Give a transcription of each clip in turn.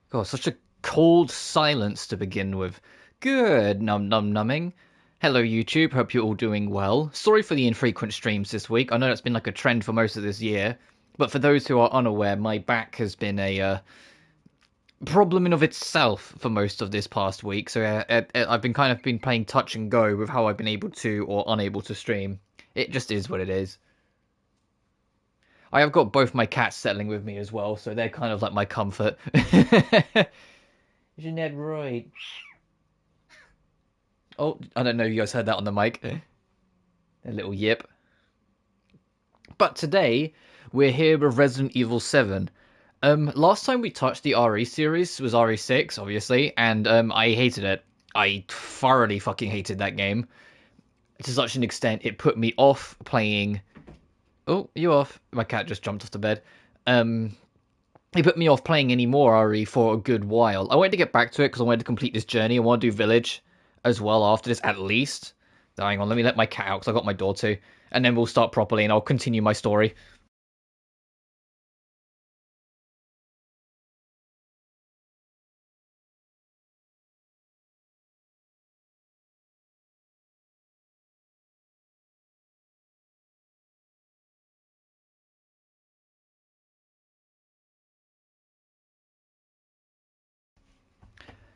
God, such a cold silence to begin with. Good, numbing. Hello, YouTube. Hope you're all doing well. Sorry for the infrequent streams this week. I know that's been like a trend for most of this year, but for those who are unaware, my back has been a problem in of itself for most of this past week. So I've been playing touch and go with how I've been able to or unable to stream. It just is what it is. I have got both my cats settling with me as well, so they're kind of like my comfort. Isn't that right? Oh, I don't know if you guys heard that on the mic. A little yip. But today, we're here with Resident Evil 7. Last time we touched the RE series was RE6, obviously, and I hated it. I thoroughly fucking hated that game. To such an extent, it put me off playing... Oh, you off? My cat just jumped off the bed. It put me off playing any more RE for a good while. I wanted to get back to it because I wanted to complete this journey. I want to do Village as well after this, at least. Hang on, let me let my cat out because I got my door too. And then we'll start properly and I'll continue my story.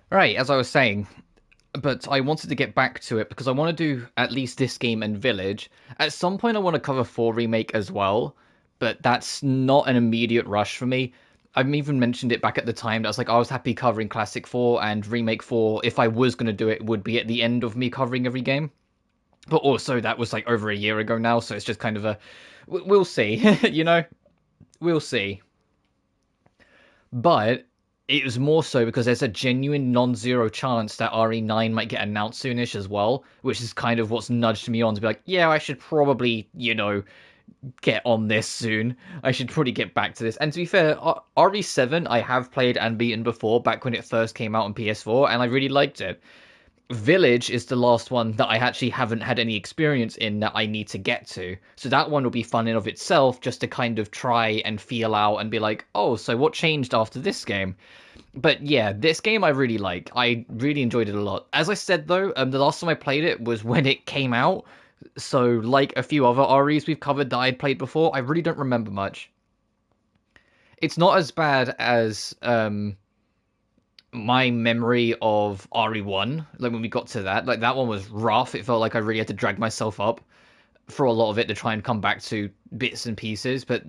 Right, as I was saying, but I wanted to get back to it because I want to do at least this game and Village. At some point, I want to cover 4 Remake as well, but that's not an immediate rush for me. I've even mentioned it back at the time. That was like I was happy covering Classic 4 and Remake 4. If I was going to do it, would be at the end of me covering every game. But also, that was like over a year ago now, so it's just kind of a... We'll see, you know? We'll see. But it was more so because there's a genuine non-zero chance that RE9 might get announced soonish as well, which is kind of what's nudged me on to be like, yeah, I should probably, get on this soon. I should probably get back to this. And to be fair, RE7 I have played and beaten before, back when it first came out on PS4, and I really liked it. Village is the last one that I actually haven't had any experience in that I need to get to. So that one will be fun in of itself, just to kind of try and feel out and be like, oh, so what changed after this game? But yeah, this game I really like. I really enjoyed it a lot. As I said though, the last time I played it was when it came out. So like a few other REs we've covered that I'd played before, I really don't remember much. It's not as bad as my memory of RE1, like when we got to that, like that one was rough. It felt like I really had to drag myself up for a lot of it to try and come back to bits and pieces, but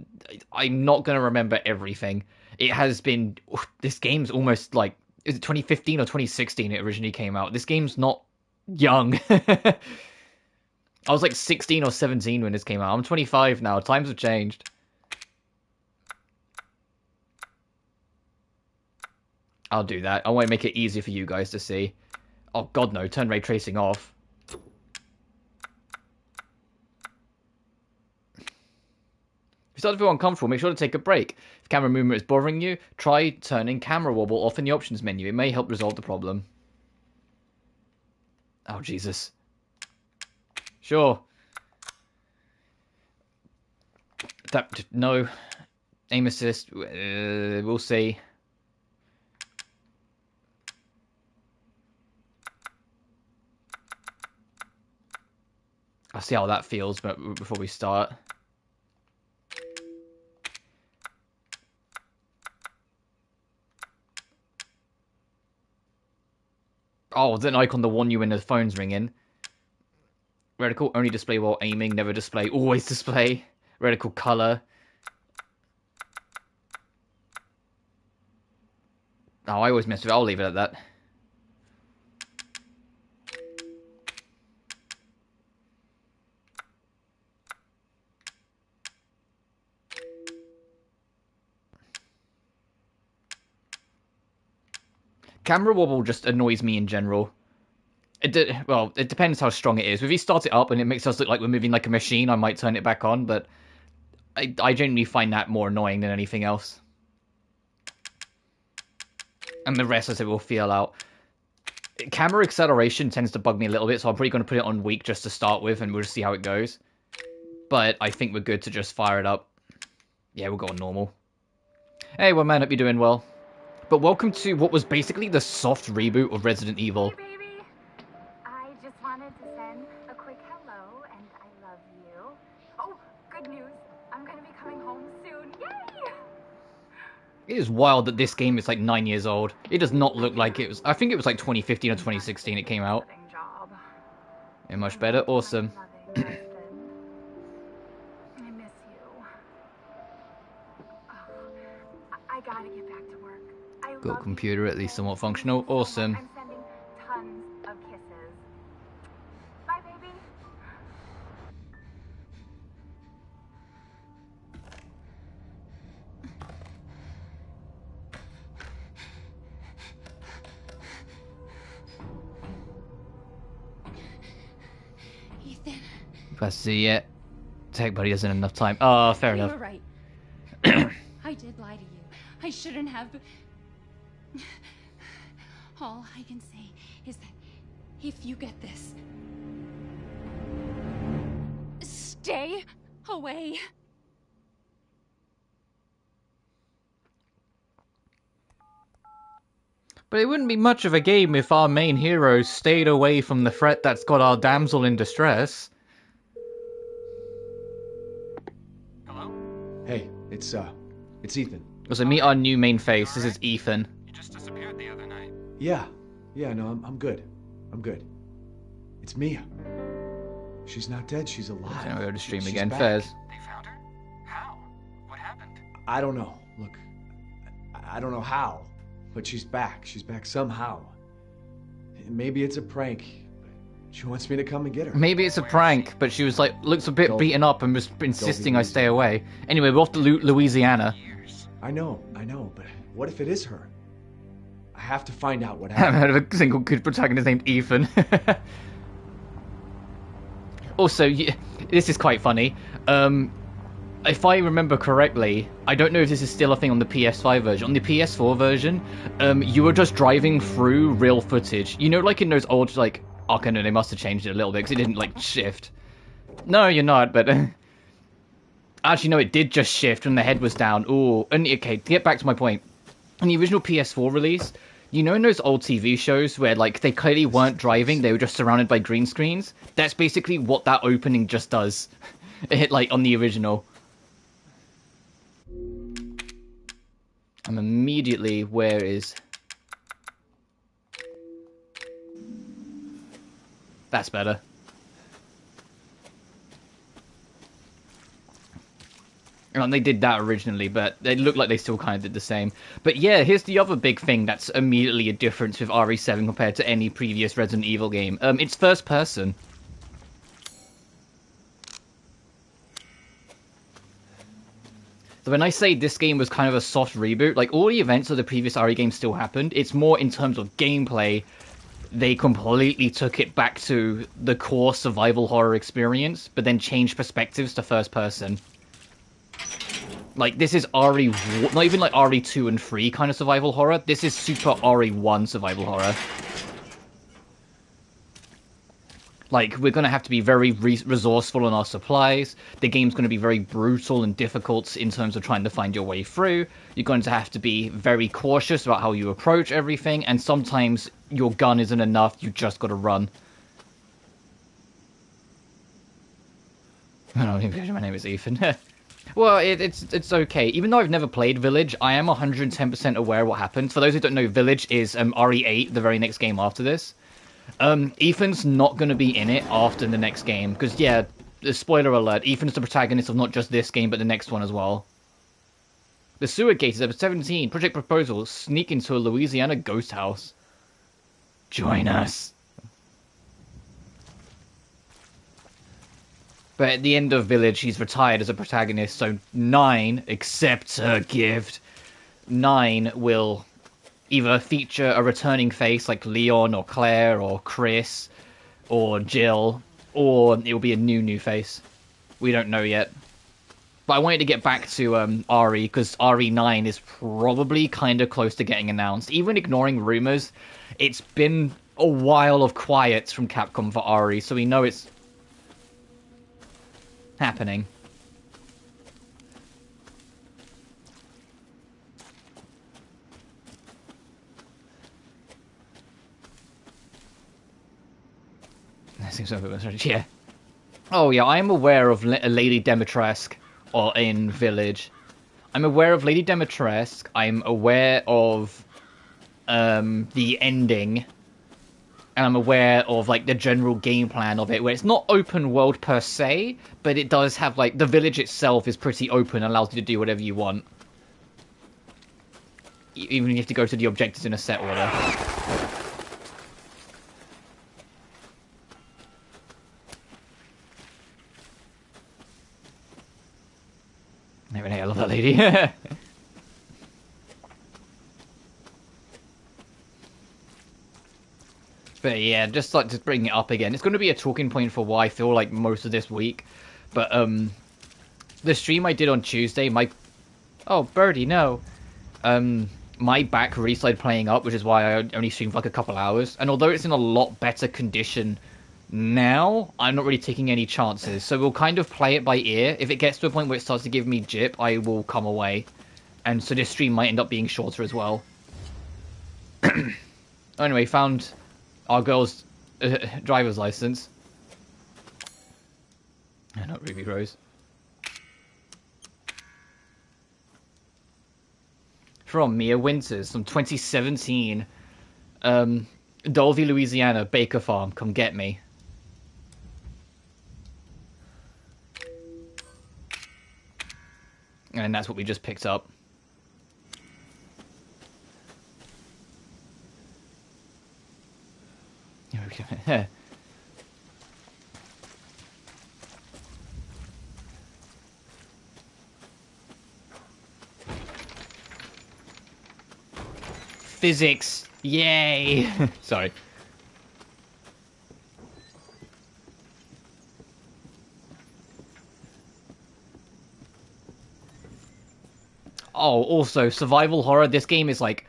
I'm not going to remember everything. It has been, this game's almost like, is it 2015 or 2016 it originally came out? This game's not young. I was like 16 or 17 when this came out. I'm 25 now. Times have changed. I'll do that. I want to make it easier for you guys to see. Oh god no, turn ray tracing off. If you start to feel uncomfortable, make sure to take a break. If camera movement is bothering you, try turning camera wobble off in the options menu. It may help resolve the problem. Oh Jesus. Sure. That, no. Aim assist, we'll see. I'll see how that feels before we start. Oh, there's an icon to warn you when the phone's ringing. Reticle, only display while aiming, never display, always display. Reticle color. Oh, I always mess with it. I'll leave it at that. Camera wobble just annoys me in general. Well, it depends how strong it is. If you start it up and it makes us look like we're moving like a machine, I might turn it back on, but I genuinely find that more annoying than anything else. And the rest, I say, will feel out. Camera acceleration tends to bug me a little bit, so I'm probably going to put it on weak just to start with, and we'll just see how it goes. But I think we're good to just fire it up. Yeah, we'll go on normal. Hey, well, man, hope you're doing well. But welcome to what was basically the soft reboot of Resident Evil. Hey, baby. I just wanted to send a quick hello, and I love you. Oh, good news. I'm gonna be coming home soon. Yay! It is wild that this game is like 9 years old. It does not look like it was... I think it was like 2015 or 2016 it came out. Yeah, much better. Awesome. I miss you. I gotta get back to work. I Got a love computer you. at least somewhat functional. Awesome. I'm sending tons of kisses. Bye, baby. Ethan. Let's see yet. Tech buddy doesn't have enough time. Oh, fair You enough. were right. I did lie to you. I shouldn't have. All I can say is that if you get this, stay away. But it wouldn't be much of a game if our main hero stayed away from the threat that's got our damsel in distress. Hello? Hey, it's Ethan. So meet our new main face. This is Ethan. You just disappeared the other night. Yeah, no, I'm good. I'm good. It's Mia. She's not dead, she's alive. I'm gonna go to stream She's again. back. Fairs. They found her? How? What happened? I don't know. Look, I don't know how, but she's back. She's back somehow. Maybe it's a prank. She wants me to come and get her. Maybe it's a prank, but she was like, looks a bit Don't- beaten up and was insisting I stay Louisiana. away. Anyway, we're off to Louisiana. Years. I know, but what if it is her? I have to find out what I haven't happened. heard of a single good protagonist named Ethan. Also, this is quite funny. If I remember correctly, I don't know if this is still a thing on the PS5 version. On the PS4 version, you were just driving through real footage. You know, like in those old, like, okay, no, they must have changed it a little bit because it didn't, like, shift. No, you're not, but... Actually, no, it did just shift when the head was down. Ooh, and okay, to get back to my point. In the original PS4 release, you know in those old TV shows where, like, they clearly weren't driving, they were just surrounded by green screens? That's basically what that opening just does. Like, on the original. I'm immediately... Where is... That's better. And they did that originally, but it looked like they still kind of did the same. But yeah, here's the other big thing that's immediately a difference with RE7 compared to any previous Resident Evil game. It's first person. So when I say this game was kind of a soft reboot, like all the events of the previous RE games still happened. It's more in terms of gameplay. They completely took it back to the core survival horror experience, but then changed perspectives to first person. Like, this is RE... Not even like RE2 and 3 kind of survival horror. This is super RE1 survival horror. Like, we're going to have to be very resourceful on our supplies. The game's going to be very brutal and difficult in terms of trying to find your way through. You're going to have to be very cautious about how you approach everything. And sometimes your gun isn't enough. You just got to run. I don't know, because my name is Ethan. Well, it's okay. Even though I've never played Village, I am 110% aware of what happened. For those who don't know, Village is RE8, the very next game after this. Ethan's not going to be in it after the next game. Because, yeah, spoiler alert, Ethan's the protagonist of not just this game, but the next one as well. The Sewer Gate is episode 17. Project Proposal. Sneak into a Louisiana ghost house. Join us. But at the end of Village, he's retired as a protagonist, so 9 accepts her gift. 9 will either feature a returning face like Leon or Claire or Chris or Jill, or it will be a new face. We don't know yet. But I wanted to get back to RE, because RE9 is probably kind of close to getting announced. Even ignoring rumors, it's been a while of quiet from Capcom for RE, so we know it's happening. Yeah. Oh yeah, I am aware of Lady Demetresque in Village. I'm aware of Lady Demetresque. I'm aware of the ending, and I'm aware of like the general game plan of it, where it's not open world per se, but it does have like the village itself is pretty open, and allows you to do whatever you want. Even if you have to go to the objectives in a set order. I love that lady. But yeah, just like to bring it up again. It's going to be a talking point for why I feel like most of this week. But the stream I did on Tuesday, oh Birdie, no. My back really started playing up, which is why I only streamed for like a couple hours. And although it's in a lot better condition now, I'm not really taking any chances. So we'll kind of play it by ear. If it gets to a point where it starts to give me jip, I will come away. And so this stream might end up being shorter as well. Anyway, found our girl's driver's license. Not Ruby Rose. From Mia Winters from 2017. Dolby, Louisiana, Baker Farm, come get me. And that's what we just picked up. Physics, yay! Sorry. Oh, also, survival horror, this game is, like,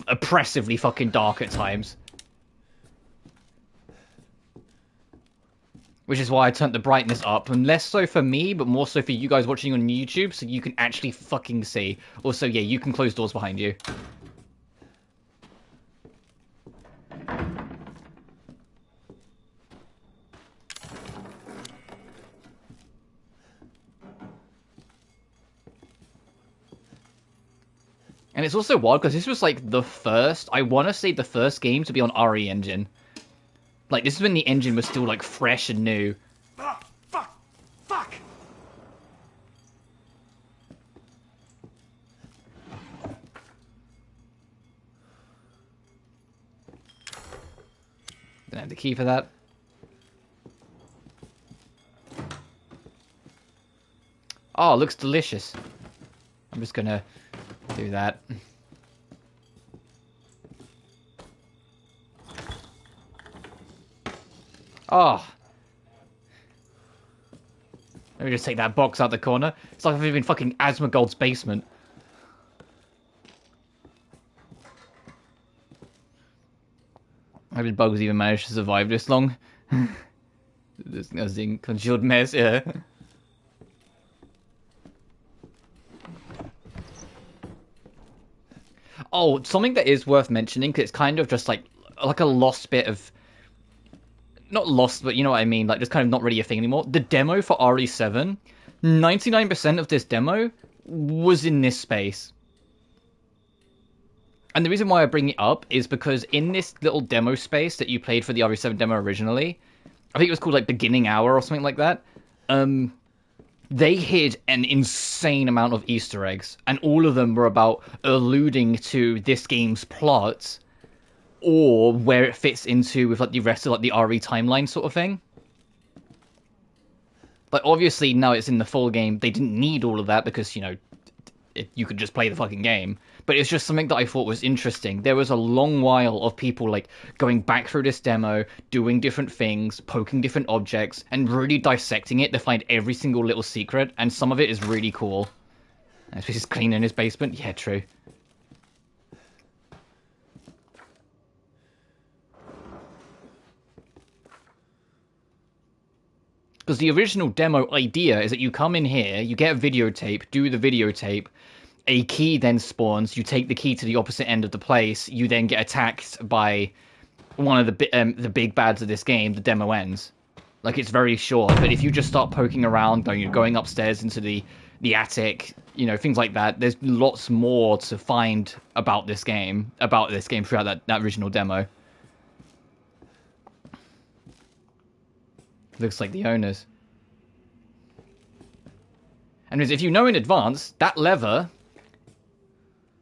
oppressively fucking dark at times. Which is why I turned the brightness up, and less so for me, but more so for you guys watching on YouTube, so you can actually fucking see. Also, yeah, you can close doors behind you. And it's also wild, because this was, like, the first, I want to say the first game to be on RE Engine. Like, this is when the engine was still, like, fresh and new. Fuck! Didn't have the key for that. Oh, it looks delicious. I'm just gonna do that. Oh. Let me just take that box out the corner. It's like I've been in fucking Asmongold's basement. How did bugs even manage to survive this long? This thing congealed mess, yeah. Oh, something that is worth mentioning, because it's kind of just like a lost bit of... Not lost, but you know what I mean, like just kind of not really a thing anymore. The demo for RE7, 99% of this demo was in this space. And the reason why I bring it up is because in this little demo space that you played for the RE7 demo originally, I think it was called like Beginning Hour or something like that, they hid an insane amount of Easter eggs, and all of them were about alluding to this game's plot, or where it fits into with like the rest of like the RE timeline sort of thing. Like obviously now it's in the full game, they didn't need all of that because, you know, you could just play the fucking game. But it's just something that I thought was interesting. There was a long while of people like going back through this demo, doing different things, poking different objects, and really dissecting it to find every single little secret, and some of it is really cool. This is clean in his basement? Yeah, true. Because the original demo idea is that you come in here, you get a videotape, do the videotape, a key then spawns, you take the key to the opposite end of the place, you then get attacked by one of the big bads of this game, the demo ends. Like, it's very short, but if you just start poking around, going upstairs into the attic, things like that, there's lots more to find about this game throughout that original demo. Looks like the owners. And if you know in advance, that lever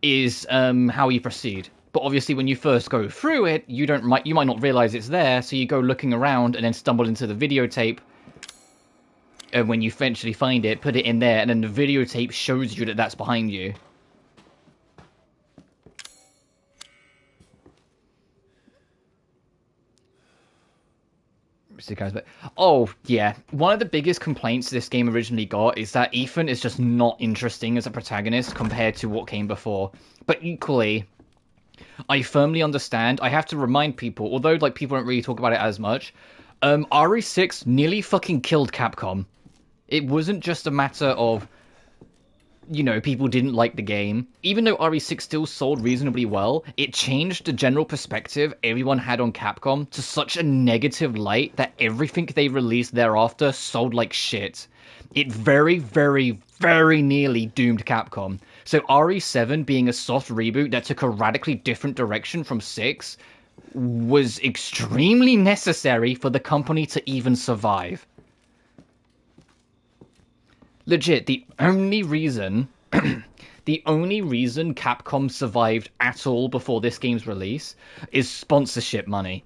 is how you proceed. But obviously, when you first go through it, you might not realize it's there, so you go looking around and then stumble into the videotape. And when you eventually find it, put it in there, and then the videotape shows you that that's behind you. Oh, yeah. One of the biggest complaints this game originally got is that Ethan is just not interesting as a protagonist compared to what came before. But equally, I firmly understand. I have to remind people, although people don't really talk about it as much, RE6 nearly fucking killed Capcom. It wasn't just a matter of, people didn't like the game. Even though RE6 still sold reasonably well, it changed the general perspective everyone had on Capcom to such a negative light that everything they released thereafter sold like shit. It very, very, very nearly doomed Capcom. So RE7 being a soft reboot that took a radically different direction from 6 was extremely necessary for the company to even survive. Legit, the only reason Capcom survived at all before this game's release is sponsorship money.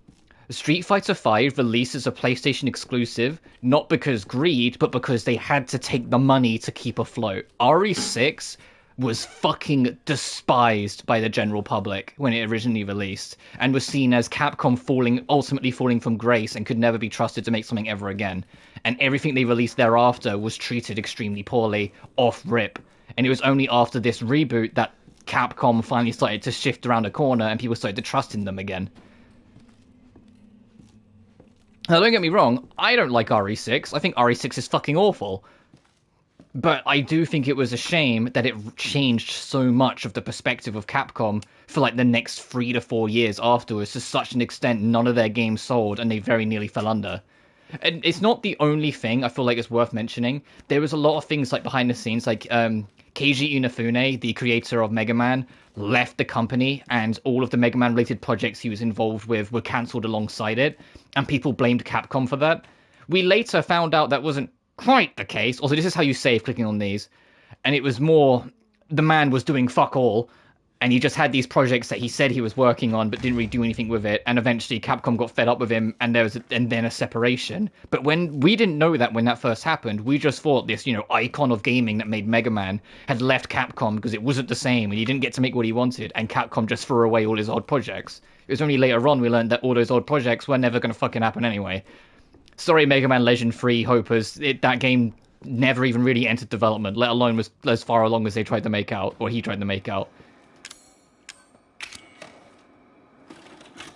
Street Fighter V released as a PlayStation exclusive, not because greed, but because they had to take the money to keep afloat. RE6 was fucking despised by the general public when it originally released, and was seen as Capcom ultimately falling from grace and could never be trusted to make something ever again. And everything they released thereafter was treated extremely poorly, off rip. And it was only after this reboot that Capcom finally started to shift around a corner and people started to trust in them again. Now, don't get me wrong, I don't like RE6. I think RE6 is fucking awful. But I do think it was a shame that it changed so much of the perspective of Capcom for the next 3 to 4 years afterwards, to such an extent none of their games sold and they very nearly fell under. And it's not the only thing I feel like it's worth mentioning. There was a lot of things behind the scenes, Keiji Inafune, the creator of Mega Man, left the company, and all of the Mega Man related projects he was involved with were cancelled alongside it, and people blamed Capcom for that. We later found out that wasn't quite the case. Also, this is how you save clicking on these. And it was more, the man was doing fuck all, and he just had these projects that he said he was working on but didn't really do anything with it, and eventually Capcom got fed up with him, and then a separation. But when we didn't know that when that first happened, we just thought this, icon of gaming that made Mega Man had left Capcom because it wasn't the same and he didn't get to make what he wanted, and Capcom just threw away all his odd projects. It was only later on we learned that all those odd projects were never going to fucking happen anyway. Sorry, Mega Man Legend 3 hopers, that game never even really entered development, let alone was as far along as they tried to make out, or he tried to make out.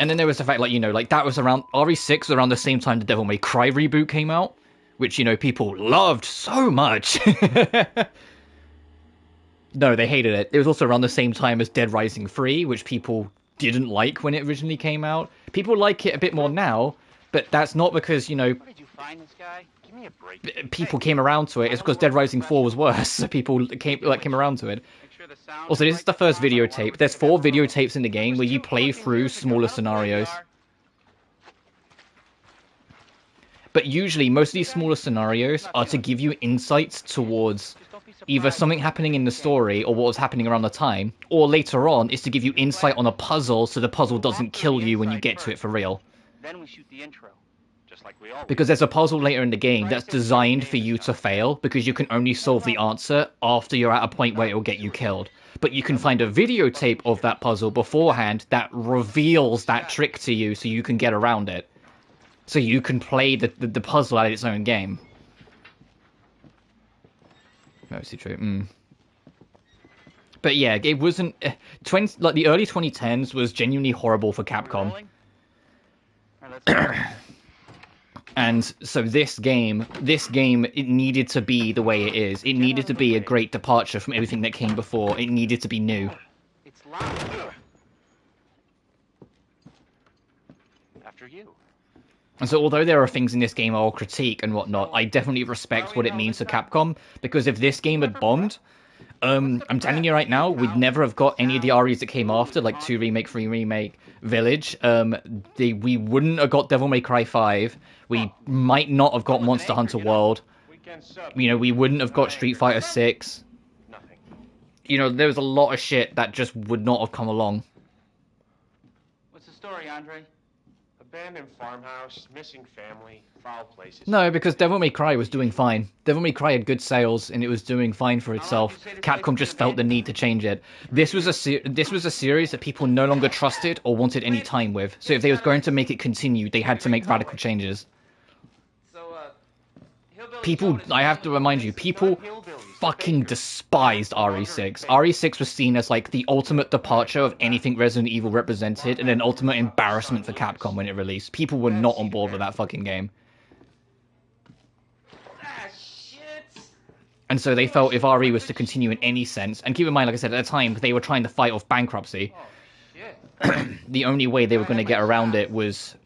And then there was the fact, that was around, RE6 was around the same time the Devil May Cry reboot came out, which, people loved so much. No, they hated it. It was also around the same time as Dead Rising 3, which people didn't like when it originally came out. People like it a bit more now, but that's not because, Where did you find this guy? Give me a break. people came around to it. It's because Dead Rising 4 was worse, so people came around to it. Also, this is the first videotape. There's 4 videotapes in the game where you play through smaller scenarios. But usually, most of these smaller scenarios are to give you insights towards either something happening in the story or what was happening around the time, or later on, is to give you insight on a puzzle so the puzzle doesn't kill you when you get to it for real. Then we shoot the intro. Because there's a puzzle later in the game that's designed for you to fail, because you can only solve the answer after you're at a point where it'll get you killed. But you can find a videotape of that puzzle beforehand that reveals that trick to you so you can get around it. So you can play the puzzle at its own game. Mostly true. But yeah, it wasn't... the early 2010s was genuinely horrible for Capcom. And so this game, it needed to be the way it is. It needed to be a great departure from everything that came before. It needed to be new. It's loud. after you. And so although there are things in this game I'll critique and whatnot, I definitely respect what it means to Capcom, because if this game had bombed, I'm telling you right now, we'd never have got any of the REs that came after, like 2 Remake, 3 Remake, Village. We wouldn't have got Devil May Cry 5. We might not have got Monster Hunter World. You know, we wouldn't have got Street Fighter 6. You know, there was a lot of shit that just would not have come along. What's the story, Andre? Abandoned farmhouse, missing family, foul places. No, because Devil May Cry was doing fine. Devil May Cry had good sales, and it was doing fine for itself. Capcom just felt the need to change it. This was a series that people no longer trusted or wanted any time with. So if they was going to make it continue, they had to make radical changes. People, I have to remind you, people fucking despised RE6. RE6 was seen as like the ultimate departure of anything Resident Evil represented, and an ultimate embarrassment for Capcom when it released. People were not on board with that fucking game. And so they felt if RE was to continue in any sense, and keep in mind, like I said, at the time, they were trying to fight off bankruptcy. The only way they were going to get around it was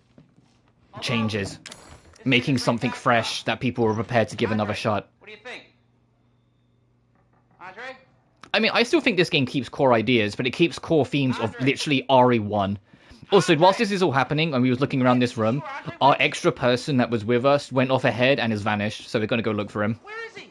changes. Making something fresh that people were prepared to give another shot. What do you think? Andre? I mean, I still think this game keeps core ideas, but it keeps core themes of literally RE1. Also, whilst this is all happening, and we was looking around this room, our extra person that was with us went off ahead and has vanished, so we're going to go look for him. Where is he?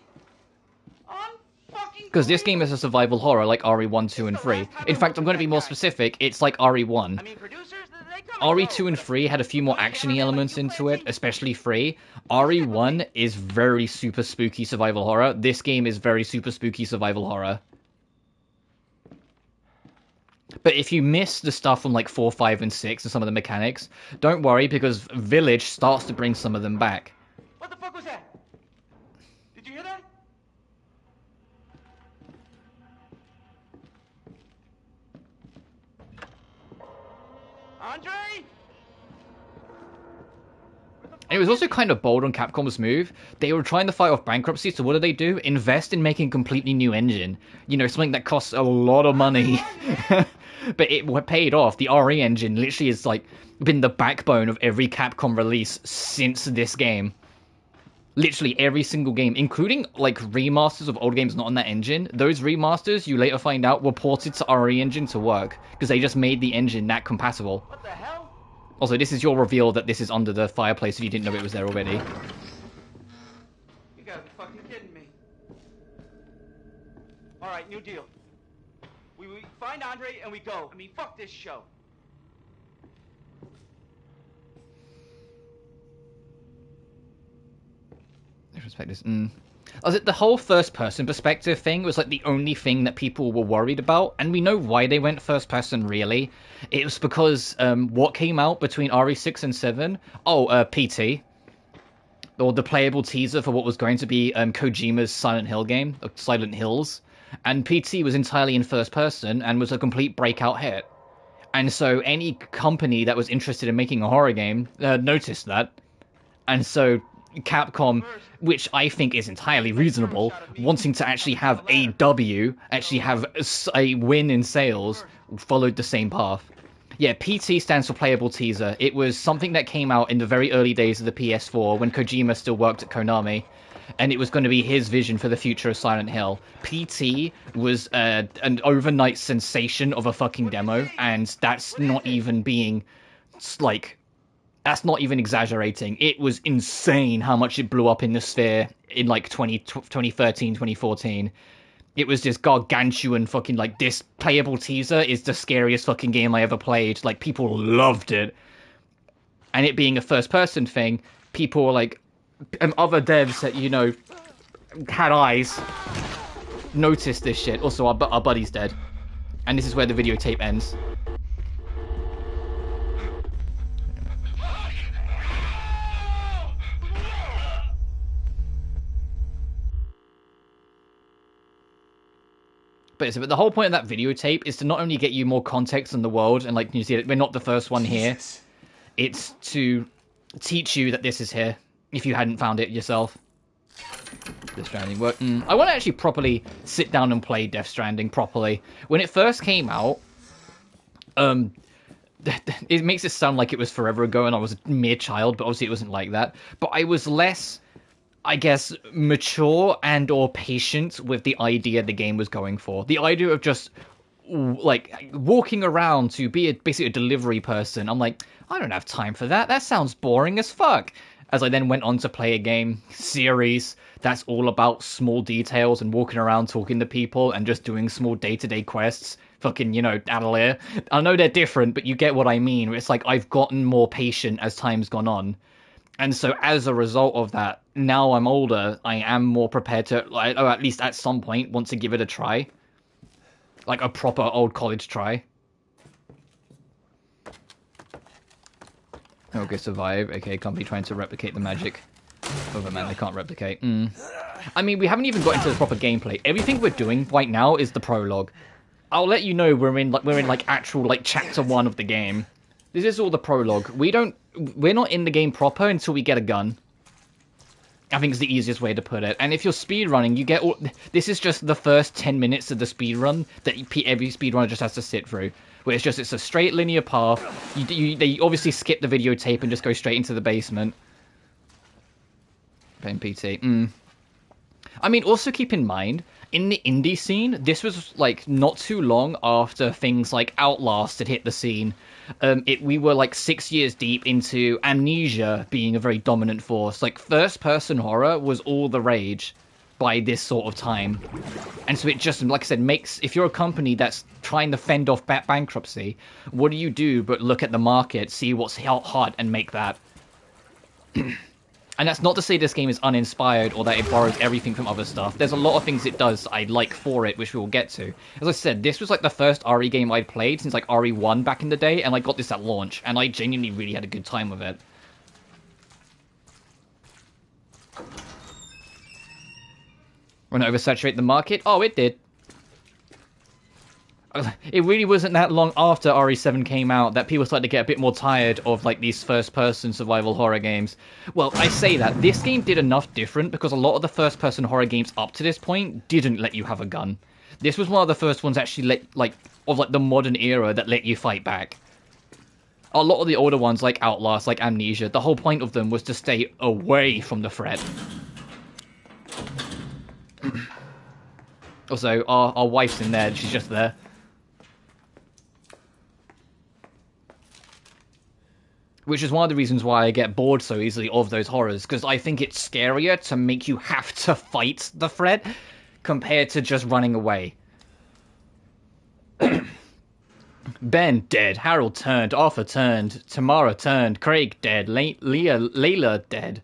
Because this game is a survival horror like RE1, 2, and 3. In fact, I'm going to be more specific, it's like RE1. I mean, producers, they come RE2 and 3 had a few more action-y elements into it, especially 3. RE1 is very super spooky survival horror. This game is very super spooky survival horror. But if you miss the stuff from like 4, 5, and 6 and some of the mechanics, don't worry, because Village starts to bring some of them back. What the fuck was that? Did you hear that? Andre? And it was also kind of bold on Capcom's move. They were trying to fight off bankruptcy, so what do? Invest in making a completely new engine. You know, something that costs a lot of money. But it paid off. The RE engine literally has, like, been the backbone of every Capcom release since this game. Literally every single game, including, like, remasters of old games not on that engine. Those remasters, you later find out, were ported to RE engine to work, because they just made the engine that compatible. What the hell? Also, this is your reveal that this is under the fireplace if you didn't know it was there already. You gotta be fucking kidding me. Alright, new deal. We find Andre and we go. I mean, fuck this show. Perspectives. The whole first-person perspective thing was like the only thing that people were worried about, and we know why they went first-person. Really, it was because what came out between RE6 and 7. PT, or the playable teaser for what was going to be Kojima's Silent Hill game, Silent Hills, and PT was entirely in first-person and was a complete breakout hit. And so any company that was interested in making a horror game noticed that, and so Capcom, which I think is entirely reasonable, wanting to actually have a W, actually have a win in sales, followed the same path. Yeah, PT stands for Playable Teaser. It was something that came out in the very early days of the PS4 when Kojima still worked at Konami, and it was going to be his vision for the future of Silent Hill. PT was an overnight sensation of a fucking demo, and that's not even being, like... That's not even exaggerating. It was insane how much it blew up in the sphere in, like, 2013, 2014. It was just gargantuan fucking, like, this playable teaser is the scariest fucking game I ever played. Like, people loved it. And it being a first-person thing, people were like... other devs that, you know, had eyes, noticed this shit. Also, our buddy's dead. And this is where the videotape ends. But the whole point of that videotape is to not only get you more context on the world, and like you see, we're not the first one here. It's to teach you that this is here, if you hadn't found it yourself. Death Stranding work. I want to actually properly sit down and play Death Stranding properly. When it first came out, it makes it sound like it was forever ago and I was a mere child, but obviously it wasn't like that. But I was less, I guess, mature and or patient with the idea the game was going for. The idea of just like walking around to be basically a delivery person. I'm like, I don't have time for that. That sounds boring as fuck. As I then went on to play a game series that's all about small details and walking around talking to people and just doing small day-to-day quests. Fucking, Adelaide. I know they're different, but you get what I mean. It's like I've gotten more patient as time's gone on. And so as a result of that, now I'm older, I am more prepared to, like, or at least at some point, want to give it a try. Like a proper old college try. Okay, survive. Okay, can't be trying to replicate the magic. Oh man, they can't replicate. I mean, we haven't even got into the proper gameplay. Everything we're doing right now is the prologue. I'll let you know we're in actual chapter 1 of the game. This is all the prologue. We're not in the game proper until we get a gun. I think is the easiest way to put it. And if you're speedrunning, you get this is just the first 10 minutes of the speedrun that every speedrunner just has to sit through. Where it's a straight linear path. They obviously skip the videotape and just go straight into the basement. Playing PT. I mean, also keep in mind, in the indie scene, this was not too long after things like Outlast had hit the scene. We were 6 years deep into Amnesia being a very dominant force. First-person horror was all the rage by this sort of time. And so it just, like I said, if you're a company that's trying to fend off bankruptcy, what do you do but look at the market, see what's hot, and make that? And that's not to say this game is uninspired or that it borrows everything from other stuff. There's a lot of things it does I like for it, which we will get to. As I said, this was the first RE game I'd played since RE1 back in the day, and I got this at launch, and I genuinely really had a good time with it. When it oversaturate the market? Oh, it did. It really wasn't that long after RE7 came out that people started to get a bit more tired of these first-person survival horror games. Well, I say that. This game did enough different because a lot of the first-person horror games up to this point didn't let you have a gun. This was one of the first ones actually of the modern era that let you fight back. A lot of the older ones like Outlast, like Amnesia, the whole point of them was to stay away from the threat. Also, our wife's in there, she's just there. Which is one of the reasons why I get bored so easily of those horrors, because I think it's scarier to make you have to fight the threat compared to just running away. Ben dead, Harold turned, Arthur turned, Tamara turned, Craig dead, Layla dead,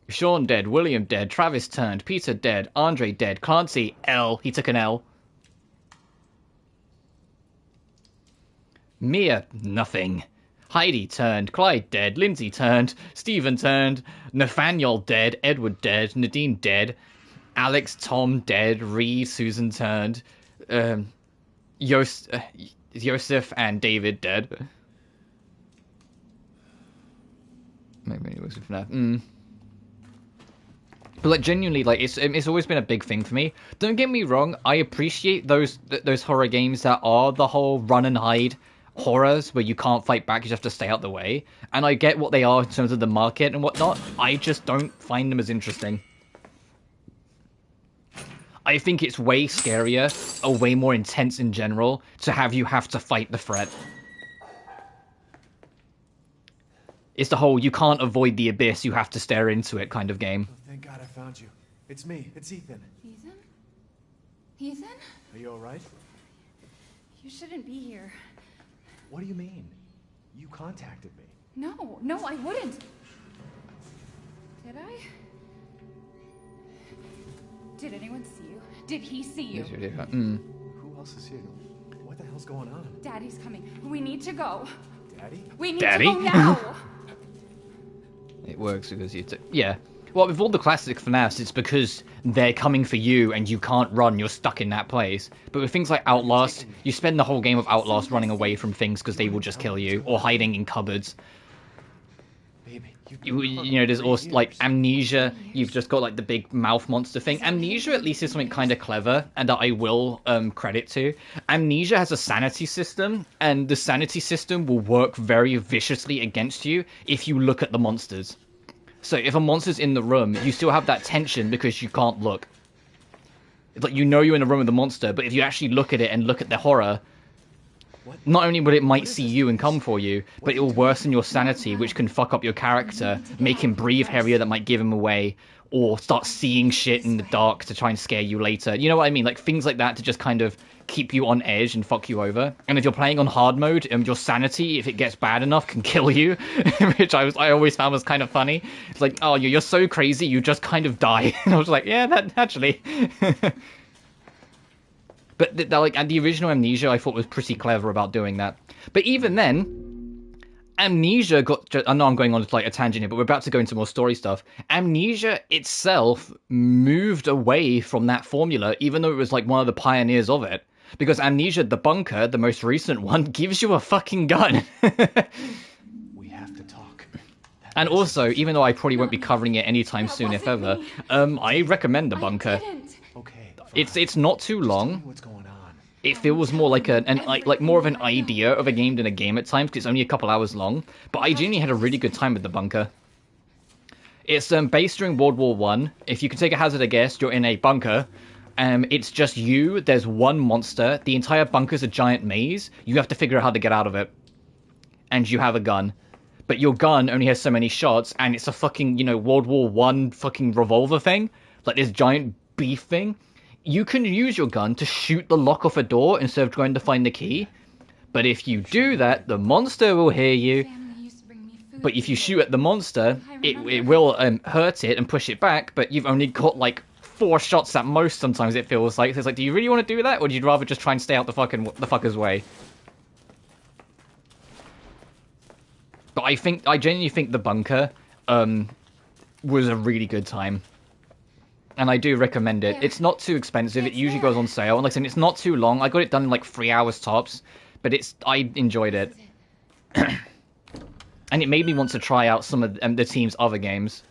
Sean dead, William dead, Travis turned, Peter dead, Andre dead, Clancy L, he took an L. Mia, nothing. Heidi turned, Clyde dead, Lindsay turned, Stephen turned, Nathaniel dead, Edward dead, Nadine dead, Alex, Tom dead, Reed, Susan turned, Joseph and David dead. Maybe it was FNAF. But genuinely, it's always been a big thing for me. Don't get me wrong, I appreciate those horror games that are the whole run and hide horrors where you can't fight back, you just have to stay out the way. And I get what they are in terms of the market and whatnot. I just don't find them as interesting. I think it's way scarier, or way more intense in general, to have to fight the threat. It's the whole, you can't avoid the abyss, you have to stare into it kind of game. Oh, thank God I found you. It's me, it's Ethan. Ethan? Ethan? Are you alright? You shouldn't be here. What do you mean? You contacted me. No, I wouldn't. Did I? Did anyone see you? Did he see you? Who else is here? What the hell's going on? Daddy's coming. We need to go. Daddy? We need to go now! It works because yeah. Well, with all the classic FNAFs, it's because they're coming for you and you can't run, you're stuck in that place. But with things like Outlast, you spend the whole game of Outlast running away from things because they will just kill you, or hiding in cupboards. Baby, You know, there's also like Amnesia. You've just got like the big mouth monster thing. Amnesia at least is something kind of clever, and that I will credit to. Amnesia has a sanity system, and the sanity system will work very viciously against you if you look at the monsters. So if a monster's in the room, you still have that tension because you can't look. It's like, you know, you're in a room with a monster, but if you actually look at it and look at the horror, not only will it might see you and come for you, but it will worsen your sanity, which can fuck up your character, make him breathe heavier, that might give him away, or start seeing shit in the dark to try and scare you later. You know what I mean? Like, things like that to just kind of keep you on edge and fuck you over. And if you're playing on hard mode, your sanity, if it gets bad enough, can kill you, which I always found was kind of funny. It's like, oh, you're so crazy, you just kind of die. And I was like, yeah, that actually. But like, and the original Amnesia, I thought was pretty clever about doing that. But even then, Amnesia got... I know I'm going on like a tangent here, but we're about to go into more story stuff. Amnesia itself moved away from that formula, even though it was like one of the pioneers of it. Because Amnesia, the bunker, the most recent one, gives you a fucking gun. We have to talk. And also, even though I probably won't be covering it anytime soon, if ever, I recommend the bunker. Okay. It's not too long. What's going on? It feels more like like more of an idea of a game than a game at times, because it's only a couple hours long. But I genuinely had a really good time with the bunker. It's based during World War One. If you can take a hazard a guess, you're in a bunker. It's just you. There's one monster. The entire bunker's a giant maze. You have to figure out how to get out of it. And you have a gun. But your gun only has so many shots, and it's a fucking, you know, World War One fucking revolver thing. Like this giant beef thing. You can use your gun to shoot the lock off a door instead of trying to find the key. But if you do that, the monster will hear you. But if you shoot at the monster, it will hurt it and push it back, but you've only got like 4 shots at most sometimes, it feels like. So it's like, do you really want to do that, or do you rather just try and stay out the fucker's way? But I genuinely think the bunker was a really good time. And I do recommend it. It's not too expensive. It usually goes on sale. And like I said, it's not too long. I got it done in like 3 hours tops. But I enjoyed it. And it made me want to try out some of the team's other games.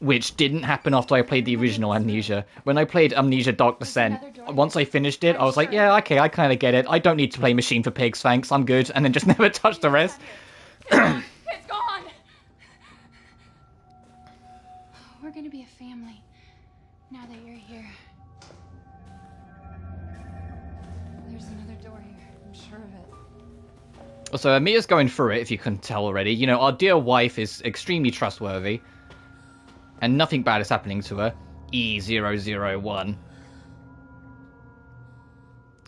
Which didn't happen after I played the original Amnesia. When I played Amnesia Dark Descent, once I finished it, I was like, yeah, okay, I kind of get it. I don't need to play Machine for Pigs, thanks. I'm good. And then just never touched the rest. It's gone! We're gonna be a family. Now that you're here. There's another door here, I'm sure of it. Also, Mia's going through it, if you couldn't tell already. You know, our dear wife is extremely trustworthy. And nothing bad is happening to her. E001.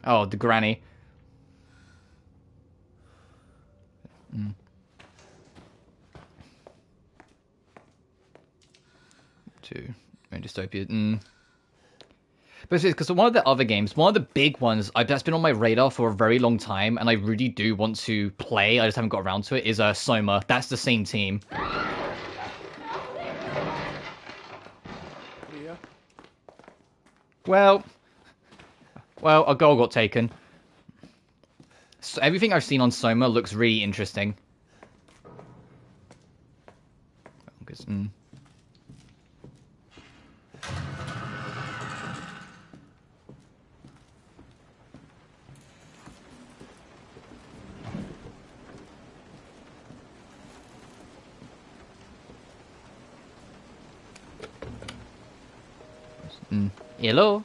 Oh, the granny. 2. Dystopia. But it's because one of the other games, one of the big ones that's been on my radar for a very long time, and I really do want to play, I just haven't got around to it, is Soma. That's the same team. Well, a goal got taken. So everything I've seen on Soma looks really interesting. Hello?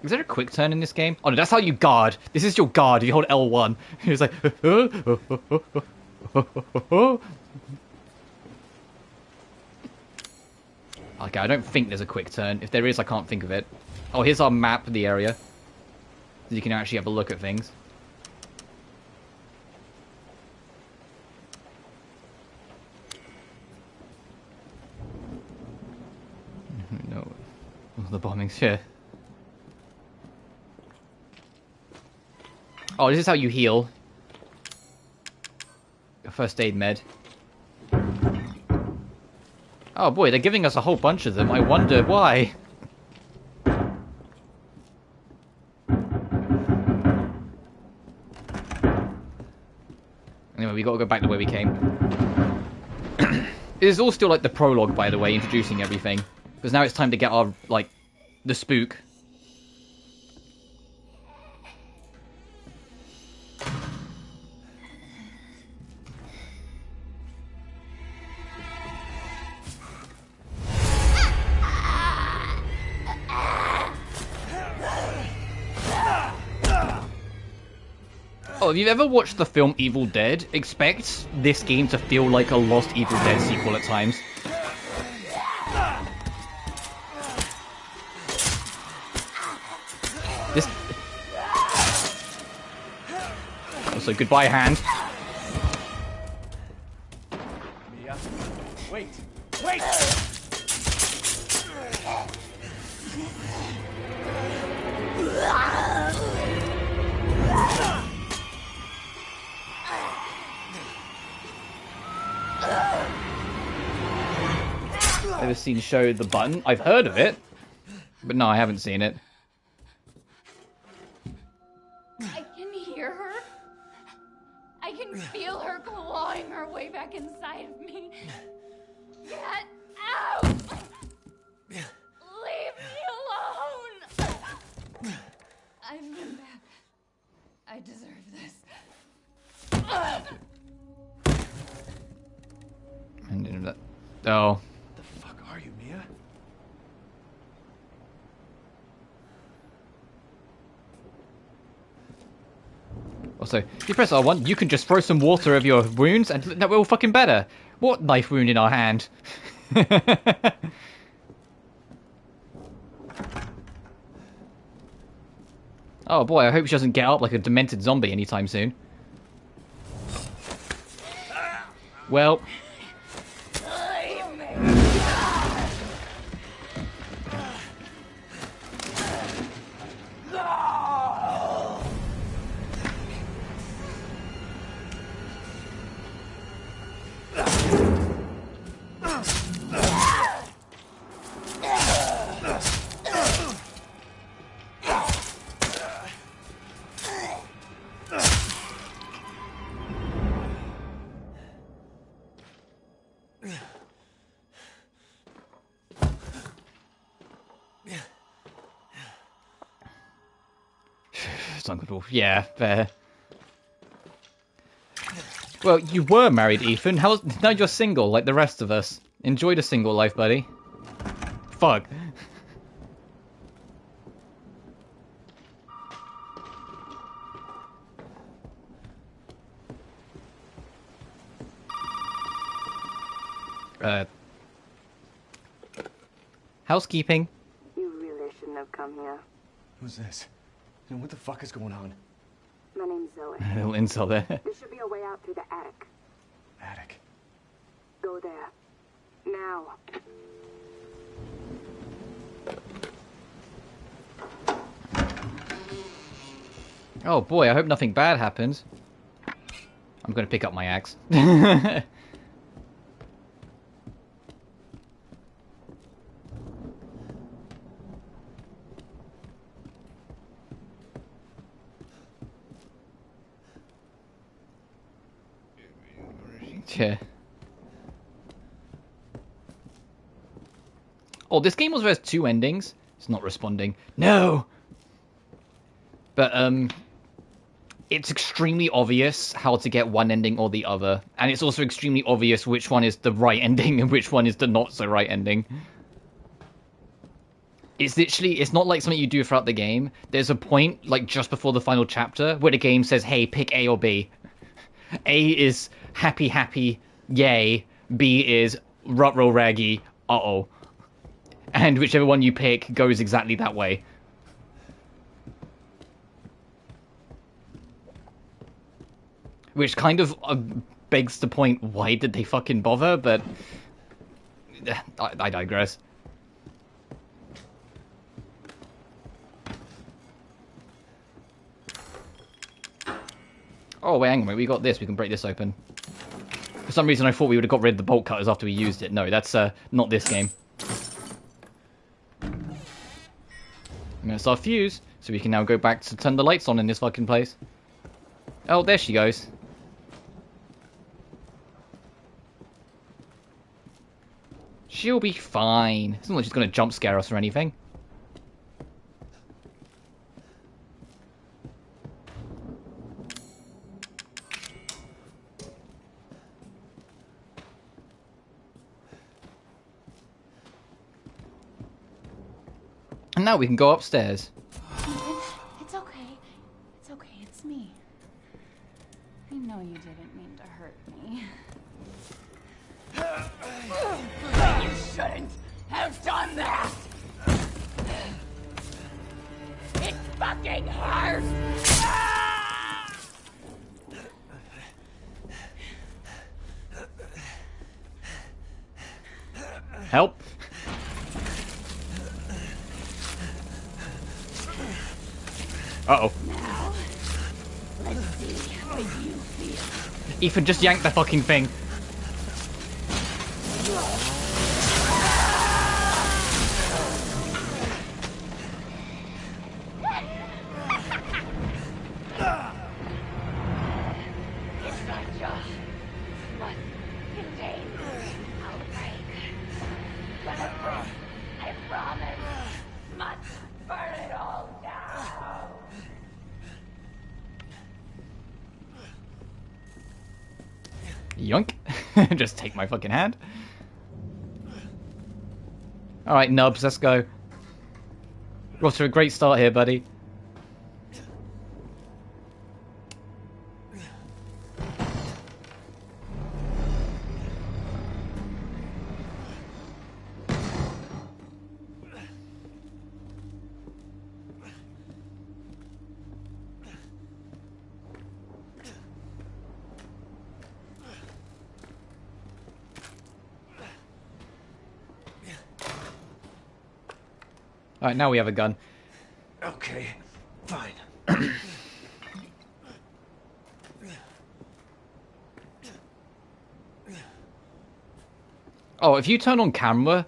Is there a quick turn in this game? Oh no, that's how you guard. This is your guard. You hold L1. It's like... Okay, I don't think there's a quick turn. If there is, I can't think of it. Oh, here's our map of the area. So you can actually have a look at things. No. The bombings here. Oh, this is how you heal. A first aid med. Oh boy, they're giving us a whole bunch of them. I wonder why. No, we gotta go back the way we came. It is all still like the prologue, by the way, introducing everything. Because now it's time to get our, like, the spook. Oh, if you've ever watched the film Evil Dead, expect this game to feel like a lost Evil Dead sequel at times. This... Also, goodbye, hand. Mia, wait! Wait! Ever seen Show the Button? I've heard of it, but no, I haven't seen it. I can hear her. I can feel her clawing her way back inside of me. Get out! Leave me alone! I've been bad. I deserve this. And that... Oh. The fuck are you, Mia? Also, if you press R1, you can just throw some water over your wounds and that will fucking better. What knife wound in our hand? Oh boy, I hope she doesn't get up like a demented zombie anytime soon. Well... It's uncomfortable. Yeah, fair. Well, you were married, Ethan. Now you're single, like the rest of us. Enjoy the single life, buddy. Fuck. Housekeeping. You really shouldn't have come here. Who's this? And what the fuck is going on? My name's Zoe. A little insult there. There should be a way out through the attic. Attic. Go there. Now. Oh boy, I hope nothing bad happens. I'm gonna pick up my axe. Yeah. Oh, this game also has two endings. It's not responding. No! But, it's extremely obvious how to get one ending or the other. And it's also extremely obvious which one is the right ending and which one is the not so right ending. It's literally, it's not like something you do throughout the game. There's a point, like just before the final chapter, where the game says, hey, pick A or B. A is happy, happy, yay. B is rut-roll raggy, uh-oh. And whichever one you pick goes exactly that way. Which kind of begs the point, why did they fucking bother? But I digress. Oh, wait, hang on, we got this. We can break this open. For some reason, I thought we would have got rid of the bolt cutters after we used it. No, that's not this game. And that's our fuse, so we can now go back to turn the lights on in this fucking place. Oh, there she goes. She'll be fine. It's not like she's gonna jump scare us or anything. And now we can go upstairs. It's okay. It's okay. It's me. I know you didn't mean to hurt me. You shouldn't have done that! It fucking hurts! Help. Uh-oh. Now, let's see how you feel. Ethan, just yank the fucking thing. It's not just what contains outbreak. Gonna break, I promise. Must burn it all down. Yoink. Just take my fucking hand. Alright, Nubs, let's go. We're off to a great start here, buddy. Alright, now we have a gun. Okay, fine. Oh, if you turn on camera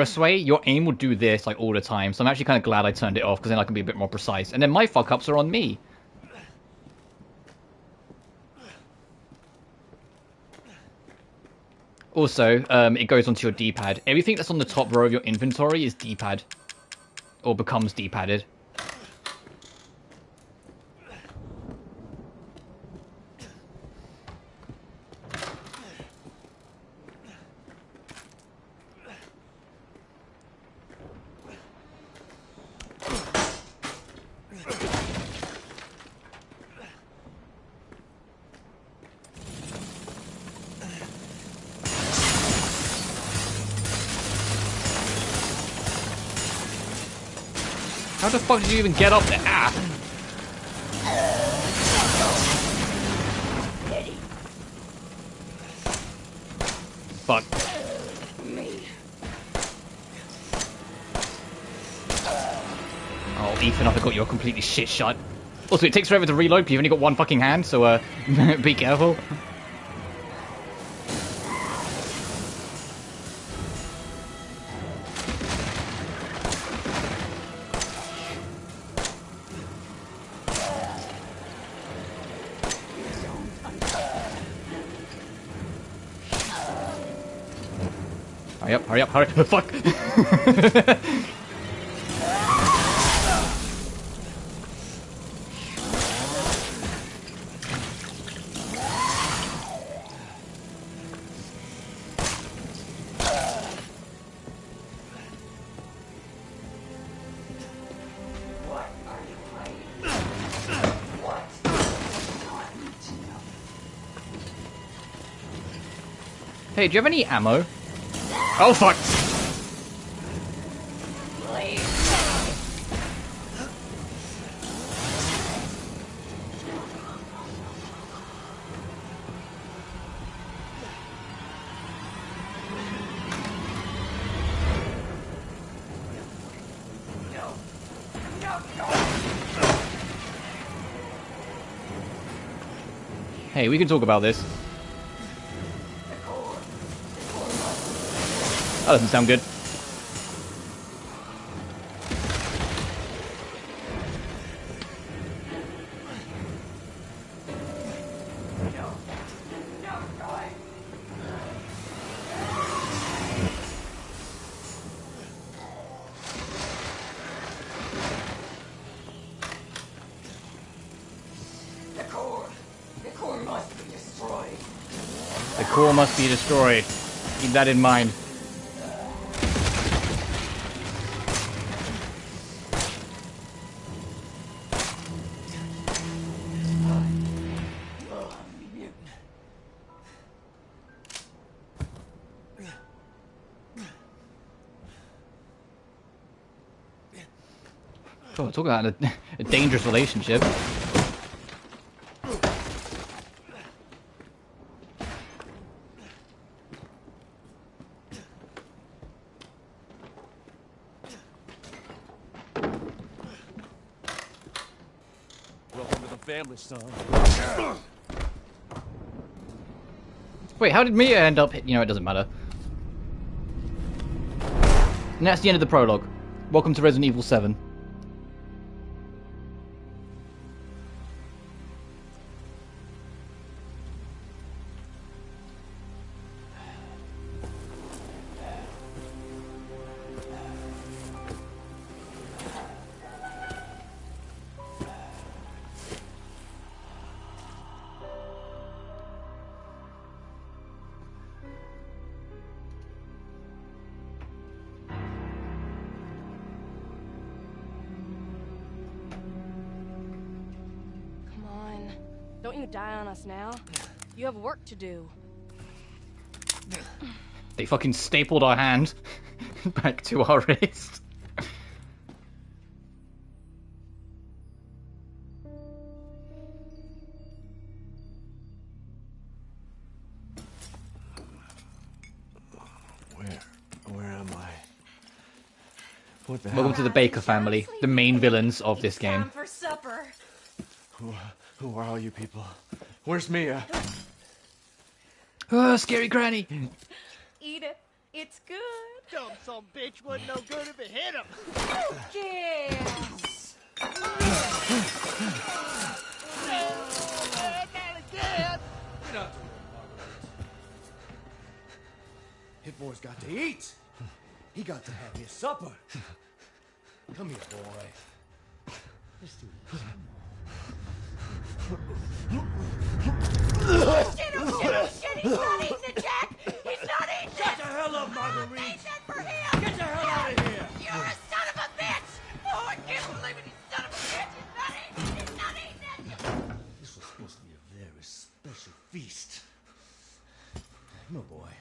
sway, your aim will do this like all the time. So I'm actually kind of glad I turned it off because then I can be a bit more precise. And then my fuck ups are on me. Also, it goes onto your D-pad. Everything that's on the top row of your inventory is D-pad. Or becomes D-padded. How the fuck did you even get up there? Ah! Fuck. Oh, Ethan, I forgot you're completely shit shot. Also, it takes forever to reload, but you've only got one fucking hand, so, be careful. Hurry up, hurry up, hurry up. Fuck! Hey, do you have any ammo? Oh, fuck! Hey, we can talk about this. That doesn't sound good. The core must be destroyed. Keep that in mind. Oh, talk about a dangerous relationship. Welcome to the family, son. Wait, how did Mia end up? You know, it doesn't matter. And that's the end of the prologue. Welcome to Resident Evil 7. Don't you die on us now. You have work to do. They fucking stapled our hand back to our wrist. Where am I? What the hell? Welcome to the Baker family, the main villains of this game. Time for supper. Who are all you people? Where's Mia? Oh, scary granny. Eat it. It's good. Dumb some bitch wasn't no good if it hit him. Yes. Hit boy's got to eat. He got to have his supper. Come here, boy. Let's do this. Oh shit, he's not eating it, Jack! He's not eating it! Get the hell up, Marguerite! I that for him! Get the hell out of here! You're a son of a bitch! Oh, I can't believe it, you son of a bitch! He's not eating it! This was supposed to be a very special feast. No, boy.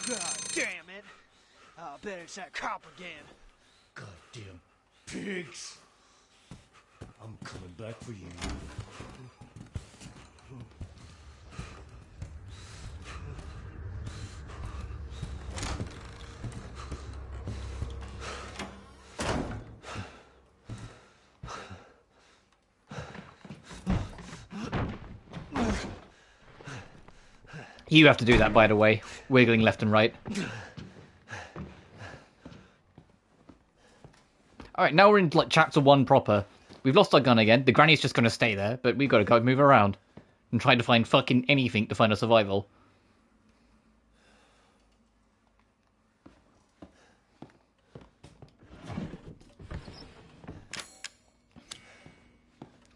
God damn it! I bet it's that cop again. Goddamn pigs! I'm coming back for you. You have to do that, by the way. Wiggling left and right. Alright, now we're in like chapter 1 proper. We've lost our gun again. The granny's just gonna stay there, but we've got to go move around. And try to find fucking anything to find a survival.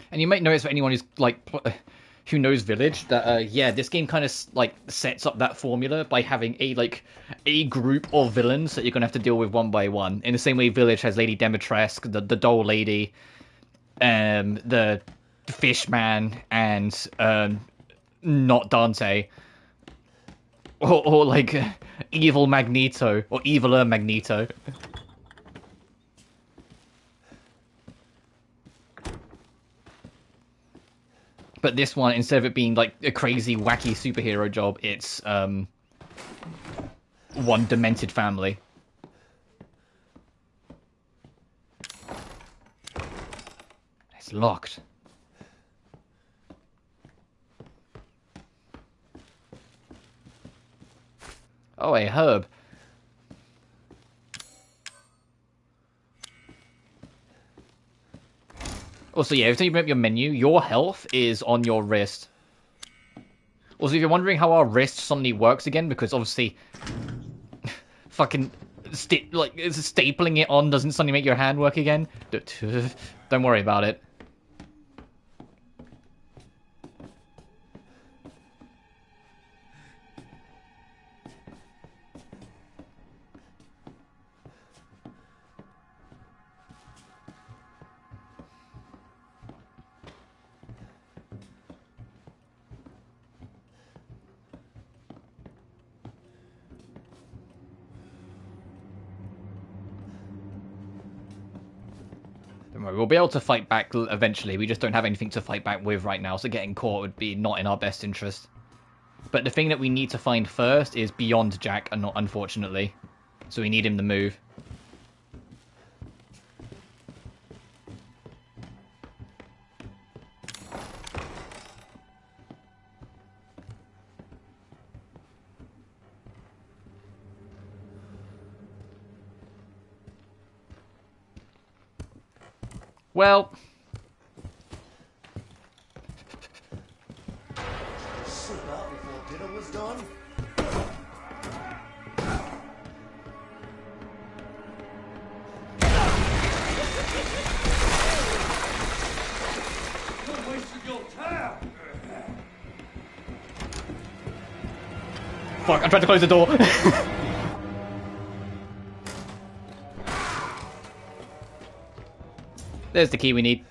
And you might notice for anyone who's like... who knows Village, that yeah, this game kind of like sets up that formula by having a group of villains that you're gonna have to deal with one by one. In the same way Village has Lady Dimitrescu, the doll lady, the fish man, and not Dante, or like evil Magneto or eviler Magneto. But this one, instead of it being like a crazy, wacky superhero job, it's one demented family. It's locked. Oh, a herb. Also, yeah, every time you open up your menu, your health is on your wrist. Also, if you're wondering how our wrist suddenly works again, because obviously, fucking, stapling it on doesn't suddenly make your hand work again. Don't worry about it. Don't worry, we'll be able to fight back eventually. We just don't have anything to fight back with right now, so getting caught would be not in our best interest. But the thing that we need to find first is beyond Jack, and not unfortunately. So we need him to move. Well, Sleep out before dinner was done. You're wasting your time. fuck, I tried to close the door. There's the key we need.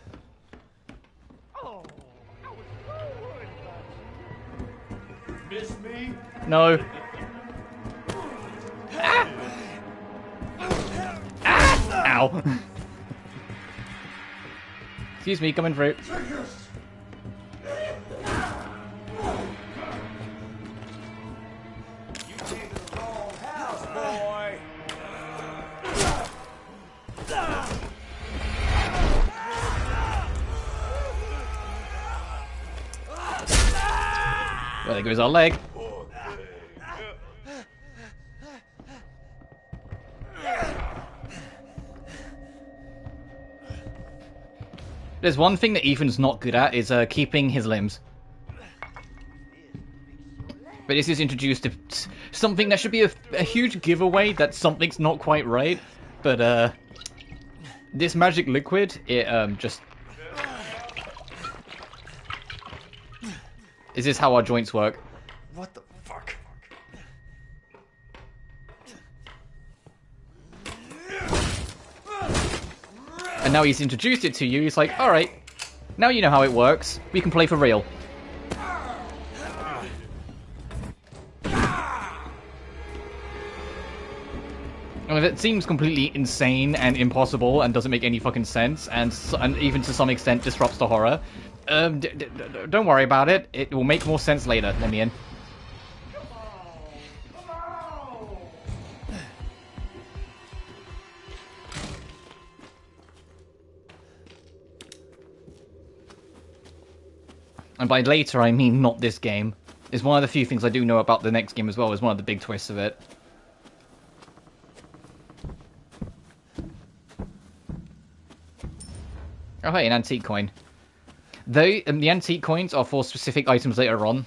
Miss me? No. Ah! Ah! Ow. Excuse me, coming through. You came to the wrong house, boy. Well, there goes our leg. There's one thing that Ethan's not good at, is keeping his limbs. But this is introduced to something that should be a huge giveaway that something's not quite right. But this magic liquid, it just... Is this how our joints work? What the fuck? And now he's introduced it to you, he's like, alright, now you know how it works, we can play for real. And if it seems completely insane and impossible and doesn't make any fucking sense, and even to some extent disrupts the horror, don't worry about it, it will make more sense later, let me in. And by later, I mean not this game. It's one of the few things I do know about the next game as well, is one of the big twists of it. Oh hey, an antique coin. The antique coins are for specific items later on.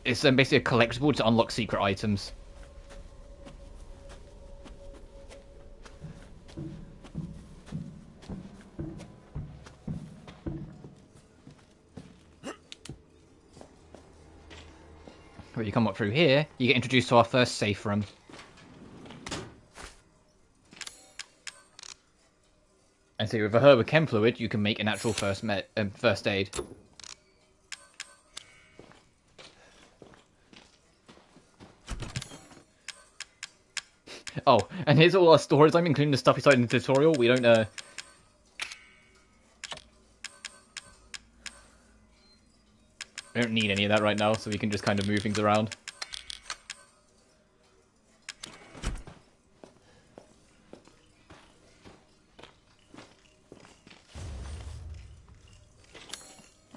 It's basically a collectible to unlock secret items. When you come up through here, you get introduced to our first safe room. And so with a herb with chem fluid, you can make an actual first aid. Oh, and here's all our storage. I'm including the stuff inside in the tutorial. We don't need any of that right now, so we can just kind of move things around.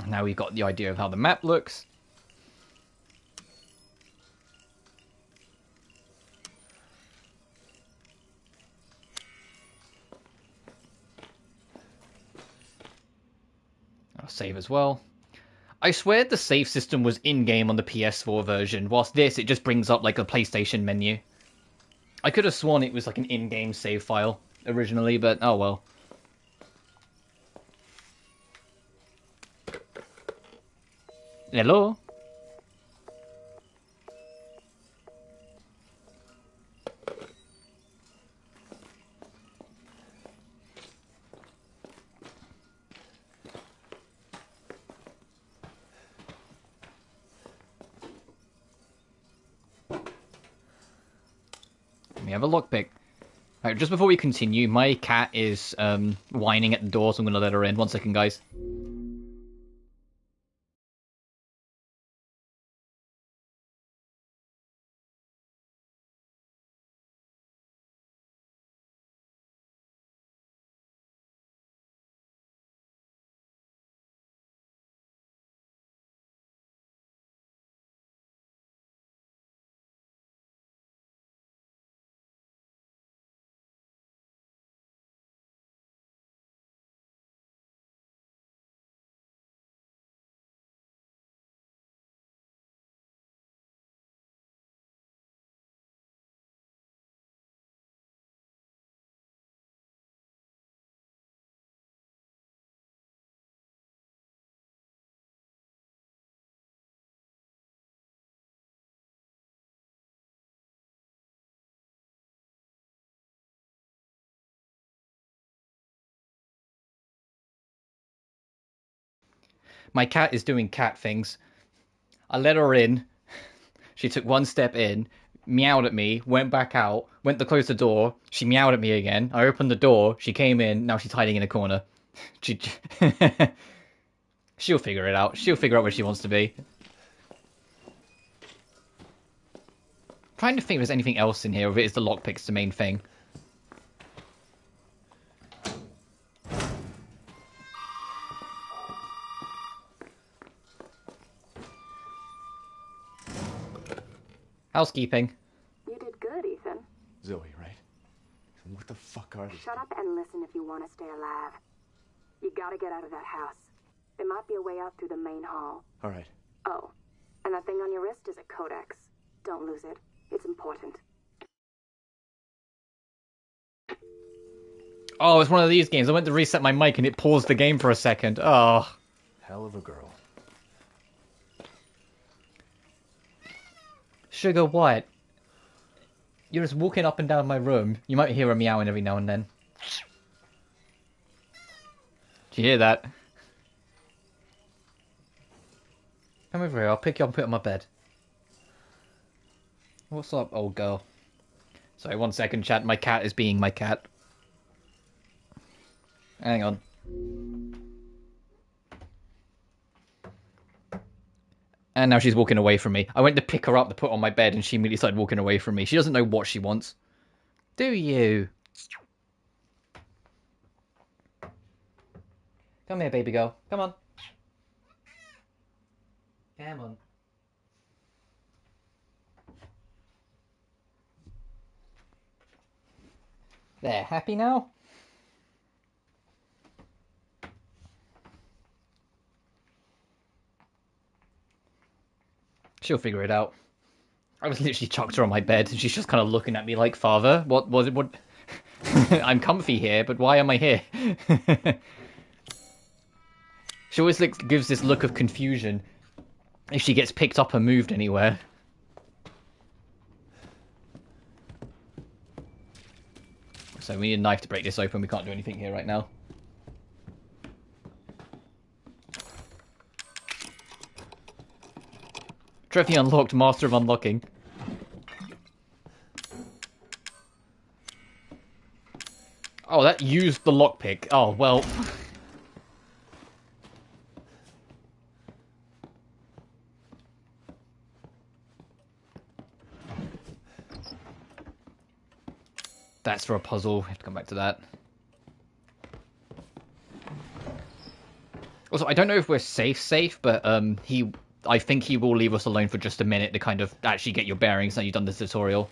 Now we've got the idea of how the map looks. I'll save as well. I swear the save system was in-game on the PS4 version, whilst this, it just brings up like a PlayStation menu. I could have sworn it was like an in-game save file originally, but oh well. Hello? We have a lockpick. Alright, just before we continue, my cat is whining at the door, so I'm gonna let her in. 1 second, guys. My cat is doing cat things. I let her in. She took 1 step in, meowed at me, went back out, went to close the door. She meowed at me again. I opened the door. She came in. Now she's hiding in a corner. She'll figure it out. She'll figure out where she wants to be. Trying to think if there's anything else in here, or if it is the lockpick's the main thing. Housekeeping. You did good, Ethan. Zoe, right? What the fuck are these? Shut up and listen if you want to stay alive. You gotta get out of that house. There might be a way out through the main hall. All right. Oh, and that thing on your wrist is a codex. Don't lose it. It's important. Oh, it's one of these games. I went to reset my mic and it paused the game for a second. Oh. Hell of a girl. Sugar, what? You're just walking up and down my room. You might hear her meowing every now and then. Do you hear that? Come over here. I'll pick you up and put you on my bed. What's up, old girl? Sorry, 1 second, chat. My cat is being my cat. Hang on. And now she's walking away from me. I went to pick her up to put on my bed and she immediately started walking away from me. She doesn't know what she wants. Do you? Come here, baby girl. Come on. Come on. There, happy now? She'll figure it out. I was literally chucked her on my bed and she's just kind of looking at me like, Father, what was it? What? I'm comfy here, but why am I here? She always gives this look of confusion if she gets picked up and moved anywhere. So we need a knife to break this open. We can't do anything here right now. Trophy unlocked, Master of Unlocking. Oh, that used the lockpick. Oh, well. That's for a puzzle. We have to come back to that. Also, I don't know if we're safe, but I think he will leave us alone for just a minute to kind of actually get your bearings now you've done this tutorial.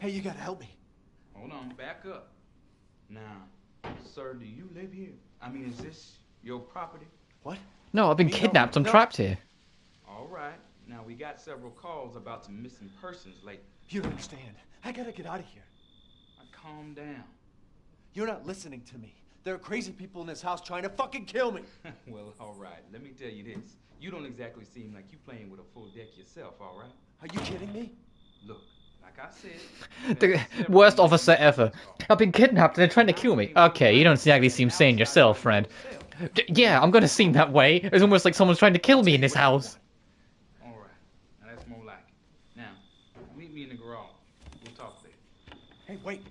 Hey, you gotta help me. Hold on, back up. Now, sir, do you live here? I mean, is this your property? What? No, I've been kidnapped. I'm trapped here. All right. Now, we got several calls about some missing persons lately. You don't understand. I gotta get out of here. Now, calm down. You're not listening to me. There are crazy people in this house trying to fucking kill me. Well, all right. Let me tell you this. You don't exactly seem like you playing with a full deck yourself, all right? Are you kidding me? Look, like I said... The worst officer ever. I've been kidnapped and they're trying to kill me. Okay, you don't exactly seem sane yourself, friend. Yeah, I'm gonna seem that way. It's almost like someone's trying to kill me in this house. All right. Now, that's more like it. Now, meet me in the garage. We'll talk there. Hey, wait.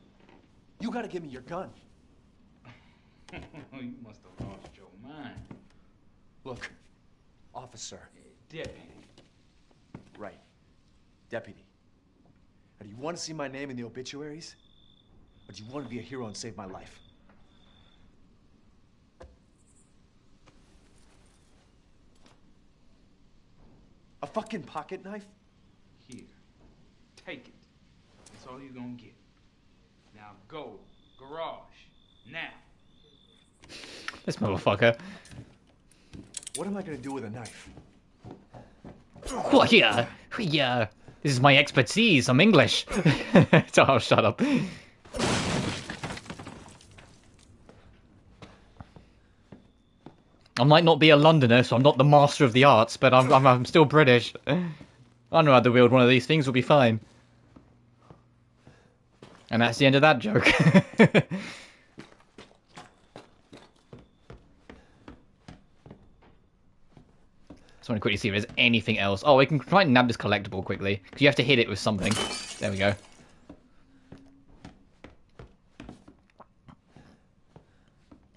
You gotta give me your gun. You must have lost your mind. Look, officer. Deputy. Right. Deputy. Now, do you want to see my name in the obituaries? Or do you want to be a hero and save my life? A fucking pocket knife? Here. Take it. That's all you're gonna get. Now go. Garage. Now. This motherfucker. What am I gonna do with a knife? Oh, yeah. Yeah. This is my expertise. I'm English. Oh, shut up. I might not be a Londoner, so I'm not the master of the arts, but I'm still British. I know how to wield one of these things. Will be fine. And that's the end of that joke. Just want to quickly see if there's anything else. Oh, we can try and nab this collectible quickly. Because you have to hit it with something. There we go.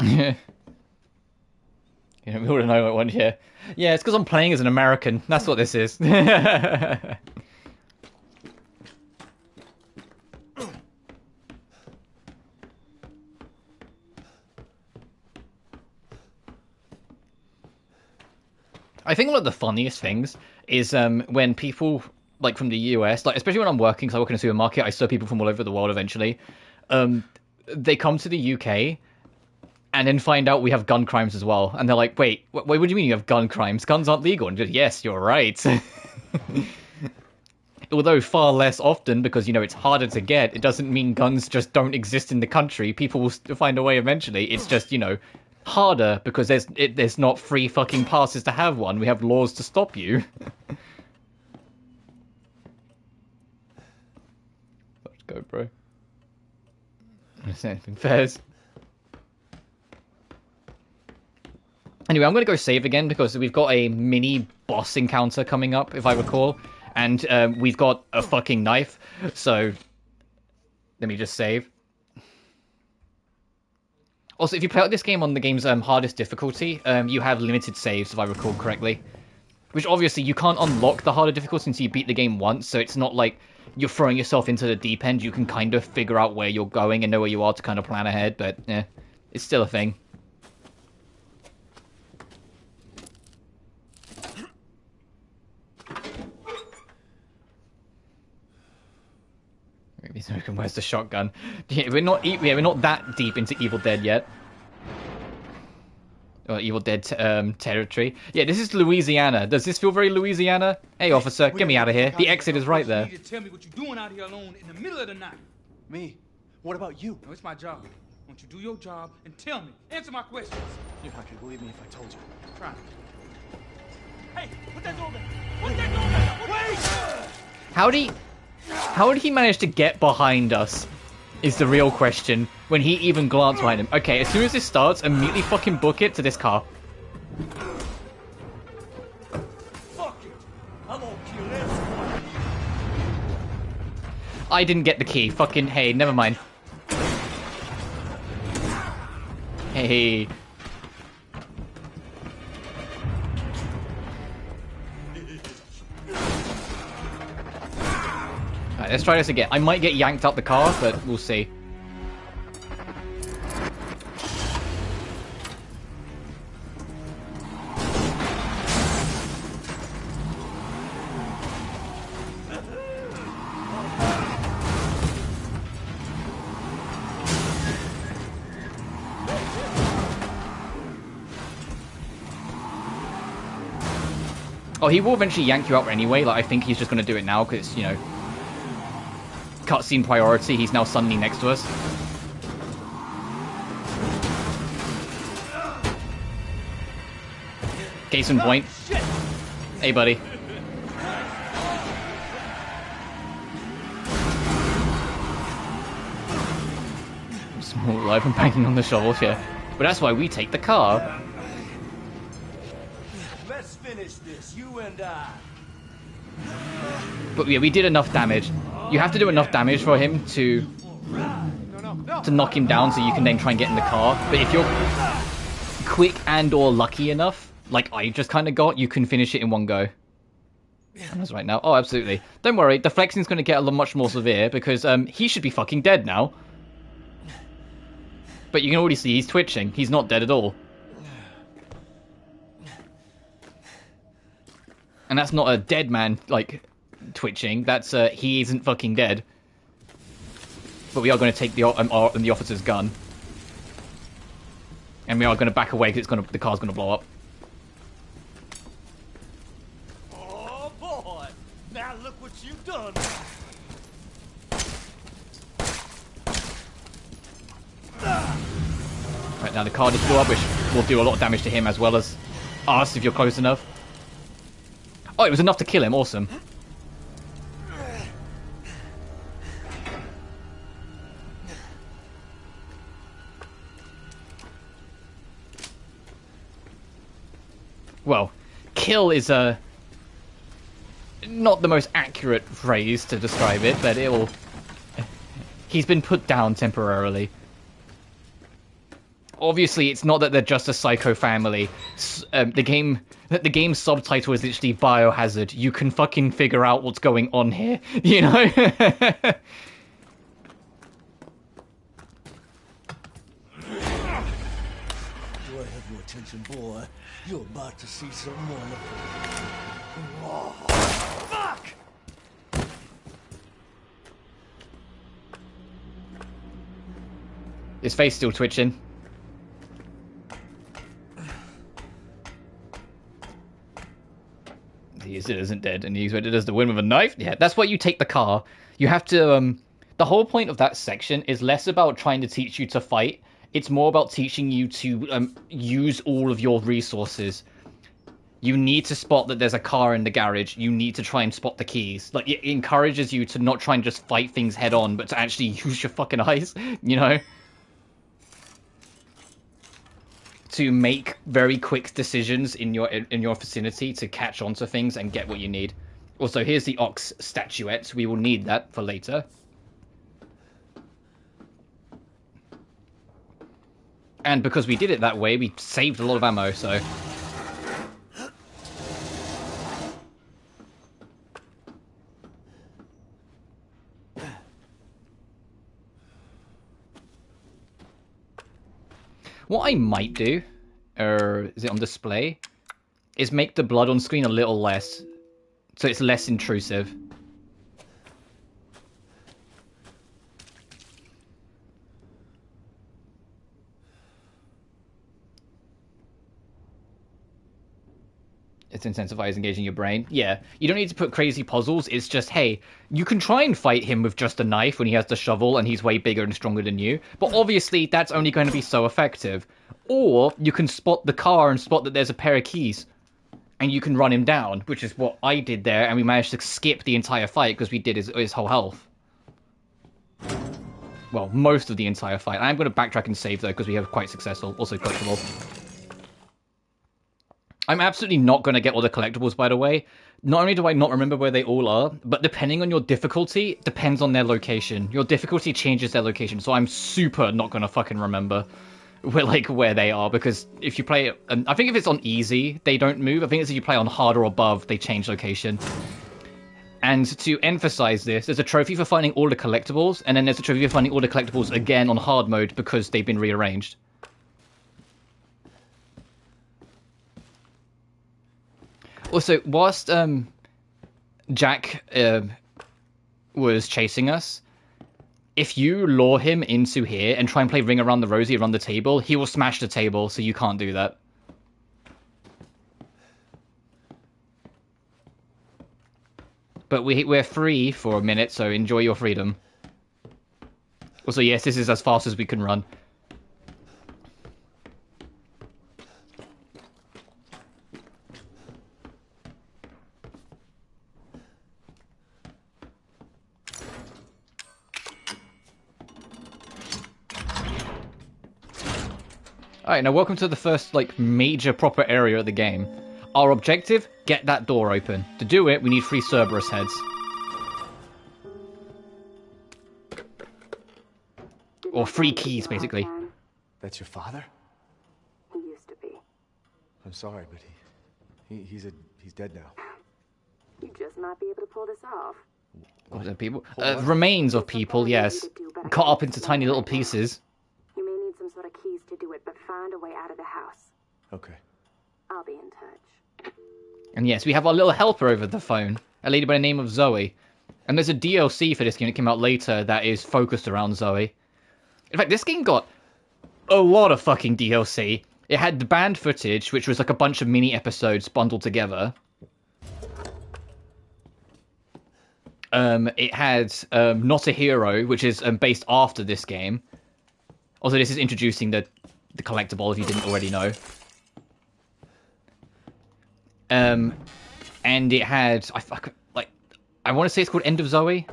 Yeah, we ought know what one here. Yeah, it's because I'm playing as an American. That's what this is. I think one of the funniest things is when people like from the US, like especially when I'm working, because I work in a supermarket, I serve people from all over the world eventually. They come to the UK and then find out we have gun crimes as well, and they're like, "Wait, what do you mean you have gun crimes? Guns aren't legal." And just, yes, you're right. Although far less often, because, you know, it's harder to get, it doesn't mean guns just don't exist in the country. People will find a way eventually. It's just, you know, harder because there's not free fucking passes to have one. We have laws to stop you. Let's go, bro. Is anything fairs? Anyway, I'm going to go save again because we've got a mini boss encounter coming up, if I recall. And we've got a fucking knife. So, let me just save. Also, if you play out this game on the game's hardest difficulty, you have limited saves, if I recall correctly. Which, obviously, you can't unlock the harder difficulty until you beat the game once, so it's not like you're throwing yourself into the deep end. You can kind of figure out where you're going and know where you are to kind of plan ahead, but, yeah, it's still a thing. Maybe so we can where's the shotgun? Yeah, we're not that deep into Evil Dead yet. Or Evil Dead territory. Yeah, this is Louisiana. Does this feel very Louisiana? Hey, officer, get me out of here. The exit is right there. You need to tell me what you're doing out here alone in the middle of the night. Me? What about you? No, it's my job. Won't you do your job and tell me? Answer my questions. You're not gonna believe me if I told you. Try. Hey, put that door back. Put that door back. Wait! How did he manage to get behind us? Is the real question. When he even glanced behind him. Okay, as soon as this starts, immediately fucking book it to this car. Fuck it. I'm gonna kill everyone. I didn't get the key. Fucking hey, never mind. Hey. Alright, let's try this again. I might get yanked out the car, but we'll see. Oh, he will eventually yank you out anyway. Like, I think he's just going to do it now because, you know, cutscene priority. He's now suddenly next to us. Case in point. Hey, buddy. Small life and banging on the shovel, yeah. But that's why we take the car. Let's finish this, you and I. But yeah, we did enough damage. You have to do enough damage for him to knock him down, so you can then try and get in the car. But if you're quick and or lucky enough, like I just kind of got, you can finish it in one go. And that's right now. Oh, absolutely. Don't worry, the flexing's going to get a lot much more severe because he should be fucking dead now. But you can already see he's twitching. He's not dead at all. And that's not a dead man, like, twitching. That's, he isn't fucking dead. But we are going to take the officer's gun. And we are going to back away because the car's going to blow up. Oh boy! Now look what you've done. Right, now the car just blew up, which will do a lot of damage to him as well as us if you're close enough. Oh, it was enough to kill him. Awesome. Well, kill is not the most accurate phrase to describe it, but it'll... He's been put down temporarily. Obviously, it's not that they're just a psycho family. The game's subtitle is literally Biohazard. You can fucking figure out what's going on here, you know? Do I have your attention, boy? You're about to see some wonderful. Oh, fuck! His face still twitching. He isn't dead, and he's ready to the win with a knife. Yeah, that's why you take the car. You have to. The whole point of that section is less about trying to teach you to fight. It's more about teaching you to use all of your resources. You need to spot that there's a car in the garage. You need to try and spot the keys. Like, it encourages you to not try and just fight things head on, but to actually use your fucking eyes. You know. To make very quick decisions in your vicinity to catch onto things and get what you need. Also, here's the ox statuette. We will need that for later. And because we did it that way, we saved a lot of ammo, so... What I might do, or is it on display, is make the blood on screen a little less, so it's less intrusive. It's incentivized engaging your brain. Yeah, you don't need to put crazy puzzles. It's just, hey, you can try and fight him with just a knife when he has the shovel and he's way bigger and stronger than you. But obviously, that's only going to be so effective. Or you can spot the car and spot that there's a pair of keys. And you can run him down, which is what I did there. And we managed to skip the entire fight because we did his whole health. Well, most of the entire fight. I'm going to backtrack and save, though, because we have quite successful. Also collectible. I'm absolutely not going to get all the collectibles, by the way. Not only do I not remember where they all are, but depending on your difficulty, depends on their location. Your difficulty changes their location, so I'm super not going to fucking remember where they are, because if you play... I think if it's on easy, they don't move. I think it's if you play on hard or above, they change location. And to emphasize this, there's a trophy for finding all the collectibles, and then there's a trophy for finding all the collectibles again on hard mode because they've been rearranged. Also, whilst Jack was chasing us, if you lure him into here and try and play Ring Around the Rosie around the table, he will smash the table, so you can't do that. But we're free for a minute, so enjoy your freedom. Also, yes, this is as fast as we can run. Alright, now welcome to the first, like, major proper area of the game. Our objective, get that door open. To do it, we need 3 Cerberus heads. Or 3 keys, basically. That's your father? He used to be. I'm sorry, but he's dead now. You just might be able to pull this off. What are people? Remains of people, yes. Cut up into tiny little pieces. You may need some sort of keys to do it, but find a way out of the house. Okay. I'll be in touch. And yes, we have our little helper over the phone. A lady by the name of Zoe. And there's a DLC for this game that came out later that is focused around Zoe. In fact, this game got a lot of fucking DLC. It had the banned footage, which was like a bunch of mini episodes bundled together. It had Not a Hero, which is based after this game. Also, this is introducing the collectible, if you didn't already know. And it had... I want to say it's called End of Zoe.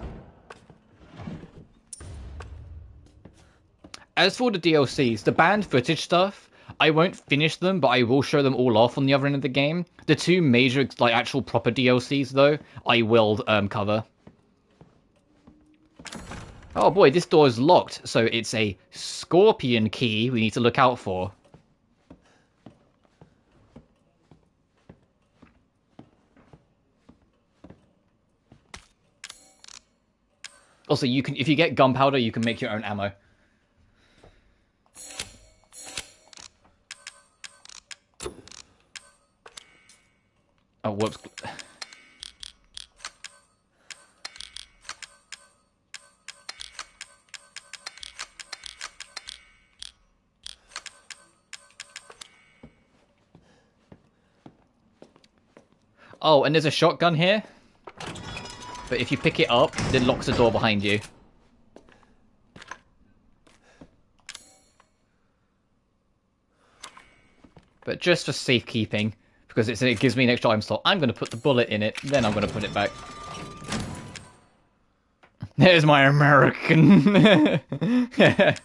As for the DLCs, the banned footage stuff, I won't finish them, but I will show them all off on the other end of the game. The 2 major, like, actual proper DLCs, though, I will cover. Oh boy, this door is locked, so it's a scorpion key we need to look out for. Also, you can, if you get gunpowder, you can make your own ammo. Oh, whoops. Oh, and there's a shotgun here. But if you pick it up, it locks the door behind you. But just for safekeeping, because it gives me an extra item slot, I'm going to put the bullet in it, then I'm going to put it back. There's my American. Because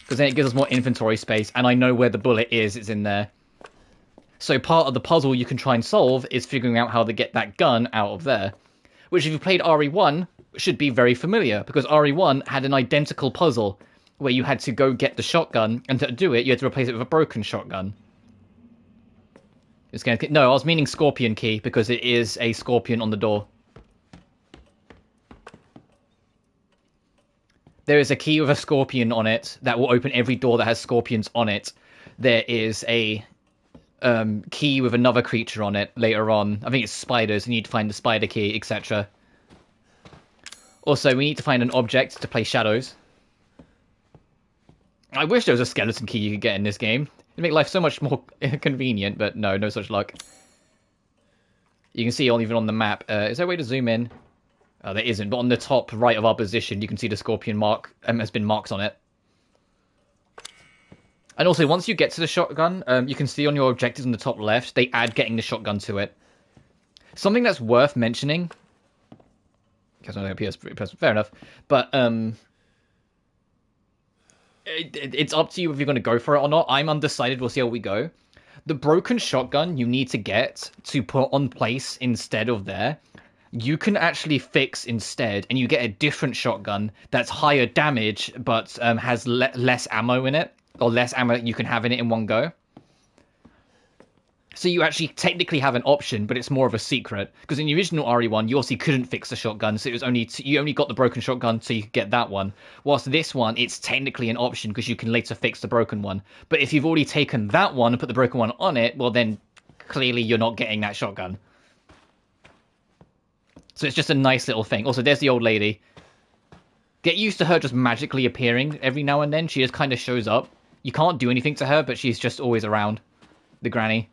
then it gives us more inventory space, and I know where the bullet is, it's in there. So part of the puzzle you can try and solve is figuring out how to get that gun out of there. Which, if you played RE1, should be very familiar, because RE1 had an identical puzzle, where you had to go get the shotgun, and to do it, you had to replace it with a broken shotgun. No, I was meaning scorpion key, because it is a scorpion on the door. There is a key with a scorpion on it that will open every door that has scorpions on it. There is a key with another creature on it later on. I think it's spiders. You need to find the spider key, etc. Also, we need to find an object to play shadows. I wish there was a skeleton key you could get in this game. It'd make life so much more convenient, but no such luck. You can see even on the map. Is there a way to zoom in? Oh, there isn't, but on the top right of our position, you can see the scorpion mark has been marked on it. And also, once you get to the shotgun, you can see on your objectives on the top left, they add getting the shotgun to it. Something that's worth mentioning... Because I don't know, fair enough. But, it's up to you if you're going to go for it or not. I'm undecided, we'll see how we go. The broken shotgun you need to get to put on place instead of there, you can actually fix instead, and you get a different shotgun that's higher damage, but has less ammo in it, or less ammo you can have in it in one go. So you actually technically have an option, but it's more of a secret. Because in the original RE1, you obviously couldn't fix the shotgun, so it was you only got the broken shotgun, so you could get that one. Whilst this one, it's technically an option, because you can later fix the broken one. But if you've already taken that one and put the broken one on it, well then, clearly you're not getting that shotgun. So it's just a nice little thing. Also, there's the old lady. Get used to her just magically appearing every now and then. She just kind of shows up. You can't do anything to her, but she's just always around. The granny.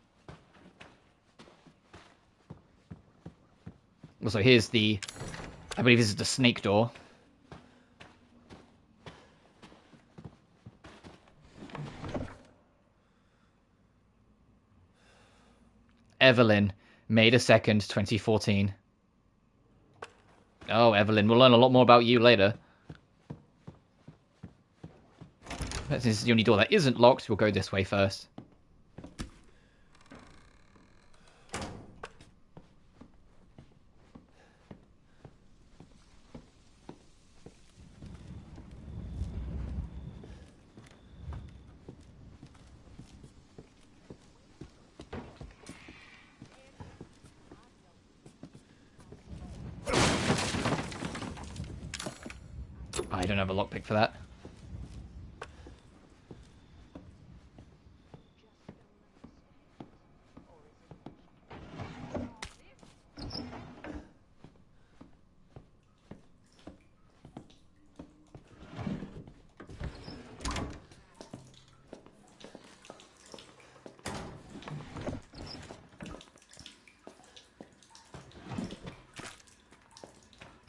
Also, here's the... I believe this is the snake door. Evelyn, May the 2nd, 2014. Oh, Evelyn, we'll learn a lot more about you later. But since it's the only door that isn't locked, we'll go this way first. I don't have a lockpick for that.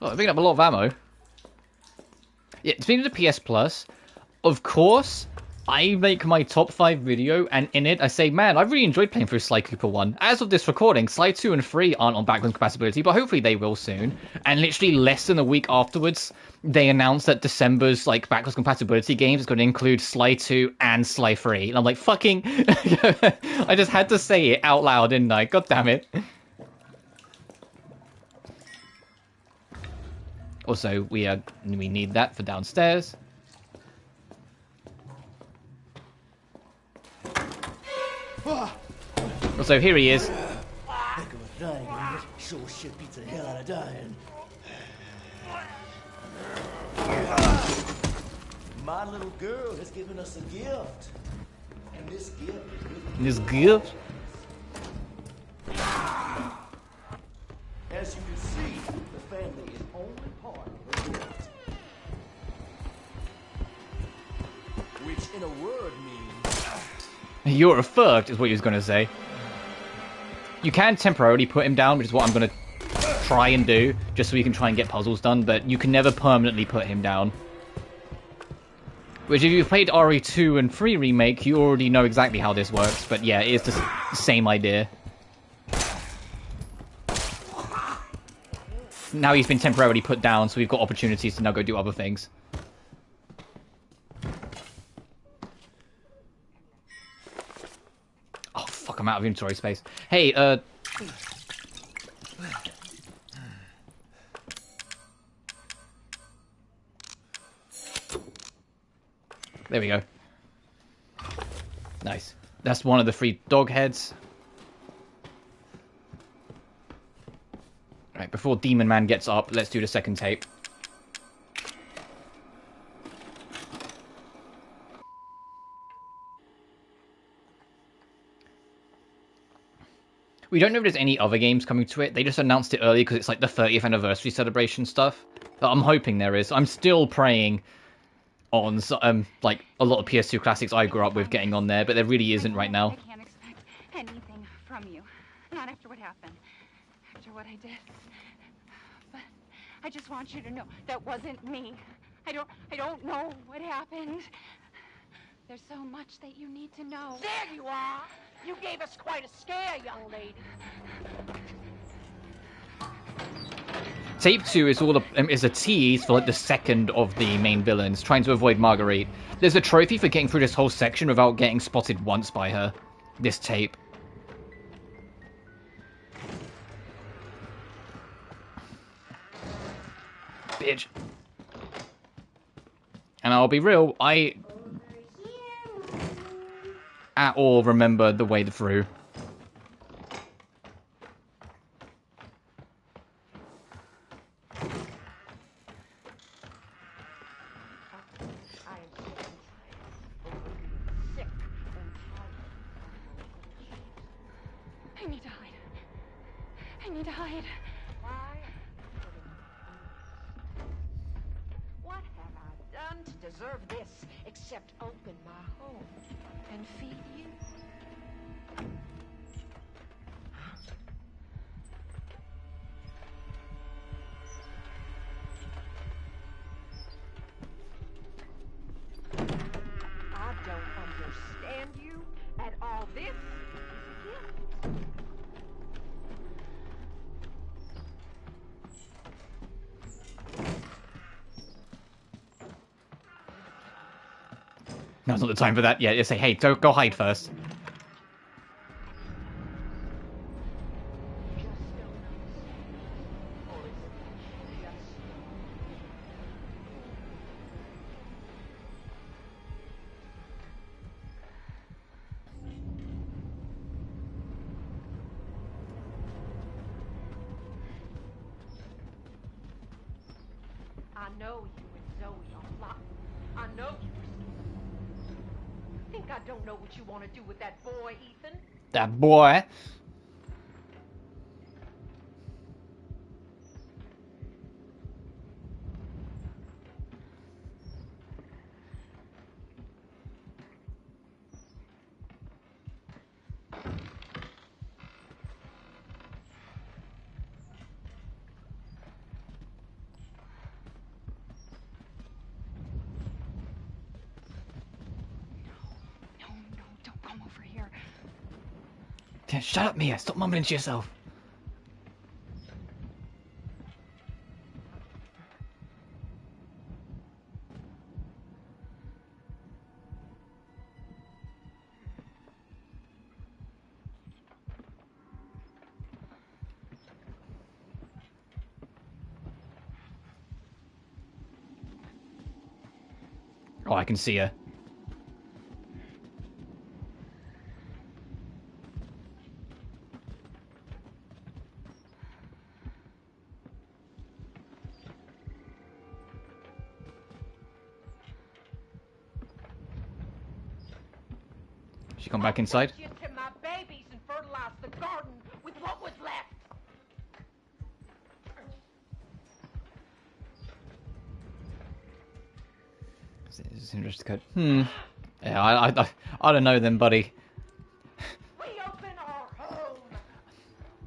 Oh, I'm picking up a lot of ammo. Yeah, speaking of the PS Plus, of course, I make my top 5 video, and in it I say, man, I've really enjoyed playing through Sly Cooper 1. As of this recording, Sly 2 and 3 aren't on backwards compatibility, but hopefully they will soon. And literally less than a week afterwards, they announced that December's backwards compatibility games is going to include Sly 2 and Sly 3. And I'm like, fucking... I just had to say it out loud, didn't I? God damn it. Also, we need that for downstairs. Also, here he is. Heck of a thing, ain't it? Sure shit beats the hell out of dying. My little girl has given us a gift. And this gift is really... This gift? As you can see, the family is only part of the gift. Which in a word means... You're a fucked, is what he was going to say. You can temporarily put him down, which is what I'm going to try and do, just so we can try and get puzzles done, but you can never permanently put him down. Which, if you've played RE2 and 3 Remake, you already know exactly how this works, but yeah, it is the same idea. Now he's been temporarily put down, so we've got opportunities to now go do other things. Oh, fuck, I'm out of inventory space. Hey, there we go. Nice. That's one of the 3 dog heads. Right, before Demon Man gets up, let's do the second tape. We don't know if there's any other games coming to it. They just announced it early because it's like the 30th anniversary celebration stuff. But I'm hoping there is. I'm still praying on like a lot of PS2 classics I grew up with getting on there, but there really isn't right now. I can't expect anything from you. Not after what happened. After what I did. But I just want you to know that wasn't me. I don't know what happened. There's so much that you need to know. There you are! You gave us quite a scare, young lady. Tape 2 is is a tease for like the second of the main villains, trying to avoid Marguerite. There's a trophy for getting through this whole section without getting spotted once by her. This tape. Bitch. And I'll be real, I at all remember the way through. I need to hide. I need to hide. What have I done to deserve this, except open my home and feed you? all this is a gift. Now's not the time for that yet. You say, hey, go hide first. I know you and Zoe are plotting. I know you were scheming. Think I don't know what you want to do with that boy, Ethan? That boy. Don't come over here. Damn, shut up, Mia. Stop mumbling to yourself. Oh, I can see her. She come back inside? You to my babies and fertilize the garden with what was left. It's interesting code. Yeah, I don't know then, buddy. We open our home.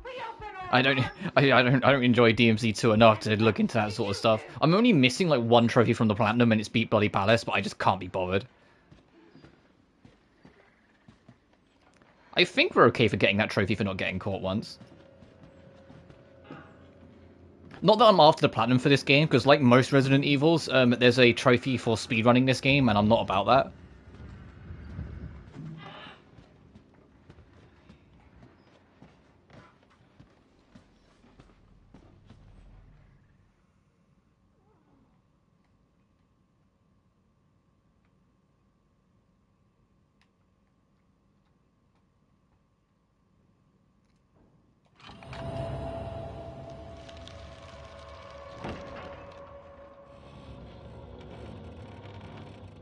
We open our I don't enjoy DMC2 enough to look into that sort of stuff. I'm only missing like one trophy from the Platinum and it's Beat Bloody Palace, but I just can't be bothered. I think we're okay for getting that trophy for not getting caught once. Not that I'm after the Platinum for this game, because like most Resident Evils, there's a trophy for speedrunning this game, and I'm not about that.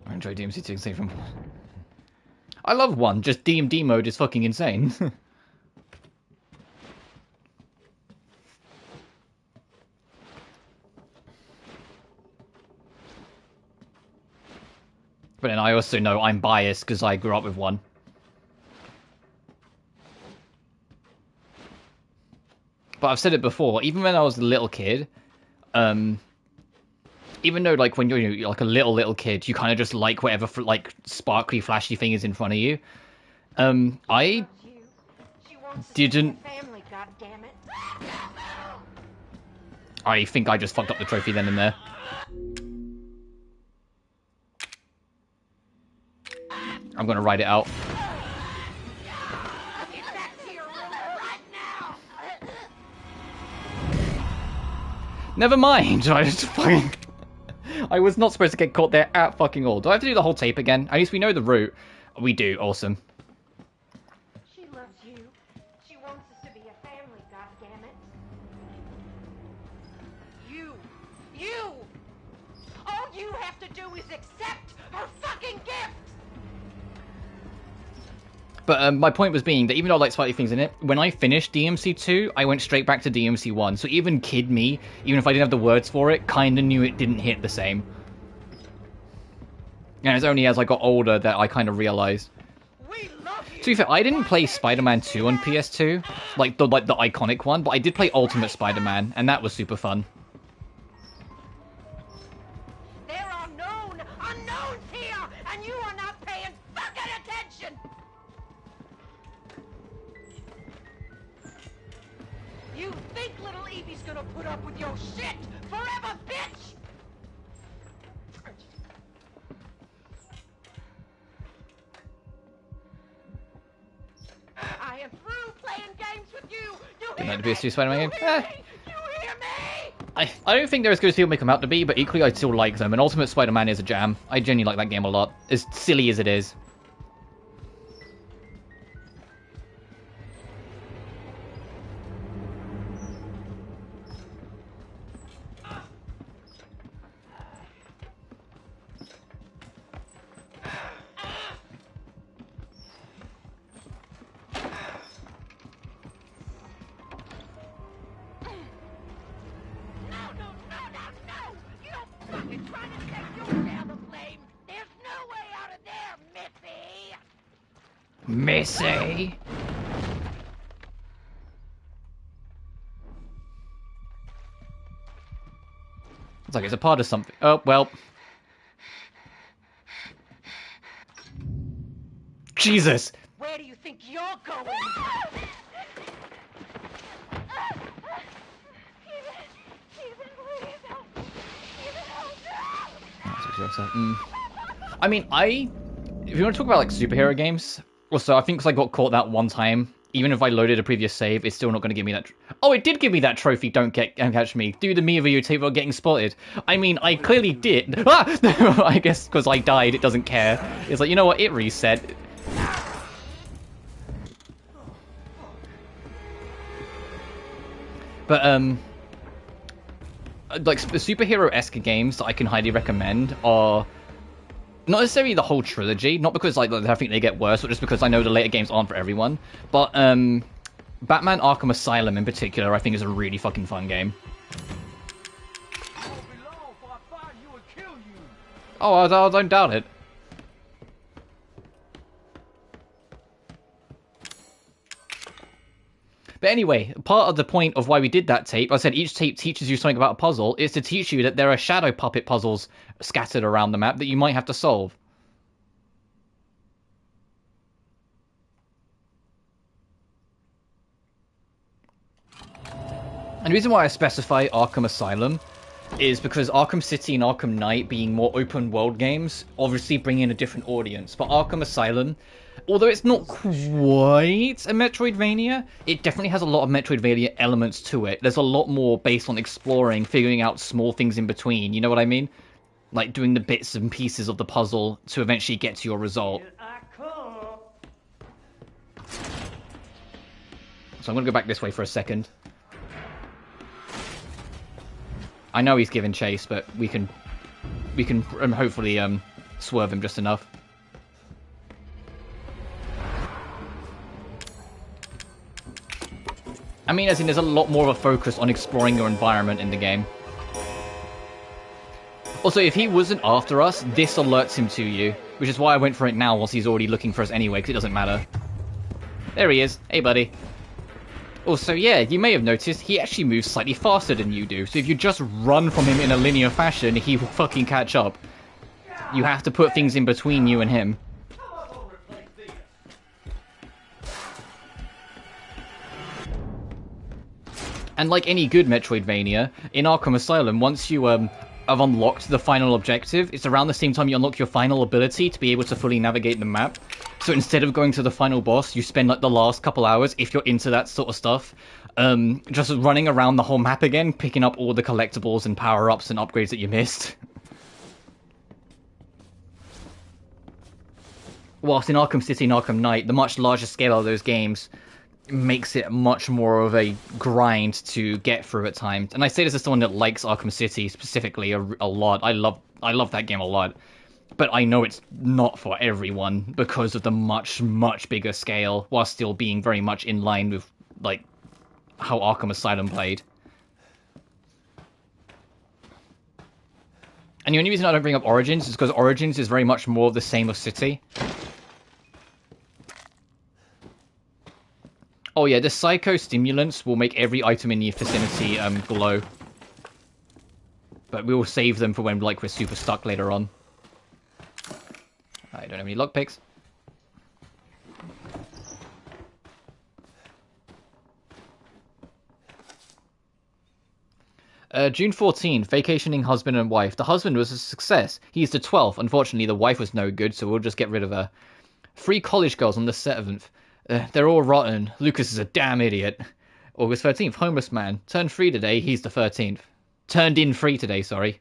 I enjoy DMC2 save from. I love 1, just DMD mode is fucking insane. But then I also know I'm biased because I grew up with 1. But I've said it before, even when I was a little kid, even though, like, when you're like a little kid, you kind of just like whatever, like, sparkly, flashy thing is in front of you. I didn't... I think I just fucked up the trophy then and there. I'm gonna write it out. Never mind, I just fucking... I was not supposed to get caught there at fucking all. Do I have to do the whole tape again? At least we know the route. We do, awesome. She loves you. She wants us to be a family, goddammit. You! All you have to do is accept her fucking gift! But my point was being that even though I like slightly things in it, when I finished DMC2, I went straight back to DMC1. So even kid me, even if I didn't have the words for it, kind of knew it didn't hit the same. And it's only as I got older that I kind of realized. To be fair, I didn't play Spider-Man 2 on PS2, like the iconic one, but I did play Ultimate Spider-Man, and that was super fun. There are known unknowns here, and you are not paying fucking attention! you think little Evie's gonna put up with your shit forever, bitch? I am through playing games with you. You hear To be a me? Spider-Man game. You hear me? I don't think they're as good as people make them out to be, but equally I still like them. And Ultimate Spider-Man is a jam. I genuinely like that game a lot, as silly as it is. Missy! It's like it's a part of something. Oh, well. Jesus! Where do you think you're going? I mean, if you want to talk about like superhero games, also I think because I got caught that one time, even if I loaded a previous save, it's still not going to give me that. Oh, it did give me that trophy. Don't catch me. Do the me videotape of getting spotted. I mean, I clearly did. Ah! I guess because I died, it doesn't care. It's like, you know what? It reset. But like superhero-esque games that I can highly recommend are not necessarily the whole trilogy, not because like I think they get worse, but just because I know the later games aren't for everyone. But Batman Arkham Asylum in particular, I think is a really fucking fun game. Oh, I don't doubt it. But anyway, part of the point of why we did that tape, I said each tape teaches you something about a puzzle, is to teach you that there are shadow puppet puzzles scattered around the map that you might have to solve. And the reason why I specify Arkham Asylum is because Arkham City and Arkham Knight, being more open world games, obviously bring in a different audience. But Arkham Asylum, although it's not quite a Metroidvania, it definitely has a lot of Metroidvania elements to it. There's a lot more based on exploring, figuring out small things in between, you know what I mean? Like doing the bits and pieces of the puzzle to eventually get to your result. So I'm going to go back this way for a second. I know he's giving chase, but we can hopefully swerve him just enough. I mean, as in, there's a lot more of a focus on exploring your environment in the game. Also, if he wasn't after us, this alerts him to you, which is why I went for it now whilst he's already looking for us anyway, because it doesn't matter. There he is. Hey, buddy. Also, yeah, you may have noticed he actually moves slightly faster than you do, so if you just run from him in a linear fashion, he will fucking catch up. You have to put things in between you and him. And like any good Metroidvania, in Arkham Asylum, once you have unlocked the final objective, it's around the same time you unlock your final ability to be able to fully navigate the map. So instead of going to the final boss, you spend like the last couple hours, if you're into that sort of stuff, just running around the whole map again, picking up all the collectibles and power-ups and upgrades that you missed. Whilst in Arkham City and Arkham Knight, the much larger scale of those games makes it much more of a grind to get through at times. And I say this as someone that likes Arkham City specifically a lot. I love that game a lot. But I know it's not for everyone because of the much, much bigger scale, while still being very much in line with, like, how Arkham Asylum played. And the only reason I don't bring up Origins is because Origins is very much more of the same of City. Oh yeah, the psycho stimulants will make every item in the vicinity glow. But we will save them for when, like, we're super stuck later on. I don't have any lockpicks. June 14th, vacationing husband and wife. The husband was a success. He's the 12th. Unfortunately, the wife was no good, so we'll just get rid of her. 3 college girls on the 7th. They're all rotten. Lucas is a damn idiot. August 13th, homeless man. Turned 3 today. He's the 13th. Turned in 3 today, sorry.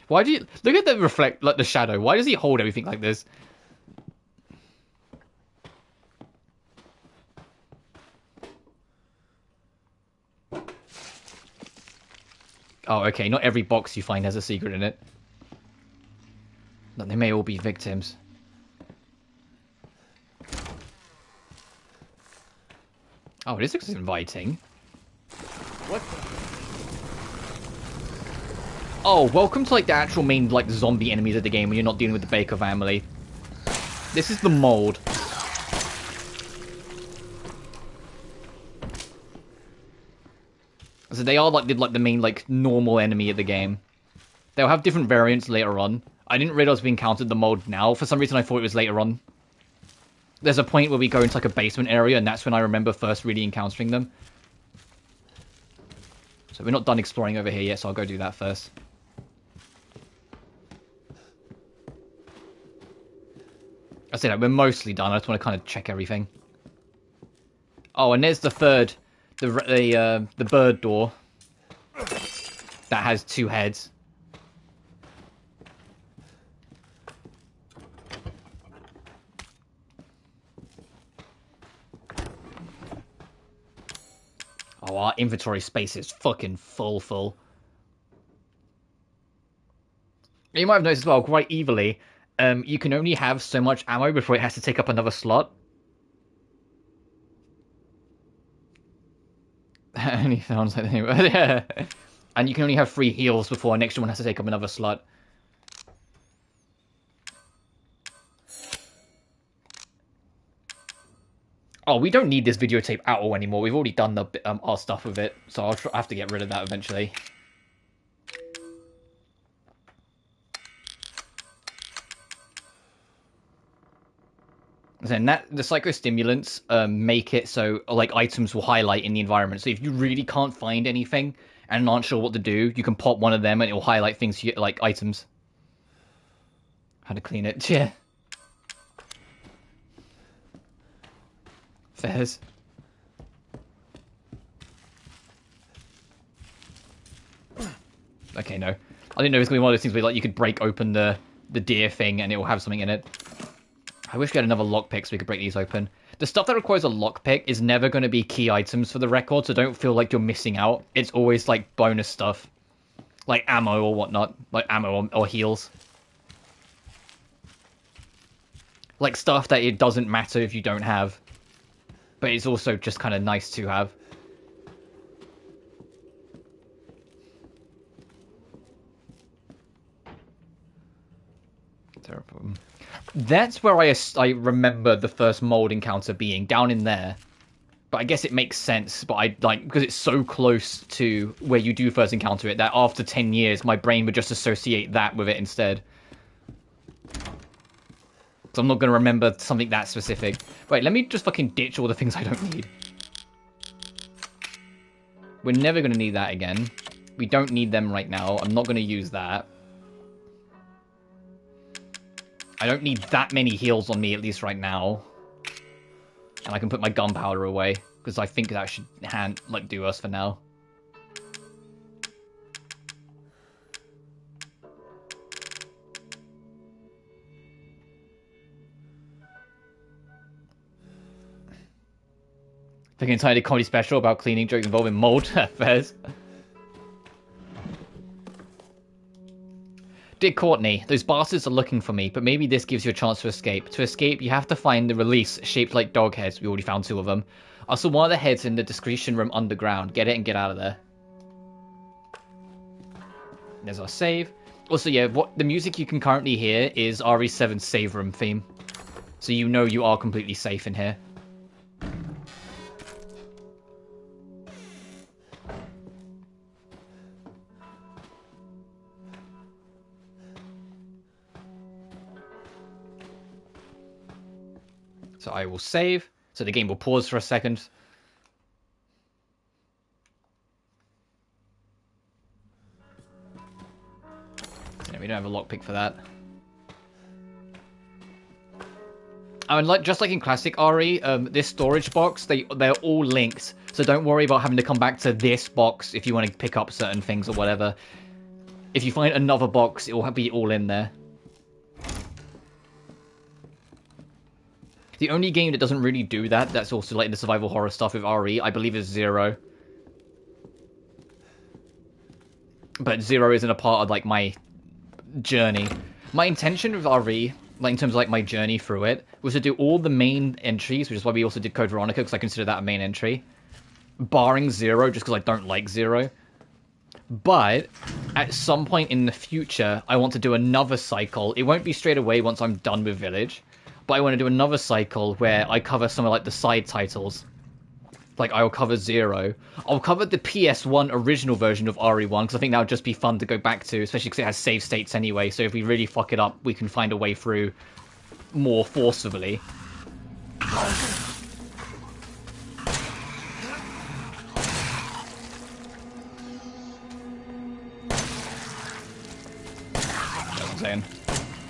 Why do you... Look at the reflect, like the shadow. Why does he hold everything like this? Oh, okay. Not every box you find has a secret in it. But they may all be victims. Oh, this looks inviting. What the? Oh, welcome to like the actual main like zombie enemies of the game when you're not dealing with the Baker family. This is the mold. So they are like the main like normal enemy of the game. They'll have different variants later on. I didn't realize we encountered the mold now. For some reason I thought it was later on. There's a point where we go into like a basement area and that's when I remember first really encountering them. So we're not done exploring over here yet, so I'll go do that first. I say that we're mostly done. I just want to kind of check everything. Oh, and there's the third, the bird door that has 2 heads. Oh, our inventory space is fucking full. You might have noticed as well, quite evilly, you can only have so much ammo before it has to take up another slot. And he sounds like yeah. And you can only have 3 heals before an extra one has to take up another slot. Oh, we don't need this videotape at all anymore. We've already done the our stuff with it, so I'll have to get rid of that eventually. Then that the psychostimulants make it so like items will highlight in the environment. So if you really can't find anything and aren't sure what to do, you can pop one of them and it will highlight things like items. How to clean it? Yeah. Fairs. Okay, no. I didn't know it was going to be one of those things where like you could break open the deer thing and it will have something in it. I wish we had another lockpick so we could break these open. The stuff that requires a lockpick is never going to be key items for the record, so don't feel like you're missing out. It's always like bonus stuff. Like ammo or whatnot. Like ammo or heals. Like stuff that it doesn't matter if you don't have. But it's also just kind of nice to have. That's where I remember the first mold encounter being, down in there. But I guess it makes sense, but I like because it's so close to where you do first encounter it that after 10 years my brain would just associate that with it instead. So I'm not going to remember something that specific. Wait, let me just fucking ditch all the things I don't need. We're never going to need that again. We don't need them right now. I'm not going to use that. I don't need that many heals on me, at least right now. And I can put my gunpowder away, because I think that should do us for now. Think entirely comedy special about cleaning jokes involving mold affairs. Dear Courtney, those bastards are looking for me, but maybe this gives you a chance to escape. To escape, you have to find the release shaped like dog heads. We already found 2 of them. I saw one of the heads in the discretion room underground. Get it and get out of there. There's our save. Also, yeah, what the music you can currently hear is RE7's save room theme. So you know you are completely safe in here. So I will save. So the game will pause for a second. Yeah, we don't have a lockpick for that. Oh, and just like in classic RE, this storage box, they're all linked. So don't worry about having to come back to this box if you want to pick up certain things or whatever. If you find another box, it will be all in there. The only game that doesn't really do that, that's also like the survival horror stuff with RE, I believe is Zero. But Zero isn't a part of like my journey. My intention with RE, like in terms of like my journey through it, was to do all the main entries, which is why we also did Code Veronica, because I consider that a main entry. Barring Zero, just because I don't like Zero. But at some point in the future, I want to do another cycle. It won't be straight away once I'm done with Village, but I want to do another cycle where I cover some of like the side titles. Like I'll cover Zero. I'll cover the PS1 original version of RE1 because I think that would just be fun to go back to, especially because it has save states anyway. So if we really fuck it up, we can find a way through more forcibly.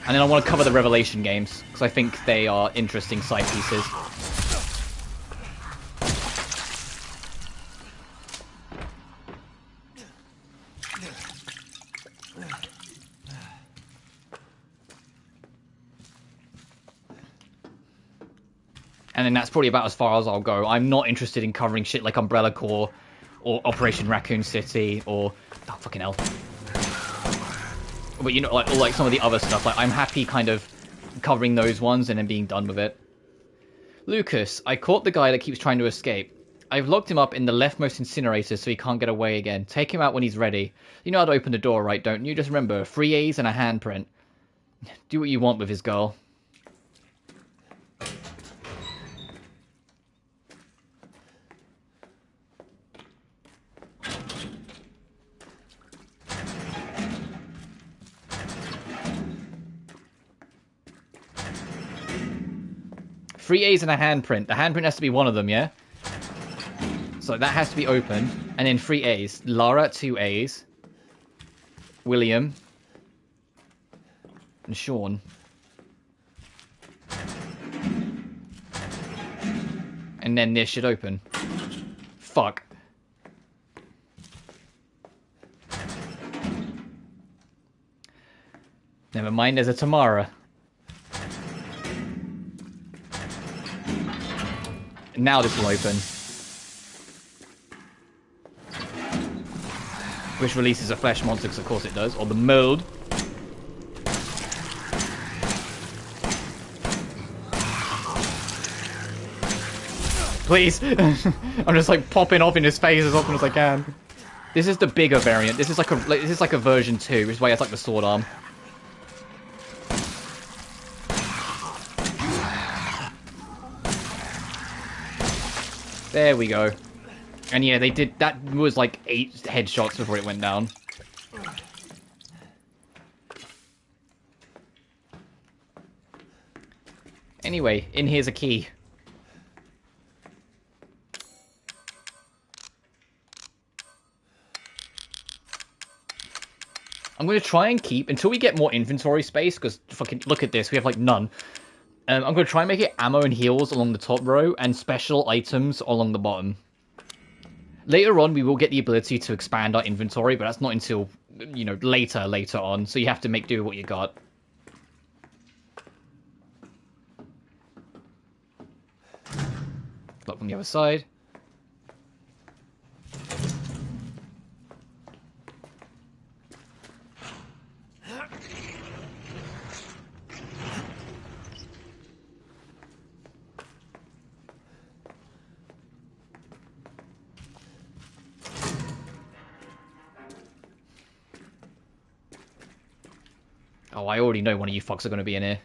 And then I want to cover the Revelation games, because I think they are interesting side pieces. And then that's probably about as far as I'll go. I'm not interested in covering shit like Umbrella Corps, or Operation Raccoon City, or... oh, fucking hell. But you know, like, or like some of the other stuff, like I'm happy kind of covering those ones and then being done with it. Lucas, I caught the guy that keeps trying to escape. I've locked him up in the leftmost incinerator so he can't get away again. Take him out when he's ready. You know how to open the door, right, don't you? Just remember, 3 A's and a handprint. Do what you want with his girl. Three A's and a handprint. The handprint has to be one of them, yeah? So that has to be opened. And then 3 A's. Lara, 2 A's. William. And Sean. And then this should open. Fuck. Never mind, there's a Tamara. Now this will open. Which releases a flesh monster, because of course it does. Or the mold. Please! I'm just like popping off in his face as often as I can. This is the bigger variant. This is like a version 2, which is why it's like the sword arm. There we go. And yeah, they did... that was like 8 headshots before it went down. Anyway, in here's a key. I'm going to try and keep... until we get more inventory space, because fucking look at this, we have like none. I'm going to try and make it ammo and heals along the top row, and special items along the bottom. Later on, we will get the ability to expand our inventory, but that's not until, you know, later on, so you have to make do with what you got. Look from the other side. Oh, I already know one of you fucks are going to be in here.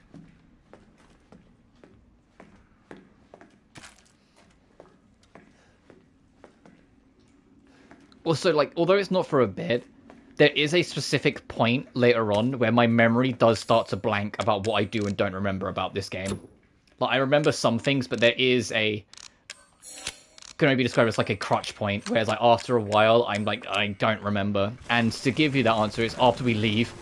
Also, like, although it's not for a bit, there is a specific point later on where my memory does start to blank about what I do and don't remember about this game. Like, I remember some things, but there is a... Can maybe describe it as like a crutch point, whereas like after a while, I'm like, I don't remember. And to give you that answer is after we leave.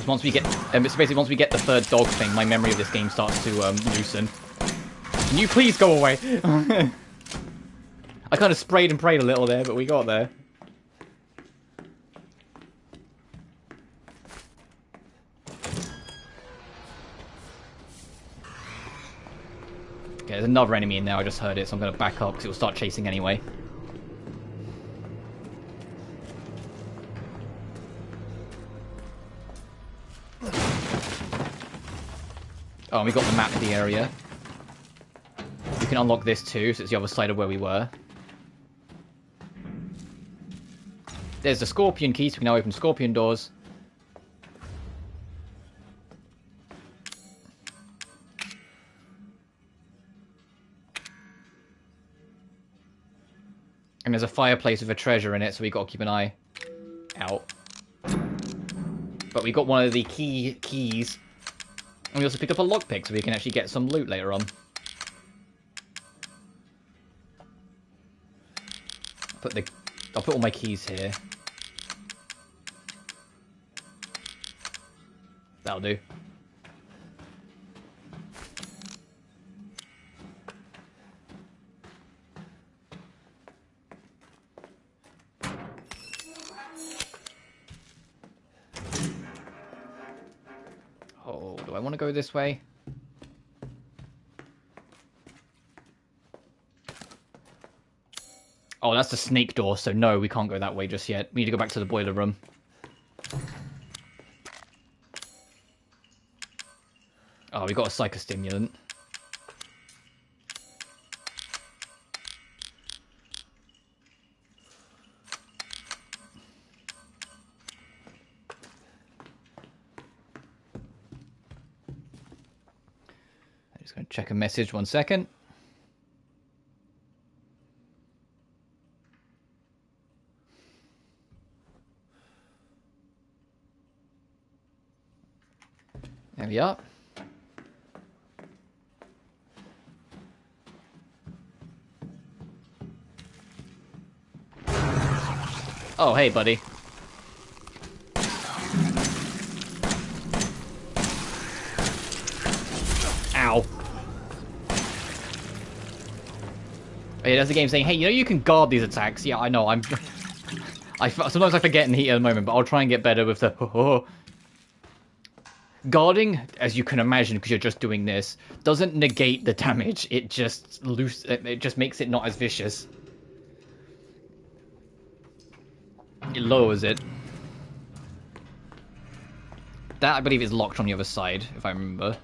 Once we get, it's basically once we get the third dog thing, my memory of this game starts to loosen. Can you please go away? I kind of sprayed and prayed a little there, but we got there. Okay, there's another enemy in there. I just heard it, so I'm going to back up because it will start chasing anyway. Oh, and we got the map of the area. We can unlock this too, so it's the other side of where we were. There's the Scorpion key, so we can now open Scorpion doors. And there's a fireplace with a treasure in it, so we got to keep an eye out. But we got one of the keys. And we also picked up a lockpick, so we can actually get some loot later on. I'll put all my keys here. That'll do. Oh, do I want to go this way? Oh, that's the snake door, so no, we can't go that way just yet. We need to go back to the boiler room. Oh, we got a psychostimulant. I'm just going to check a message 1 second. There we are. Oh, hey, buddy. Ow. Yeah, there's a game saying, hey, you know you can guard these attacks. Yeah, I know, sometimes I forget in the heat of the moment, but I'll try and get better with the... Guarding, as you can imagine, because you're just doing this, doesn't negate the damage. It just makes it not as vicious. It lowers it. That, I believe, is locked on the other side, if I remember.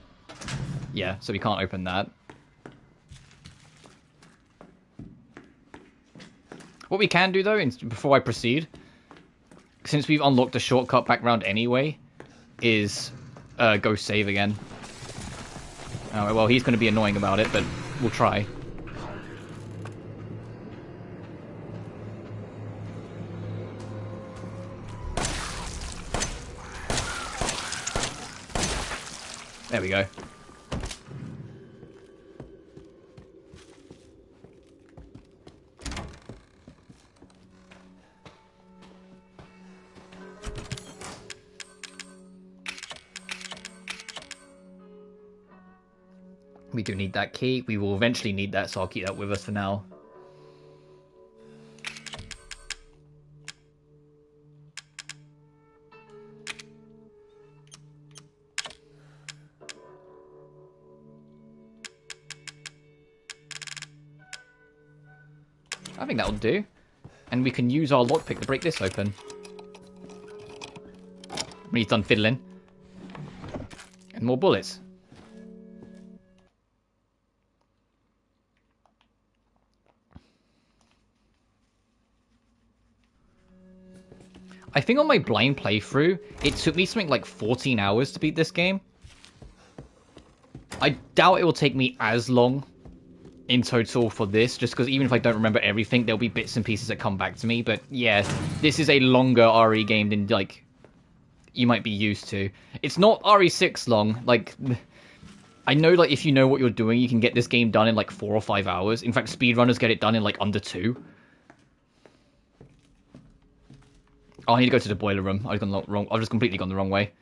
Yeah, so we can't open that. What we can do, though, before I proceed, since we've unlocked the shortcut back round anyway, is... go save again. Oh, well, he's going to be annoying about it, but we'll try. There we go. We do need that key. We will eventually need that, so I'll keep that with us for now. I think that'll do. And we can use our lockpick to break this open. When he's done fiddling. And more bullets. I think on my blind playthrough, it took me something like 14 hours to beat this game. I doubt it will take me as long in total for this, just because even if I don't remember everything, there'll be bits and pieces that come back to me. But yeah, this is a longer RE game than, like, you might be used to. It's not RE6 long. Like, I know, like, if you know what you're doing, you can get this game done in, like, 4 or 5 hours. In fact, speedrunners get it done in, like, under 2. Oh, I need to go to the boiler room. I've just completely gone the wrong way.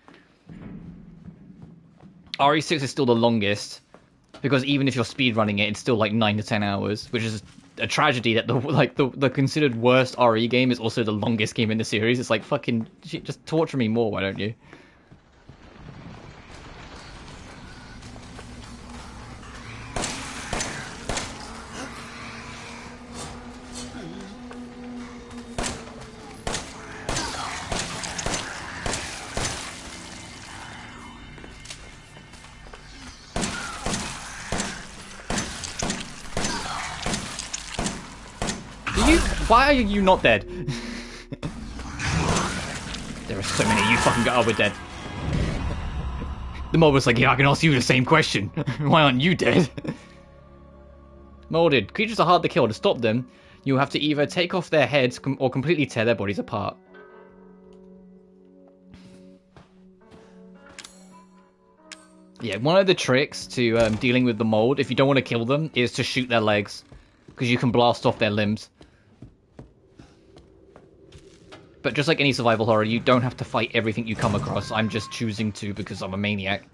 RE6 is still the longest, because even if you're speedrunning it, it's still like 9 to 10 hours, which is a tragedy that the considered worst RE game is also the longest game in the series. It's like, fucking, just torture me more, why don't you? Why are you not dead? There are so many of you fucking got we're dead. The mob was like, yeah, I can ask you the same question. Why aren't you dead? Molded. Creatures are hard to kill. To stop them, you have to either take off their heads or completely tear their bodies apart. Yeah, one of the tricks to dealing with the mold, if you don't want to kill them, is to shoot their legs. Because you can blast off their limbs. But just like any survival horror, you don't have to fight everything you come across. I'm just choosing to because I'm a maniac.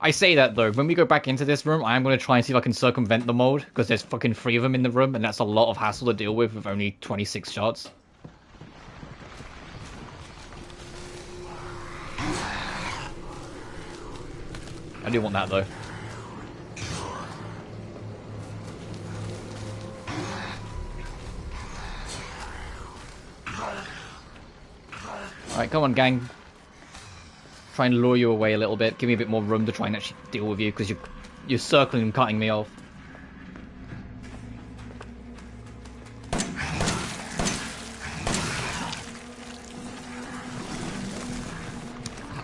I say that though, when we go back into this room, I am going to try and see if I can circumvent the mold, because there's fucking 3 of them in the room, and that's a lot of hassle to deal with only 26 shots. I do want that though. Alright, come on, gang. Try and lure you away a little bit. Give me a bit more room to try and actually deal with you, because you're circling and cutting me off.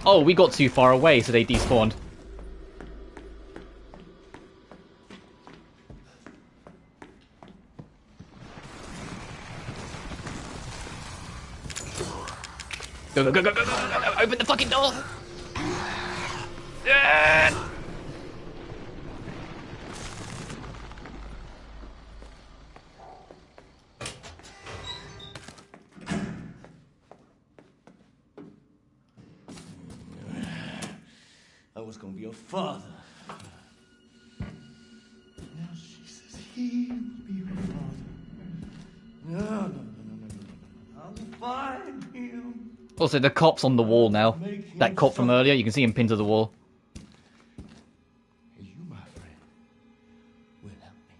Oh, we got too far away, so they despawned. Go, go, go, go, go, go, go, go, open the fucking door! Yeah! I was gonna be your father. Now she says he will be her father. No, no, no, no, no, no, no. I'll find him. Also, the cop's on the wall now. That cop from earlier, you can see him pinned to the wall. You, my friend, will help me.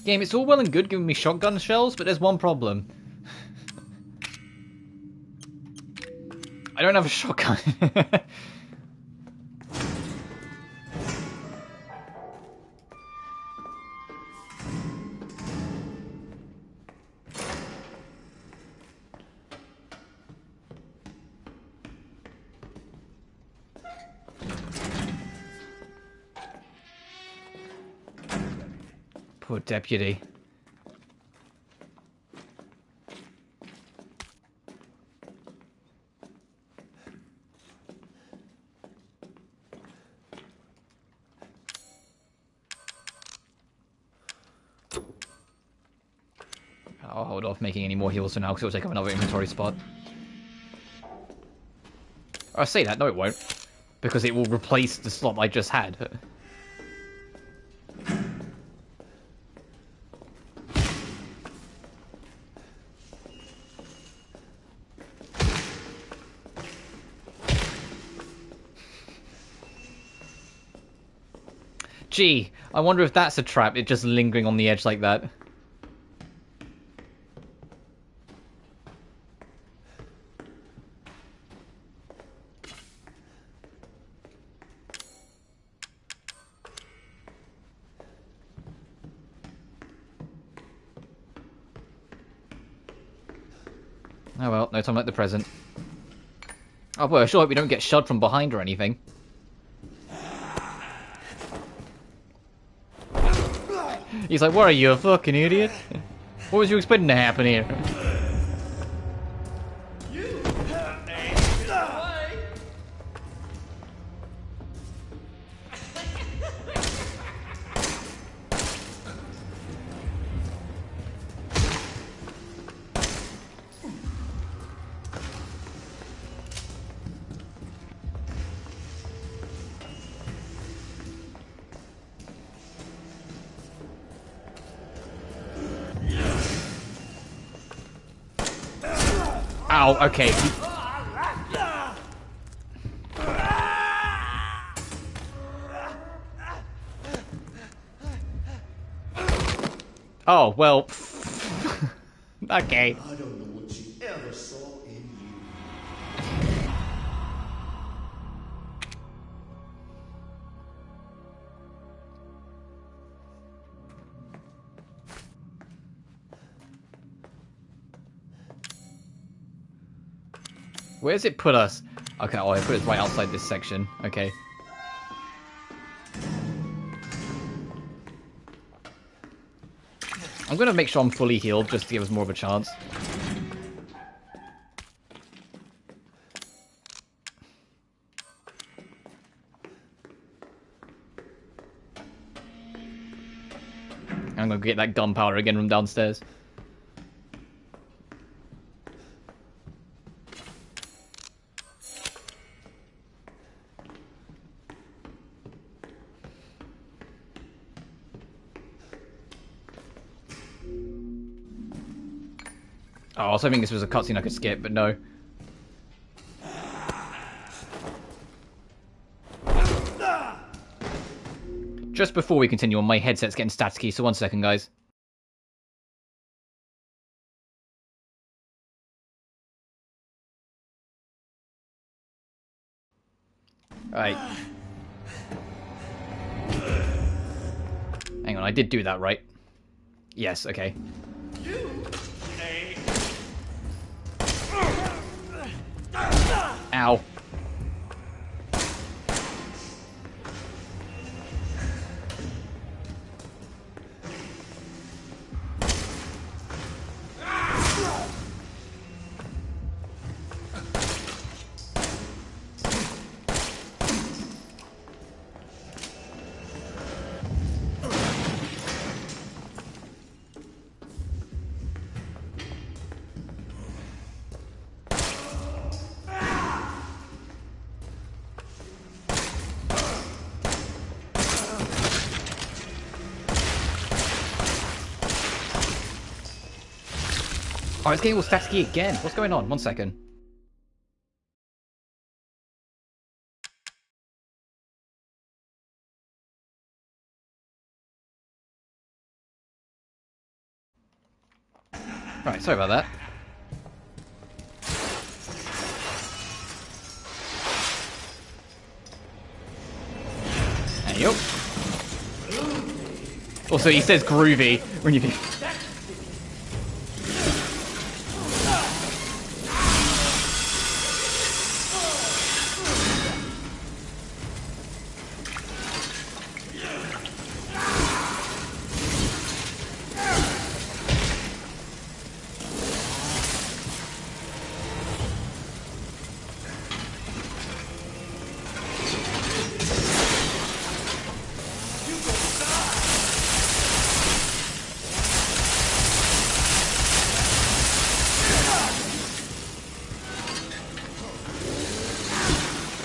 Game, it's all well and good giving me shotgun shells, but there's one problem. I don't have a shotgun. Poor deputy. I'll hold off making any more heals for now, because it'll take up another inventory spot. I say that, no it won't. Because it will replace the slot I just had. Gee, I wonder if that's a trap, it just lingering on the edge like that. Oh well, no time like the present. Oh boy, I sure hope we don't get shoved from behind or anything. He's like, what are you, a fucking idiot? What was you expecting to happen here? Ow, okay. Oh, well. Okay. I don't know what you ever saw in you. Where's it put us? Okay, oh, I put it right outside this section. Okay. I'm gonna make sure I'm fully healed just to give us more of a chance. I'm gonna get that gunpowder again from downstairs. Oh, I was hoping this was a cutscene I could skip, but no. Just before we continue on, my headset's getting staticky, so 1 second, guys. Alright. Hang on, I did do that, right? Yes, okay. Ow. Oh, it's getting all staticky again. What's going on? 1 second. Right, sorry about that. There you go. Also, he says groovy when you...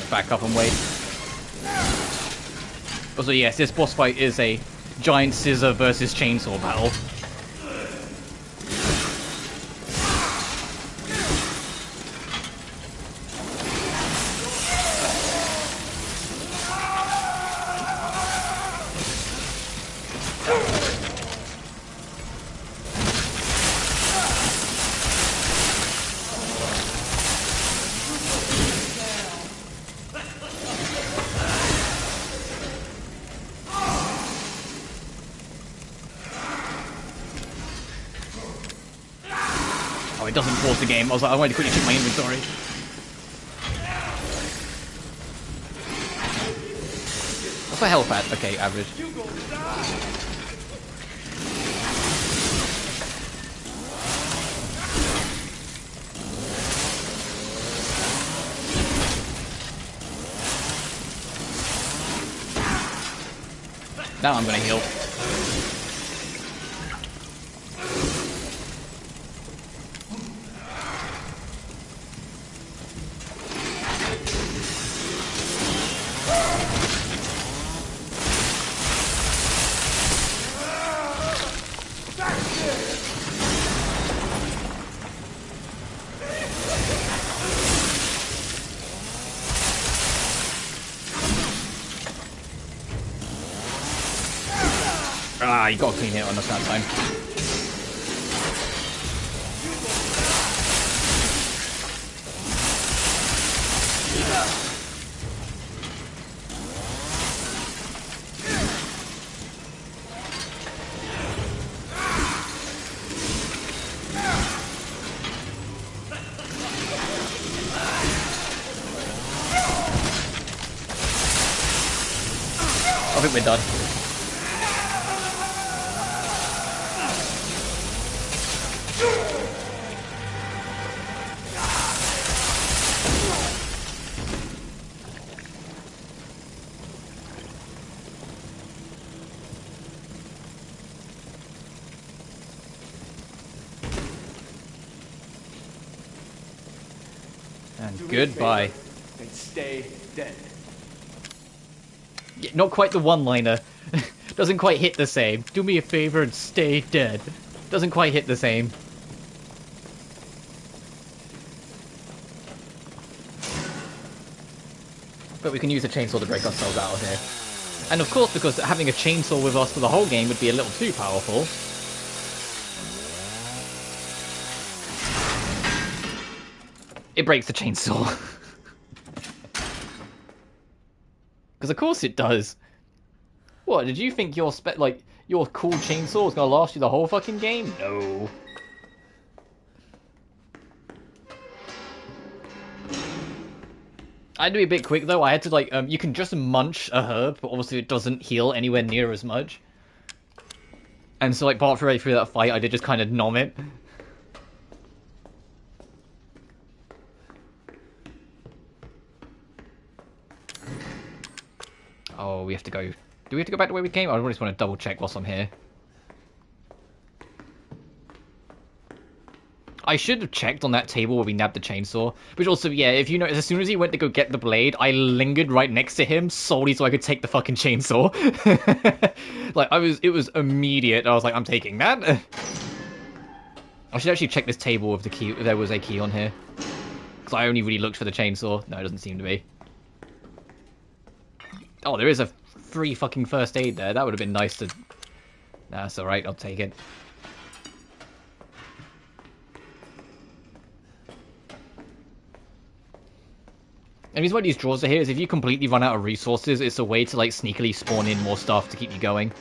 Back up and wait. Also, yes, this boss fight is a giant scissor versus chainsaw battle. it doesn't pause the game. I was like, I wanted to quickly check my inventory. What's my health at? Okay, average. Now I'm gonna heal. Ah, you gotta clean it on us that time. I think we're done. And goodbye. And stay dead. Yeah, not quite the one-liner. Doesn't quite hit the same. Do me a favor and stay dead. Doesn't quite hit the same. But we can use a chainsaw to break ourselves out of here. And of course, because having a chainsaw with us for the whole game would be a little too powerful. It breaks the chainsaw. Because of course it does. What, did you think your your cool chainsaw was gonna last you the whole fucking game? No. I had to be a bit quick though. I had to you can just munch a herb, but obviously it doesn't heal anywhere near as much. And so partway through that fight, I did just kind of nom it. Oh, we have to go. Do we have to go back to where we came? I just want to double check whilst I'm here. I should have checked on that table where we nabbed the chainsaw. Which also, yeah, if you notice, as soon as he went to go get the blade, I lingered right next to him solely so I could take the fucking chainsaw. It was immediate. I was like, I'm taking that. I should actually check this table with the key, if there was a key on here. Because I only really looked for the chainsaw. No, it doesn't seem to be. Oh, there is a free fucking first aid there. That would have been nice to... Nah, that's alright, I'll take it. And the reason why these drawers are here is if you completely run out of resources, it's a way to sneakily spawn in more stuff to keep you going.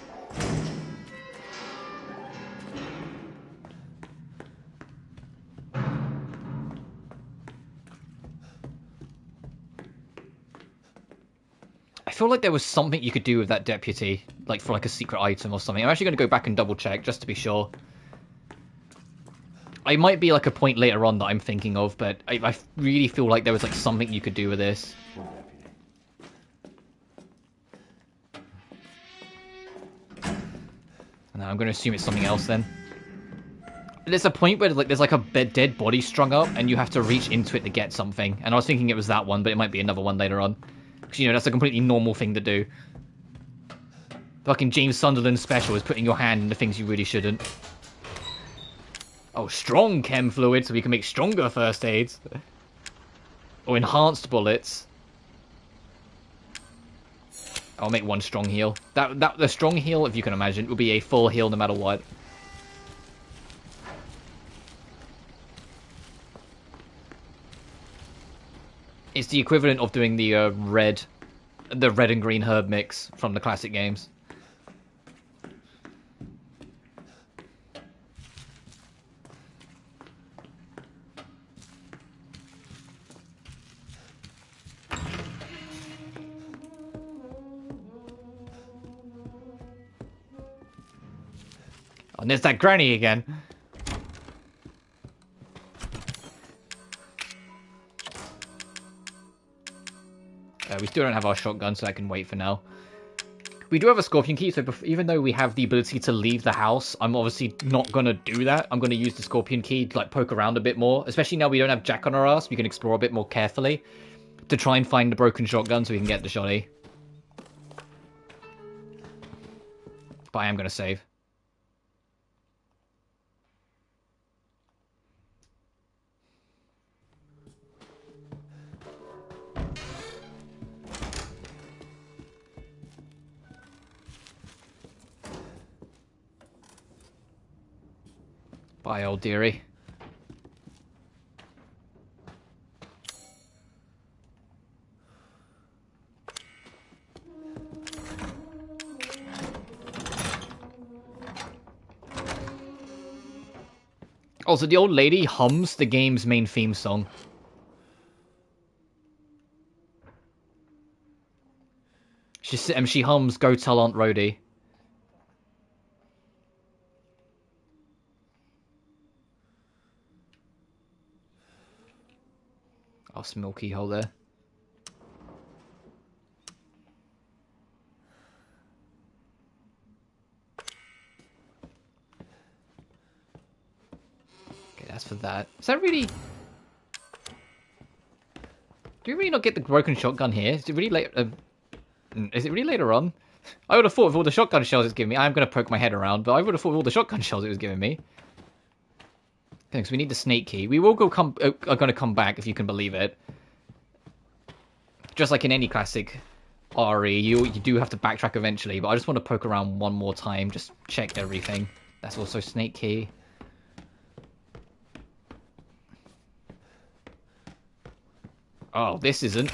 I feel like there was something you could do with that deputy, for a secret item or something. I'm actually going to go back and double check just to be sure. I might be a point later on that I'm thinking of, but I really feel like there was something you could do with this. No, I'm going to assume it's something else then. There's a point where there's a dead body strung up, and you have to reach into it to get something. And I was thinking it was that one, but it might be another one later on. Because, that's a completely normal thing to do. Fucking James Sunderland special is putting your hand into things you really shouldn't. Oh, strong chem fluid, so we can make stronger first aids. Or enhanced bullets. I'll make one strong heal. The strong heal, if you can imagine, would be a full heal no matter what. It's the equivalent of doing the red and green herb mix from the classic games. And there's that granny again. We still don't have our shotgun, so I can wait for now. We do have a scorpion key, so even though we have the ability to leave the house, I'm obviously not going to do that. I'm going to use the scorpion key to like poke around a bit more, especially now we don't have Jack on our ass. We can explore a bit more carefully to try and find the broken shotgun so we can get the shotty. But I am going to save. Bye, old dearie. Also, the old lady hums the game's main theme song. She hums Go Tell Aunt Rhody. Oh, small keyhole there. Okay, that's for that. Is that really... Do we really not get the broken shotgun here? Is it really late? Is it really later on? I would have thought with all the shotgun shells it's giving me... I'm going to poke my head around, but I would have thought with all the shotgun shells it was giving me. Thanks, we need the snake key. We will are going to come back, if you can believe it. Just like in any classic RE, you do have to backtrack eventually, but I just want to poke around one more time, just check everything. That's also snake key. Oh, this isn't.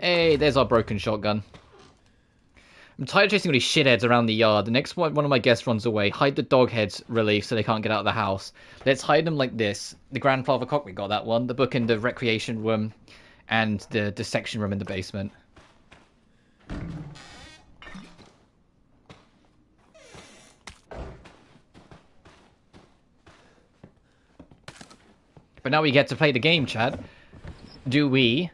Hey, there's our broken shotgun. I'm tired of chasing all these shitheads around the yard. The next one of my guests runs away. Hide the dog heads relief so they can't get out of the house. Let's hide them like this. The grandfather clock, we got that one. The book in the recreation room. And the dissection room in the basement. But now we get to play the game, Chad. Do we...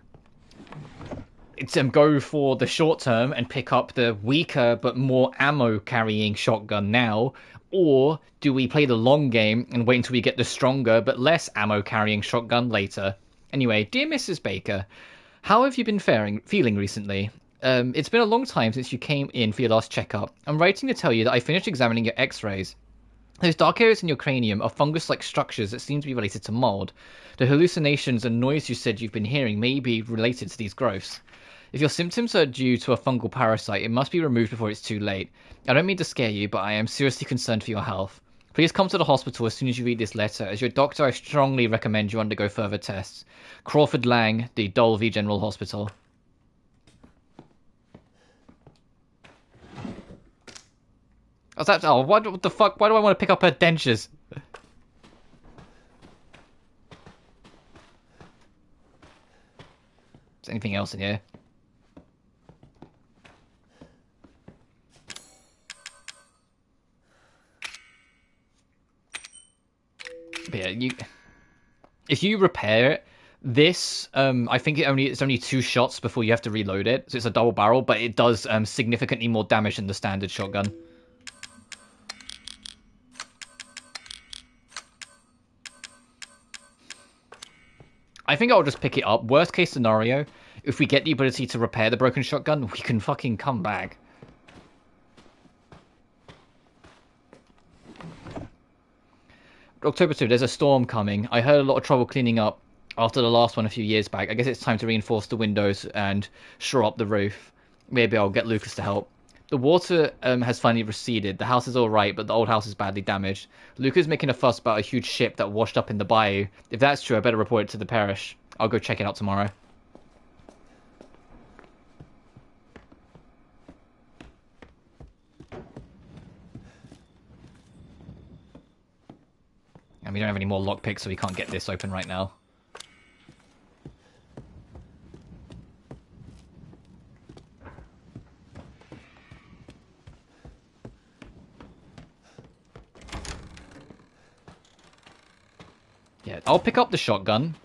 go for the short term and pick up the weaker but more ammo carrying shotgun now, or do we play the long game and wait until we get the stronger but less ammo carrying shotgun later? Anyway, dear Mrs. Baker, how have you been feeling recently? It's been a long time since you came in for your last checkup. I'm writing to tell you that I finished examining your x-rays. Those dark areas in your cranium are fungus-like structures that seem to be related to mold. The hallucinations and noise you said you've been hearing may be related to these growths. If your symptoms are due to a fungal parasite, it must be removed before it's too late. I don't mean to scare you, but I am seriously concerned for your health. Please come to the hospital as soon as you read this letter. As your doctor, I strongly recommend you undergo further tests. Crawford Lang, the Dolby General Hospital. What's that? Oh, what the fuck? Why do I want to pick up her dentures? Is there anything else in here? But yeah, if you repair it, this, I think it's only 2 shots before you have to reload it. So it's a double barrel, but it does significantly more damage than the standard shotgun. I think I'll just pick it up. Worst case scenario, if we get the ability to repair the broken shotgun, we can fucking come back. October 2, there's a storm coming. I heard a lot of trouble cleaning up after the last one a few years back. I guess it's time to reinforce the windows and shore up the roof. Maybe I'll get Lucas to help. The water has finally receded. The house is alright, but the old house is badly damaged. Lucas making a fuss about a huge ship that washed up in the bayou. If that's true, I better report it to the parish. I'll go check it out tomorrow. And we don't have any more lockpicks, so we can't get this open right now. Yeah, I'll pick up the shotgun.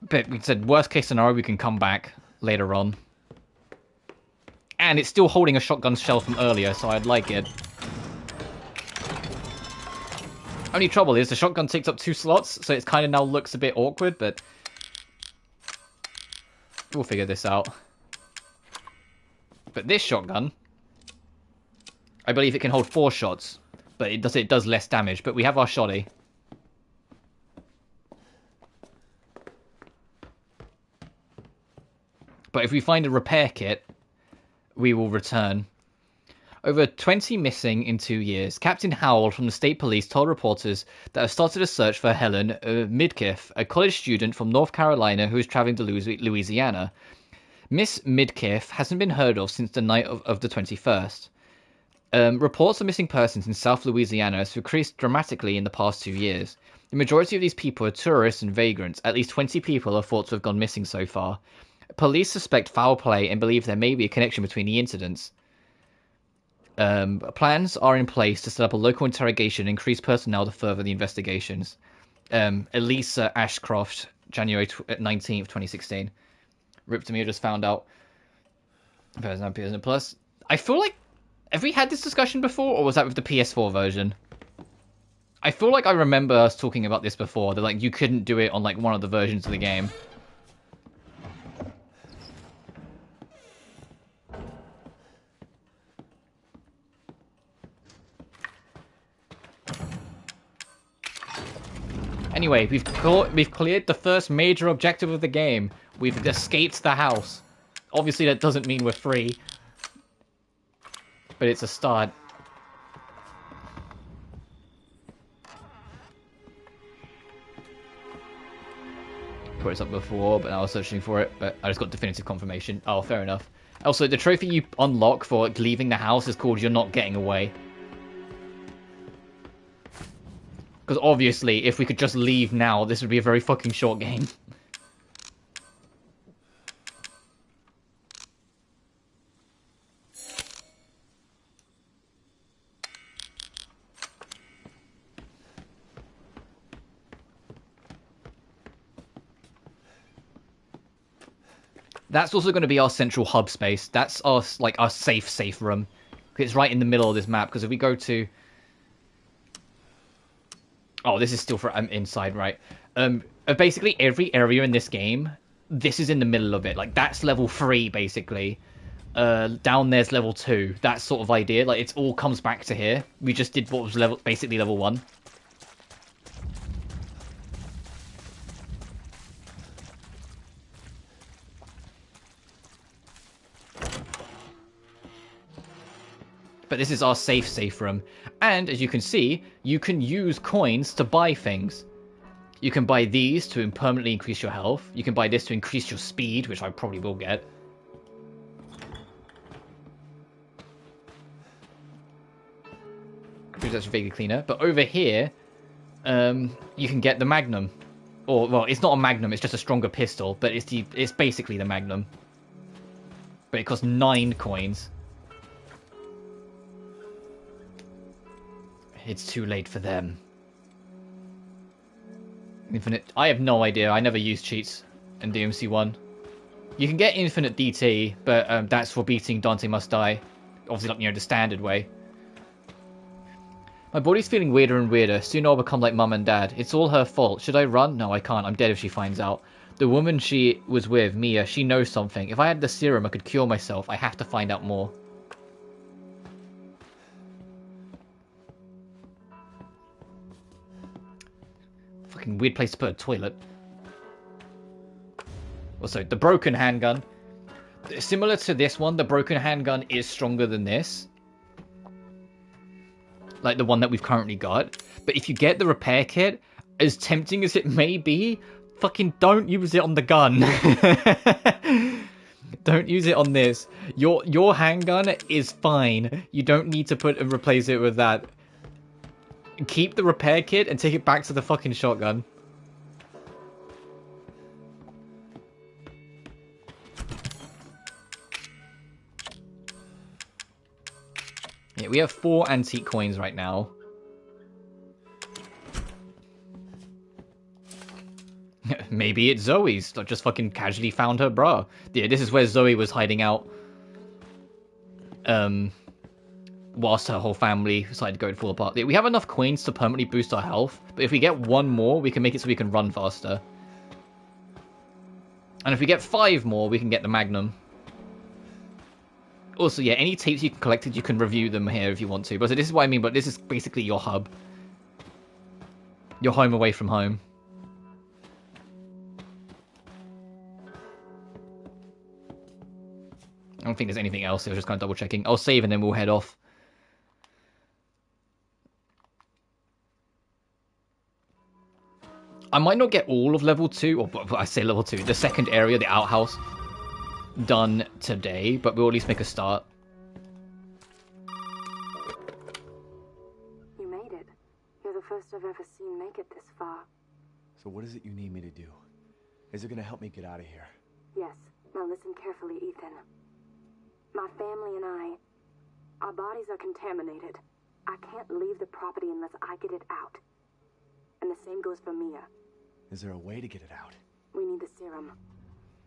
But we said worst case scenario, we can come back later on. And it's still holding a shotgun shell from earlier, so I'd like it. Only trouble is the shotgun takes up 2 slots, so it kind of now looks a bit awkward, but we'll figure this out. But this shotgun, I believe it can hold 4 shots, but it does less damage. But we have our shotty. But if we find a repair kit, we will return. Over 20 missing in 2 years. Captain Howell from the state police told reporters that have started a search for Helen Midkiff, a college student from North Carolina who is traveling to Louisiana. Miss Midkiff hasn't been heard of since the night of the 21st. Reports of missing persons in South Louisiana has increased dramatically in the past 2 years. The majority of these people are tourists and vagrants. At least 20 people are thought to have gone missing so far. Police suspect foul play and believe there may be a connection between the incidents. Plans are in place to set up a local interrogation and increase personnel to further the investigations. Elisa Ashcroft, January 19th, 2016. Rip Demir just found out. Plus, I feel like, have we had this discussion before, or was that with the PS4 version? I feel like I remember us talking about this before, that like you couldn't do it on like one of the versions of the game. Anyway, we've cleared the first major objective of the game. We've escaped the house. Obviously, that doesn't mean we're free. But it's a start. Put this up before, but I was searching for it. But I just got definitive confirmation. Oh, fair enough. Also, the trophy you unlock for leaving the house is called You're Not Getting Away. Because obviously, if we could just leave now, this would be a very fucking short game. That's also going to be our central hub space. That's our safe room. It's right in the middle of this map. Because if we go to... Oh, this is still for inside, right? Basically, every area in this game, this is in the middle of it. Like, that's level 3, basically. Down there's level 2. That sort of idea. Like, it all comes back to here. We just did what was basically level 1. But this is our safe room. And as you can see, you can use coins to buy things. You can buy these to permanently increase your health. You can buy this to increase your speed, which I probably will get. Because that's vaguely cleaner. But over here, you can get the Magnum. Or, well, it's not a Magnum, it's just a stronger pistol. But it's basically the Magnum. But it costs 9 coins. It's too late for them. Infinite... I have no idea. I never used cheats in DMC1. You can get infinite DT, but that's for beating Dante Must Die. Obviously, like, you know, the standard way. My body's feeling weirder and weirder. Soon I'll become like mum and dad. It's all her fault. Should I run? No, I can't. I'm dead if she finds out. The woman she was with, Mia, she knows something. If I had the serum, I could cure myself. I have to find out more. Fucking weird place to put a toilet. Also, the broken handgun. Similar to this one, the broken handgun is stronger than this. Like the one that we've currently got. But if you get the repair kit, as tempting as it may be, fucking don't use it on the gun. Don't use it on this. Your handgun is fine. You don't need to replace it with that. Keep the repair kit and take it back to the fucking shotgun. Yeah, we have 4 antique coins right now. maybe it's Zoe's. I just fucking casually found her bra. Yeah, this is where Zoe was hiding out. Whilst her whole family decided to go and fall apart. We have enough coins to permanently boost our health, but if we get one more, we can make it so we can run faster. And if we get 5 more, we can get the Magnum. Also, yeah, any tapes you collected, you can review them here if you want to. But so this is what I mean, but this is basically your hub. Your home away from home. I don't think there's anything else. I was just kind of double checking. I'll save and then we'll head off. I might not get all of level 2, or I say level 2, the second area, the outhouse, done today, but we'll at least make a start. You made it. You're the first I've ever seen make it this far. So what is it you need me to do? Is it gonna help me get out of here? Yes. Now listen carefully, Ethan. My family and our bodies are contaminated. I can't leave the property unless I get it out. And the same goes for Mia. Is there a way to get it out? We need the serum.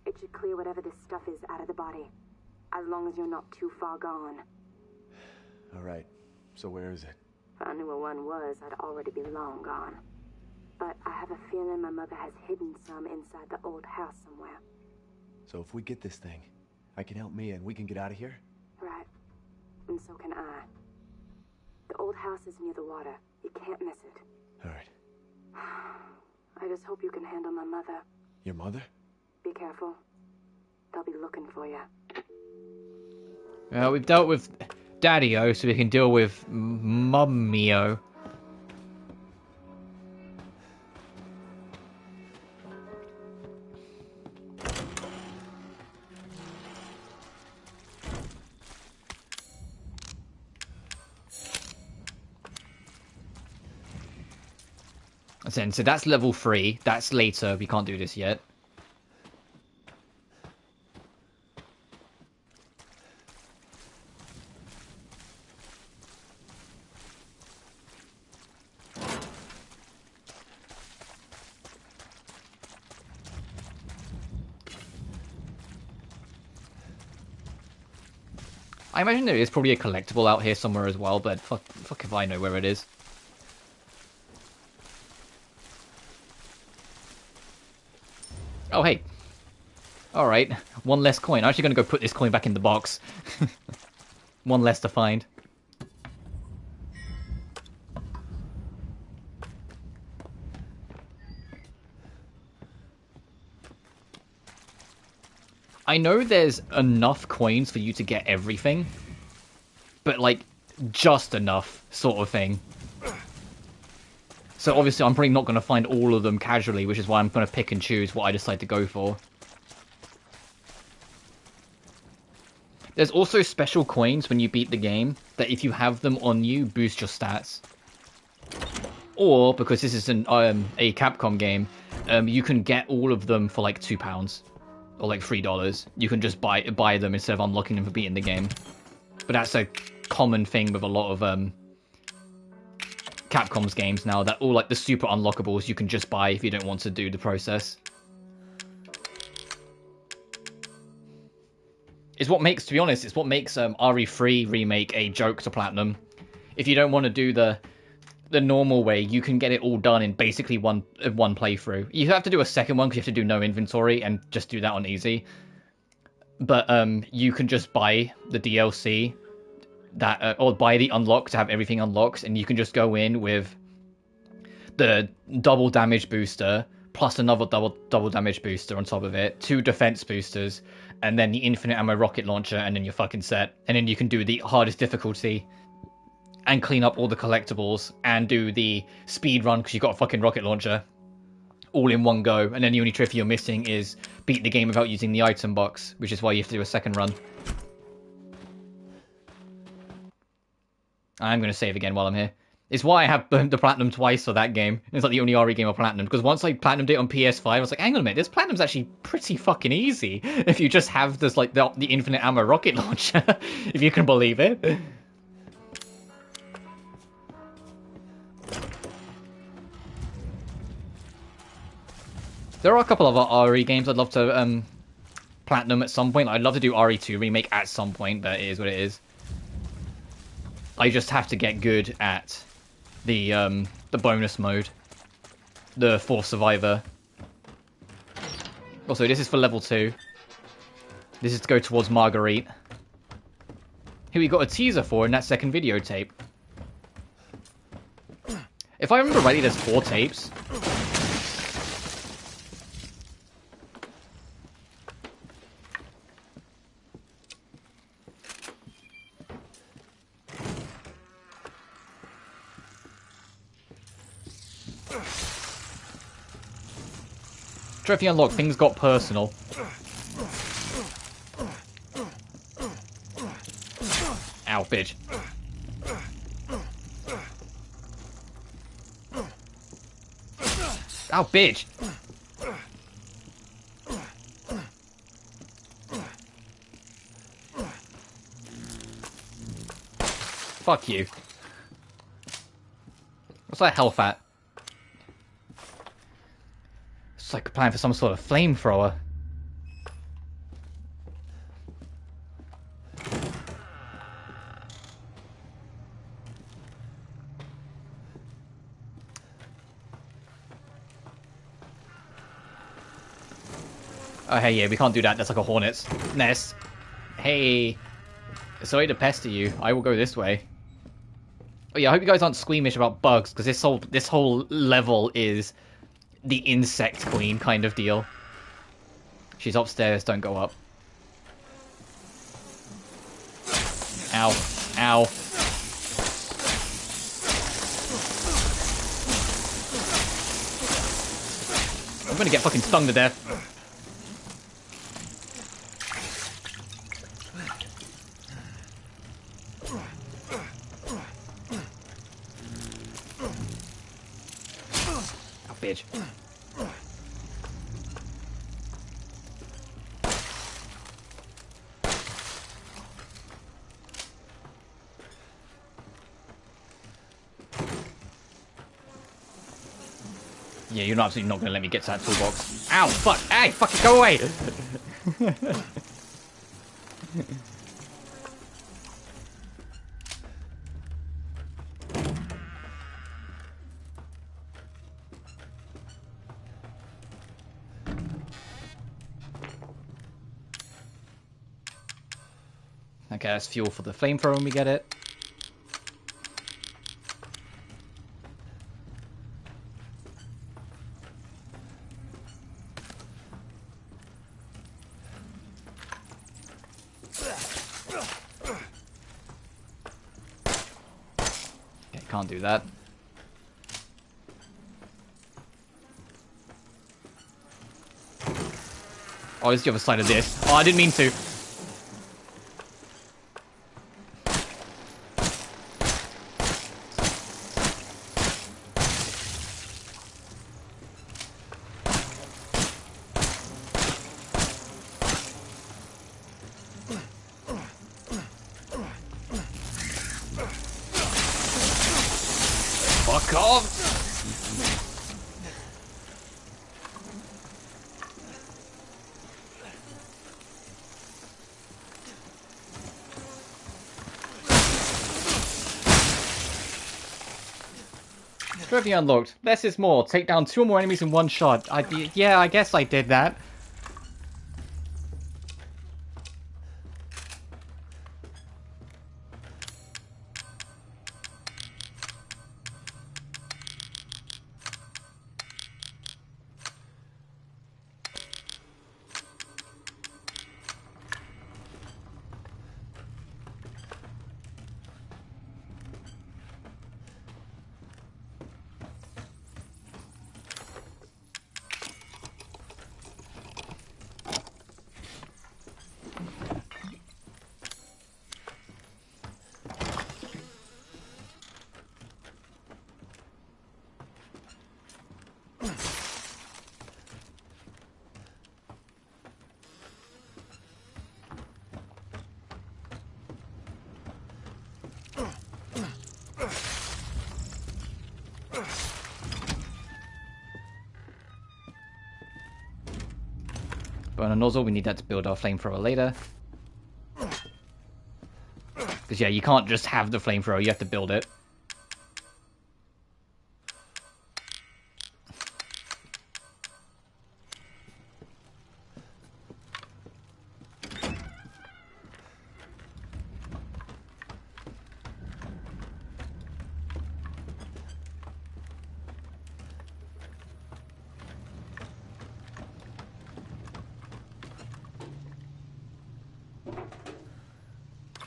It should clear whatever this stuff is out of the body. As long as you're not too far gone. Alright, so where is it? If I knew where one was, I'd already be long gone. But I have a feeling my mother has hidden some inside the old house somewhere. So if we get this thing, I can help Mia and we can get out of here? Right. And so can I. The old house is near the water. You can't miss it. Alright. I just hope you can handle my mother. Your mother? Be careful. They'll be looking for you. Well, we've dealt with Daddy-O, so we can deal with Mummy-O. So that's level 3. That's later. We can't do this yet. I imagine there is probably a collectible out here somewhere as well, but fuck if I know where it is. Oh, hey. Alright. 1 less coin. I'm actually going to go put this coin back in the box. 1 less to find. I know there's enough coins for you to get everything. But, like, just enough sort of thing. So obviously I'm probably not going to find all of them casually, which is why I'm going to pick and choose what I decide to go for. There's also special coins when you beat the game, that if you have them on you, boost your stats. Or, because this is a Capcom game, you can get all of them for like £2. Or like $3. You can just buy them instead of unlocking them for beating the game. But that's a common thing with a lot of Capcom's games now, that all like the super unlockables you can just buy if you don't want to do the process. It's what makes, to be honest, it's what makes RE3 Remake a joke to Platinum. If you don't want to do the normal way, you can get it all done in basically one playthrough. You have to do a second one because you have to do no inventory and just do that on easy. But you can just buy the DLC that or buy the unlock to have everything unlocked, and you can just go in with the double damage booster plus another double damage booster on top of it, 2 defense boosters, and then the infinite ammo rocket launcher, and then you're fucking set. And then you can do the hardest difficulty and clean up all the collectibles and do the speed run because you've got a fucking rocket launcher all in one go. And then the only trophy you're missing is beat the game without using the item box, which is why you have to do a second run. I'm going to save again while I'm here. It's why I have burnt the platinum twice for that game. It's like the only RE game of platinum, because once I platinumed it on PS5, I was like, hang on a minute, this platinum's actually pretty fucking easy if you just have this, like, the infinite ammo rocket launcher, if you can believe it. There are a couple of RE games I'd love to platinum at some point. I'd love to do RE2 remake at some point, but it is what it is. I just have to get good at the bonus mode, the Fourth Survivor. Also, this is for level 2. This is to go towards Marguerite, who we got a teaser for in that second videotape. If I remember rightly, there's 4 tapes. Trophy unlocked, things got personal. Ow, bitch. Ow, bitch! Fuck you. What's that health at? It's like a plan for some sort of flamethrower. Oh, hey, yeah, we can't do that. That's like a hornet's nest. Hey. Sorry to pester you. I will go this way. Oh, yeah, I hope you guys aren't squeamish about bugs, because this whole level is the insect queen kind of deal. She's upstairs, don't go up. Ow. Ow. I'm gonna get fucking stung to death. Oh, bitch. Yeah, you're absolutely not going to let me get to that toolbox. Ow, fuck! Hey, fucking go away! Okay, that's fuel for the flamethrower when we get it. Can't do that. Oh, it's the other side of this. Oh, I didn't mean to. Fuck off! Trophy unlocked. Less is more. Take down 2 or more enemies in one shot. Yeah, I guess I did that. Burner nozzle, we need that to build our flamethrower later. Because yeah, you can't just have the flamethrower, you have to build it.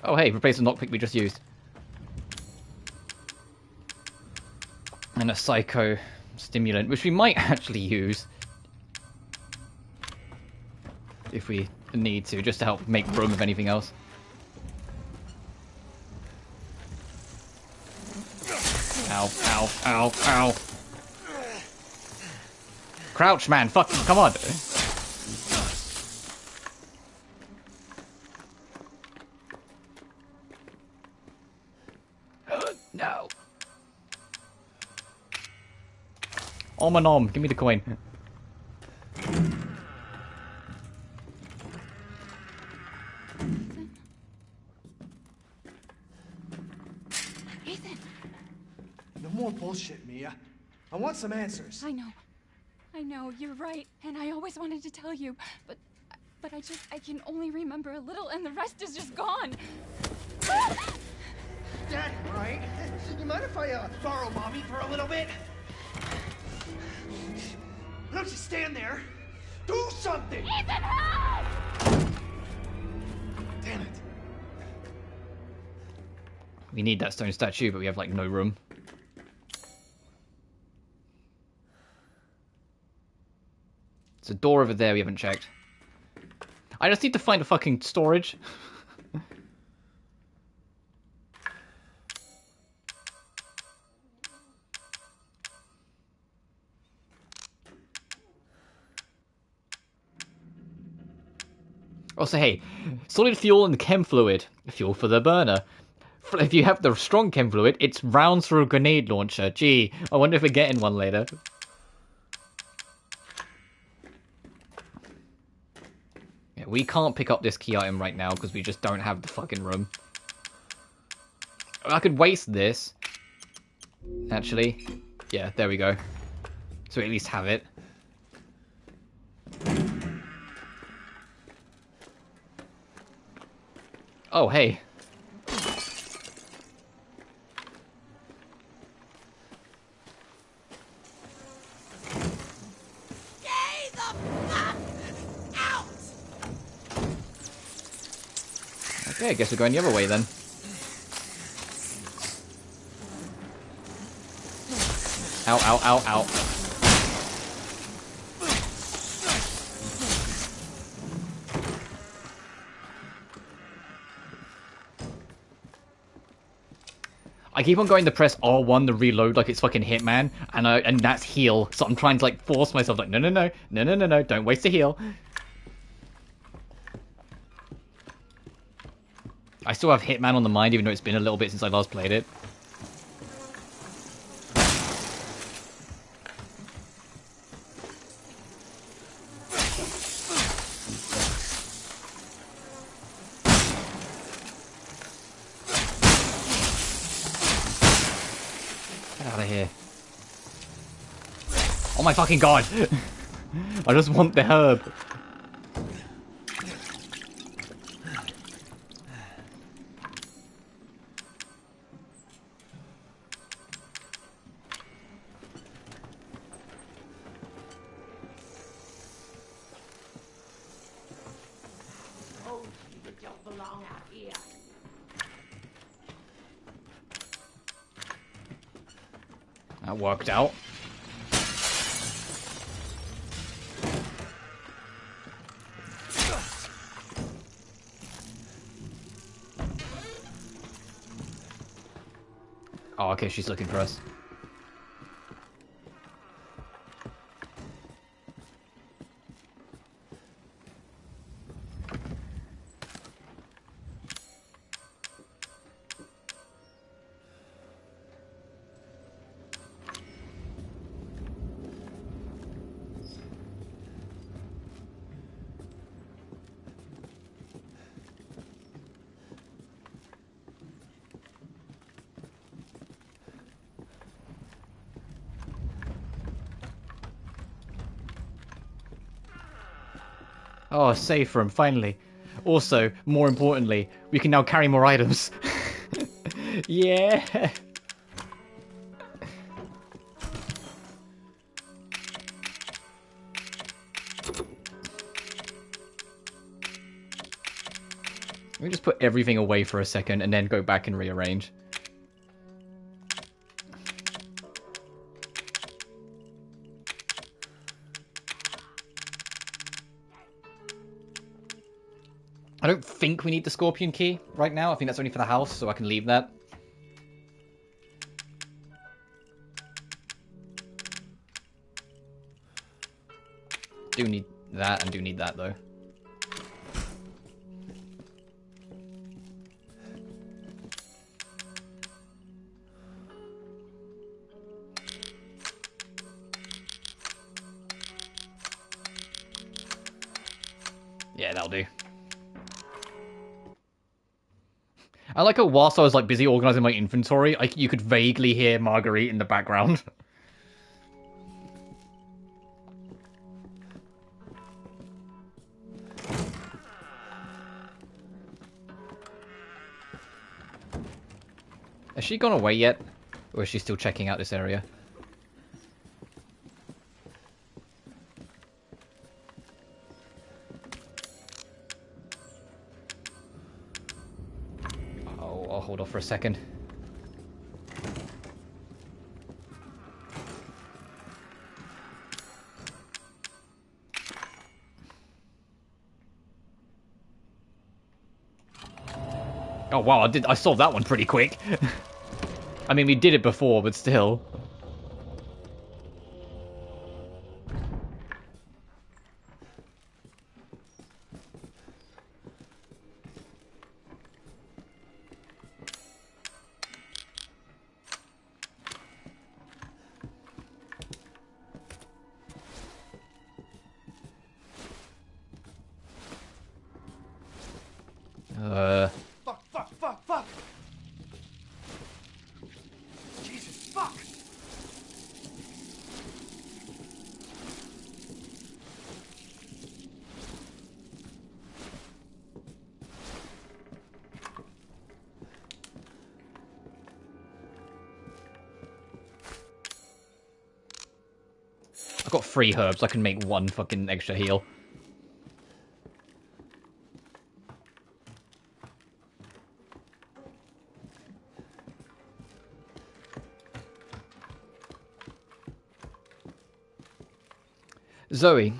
Oh hey, replace the knockpick we just used. And a psycho stimulant, which we might actually use. If we need to, just to help make room if anything else. Ow, ow, ow, ow. Crouch, man, fuck, come on. No. Om and om, give me the coin. Ethan! No more bullshit, Mia. I want some answers. I know, you're right, and I always wanted to tell you, but I can only remember a little, and the rest is just gone. Dad, right? You mind if I borrow Mommy for a little bit? Don't you stand there. Do something! Ethan, help! Damn it. We need that stone statue, but we have like no room. There's a door over there we haven't checked. I just need to find a fucking storage. Also, hey, solid fuel and chem fluid. Fuel for the burner. If you have the strong chem fluid, it's rounds for a grenade launcher. Gee, I wonder if we're getting one later. Yeah, we can't pick up this key item right now because we just don't have the fucking room. I could waste this. Actually. Yeah, there we go. So we at least have it. Oh, hey. Stay the fuck out! Okay, I guess we're going the other way then. Ow, ow, ow, ow. I keep on going to press R1 to reload like it's fucking Hitman, and that's heal. So I'm trying to like force myself like, no, don't waste a heal. I still have Hitman on the mind, even though it's been a little bit since I last played it. Get out of here. Oh my fucking god! I just want the herb. Oh, you don't belong out here. That worked out. Oh, okay, she's looking for us. Oh, safe room, finally. Also, more importantly, we can now carry more items. Yeah. Let me just put everything away for a second and then go back and rearrange. I don't think we need the scorpion key right now. I think that's only for the house, so I can leave that. Do need that and do need that though. Yeah, that'll do. I like how whilst I was like busy organizing my inventory, you could vaguely hear Marguerite in the background. Has she gone away yet? Or is she still checking out this area? Oh, I'll hold off for a second. Oh wow, I solved that one pretty quick. I mean, we did it before, but still. Fuck! Jesus, fuck! I've got 3 herbs. I can make 1 fucking extra heal. Zoe,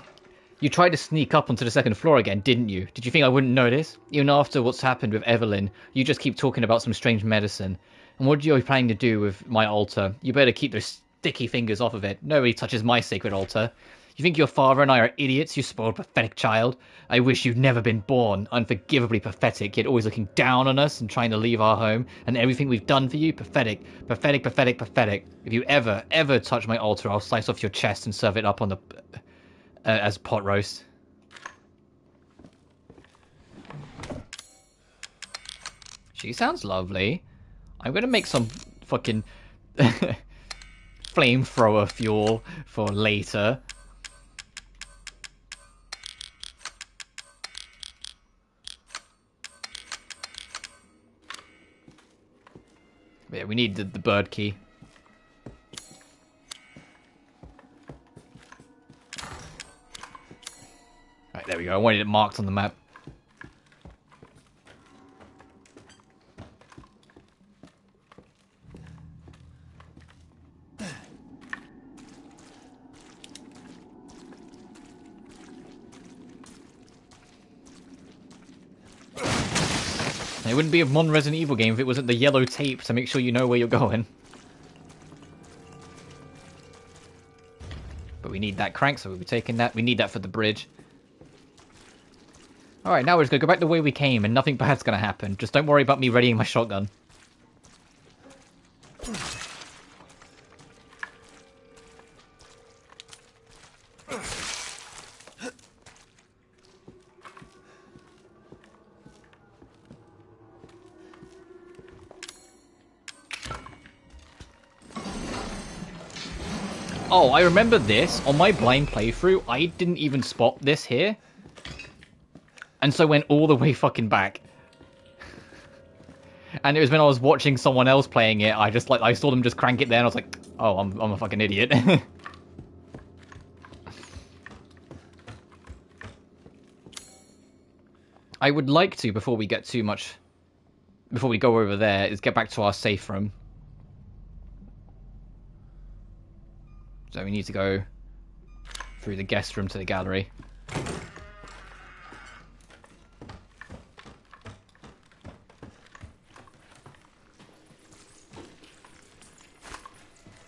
you tried to sneak up onto the 2nd floor again, didn't you? Did you think I wouldn't notice? Even after what's happened with Evelyn, you just keep talking about some strange medicine. And what are you planning to do with my altar? You better keep those sticky fingers off of it. Nobody touches my sacred altar. You think your father and I are idiots, you spoiled, pathetic child? I wish you'd never been born. Unforgivably pathetic, yet always looking down on us and trying to leave our home. And everything we've done for you, pathetic. Pathetic, pathetic, pathetic. If you ever touch my altar, I'll slice off your chest and serve it up on the... as pot roast. She sounds lovely. I'm gonna make some fucking flamethrower fuel for later. Yeah, we need the bird key. Right, there we go. I wanted it marked on the map. It wouldn't be a modern Resident Evil game if it wasn't the yellow tape to make sure you know where you're going. But we need that crank, so we'll be taking that. We need that for the bridge. Alright, now we're just going to go back the way we came and nothing bad's going to happen. Just don't worry about me readying my shotgun. Oh, I remember this. On my blind playthrough, I didn't even spot this here. And so went all the way fucking back. And it was when I was watching someone else playing it, I just, like, I saw them just crank it there, and I was like, oh, I'm a fucking idiot. I would like to, before we get too much... Before we go over there, is get back to our safe room. So we need to go through the guest room to the gallery.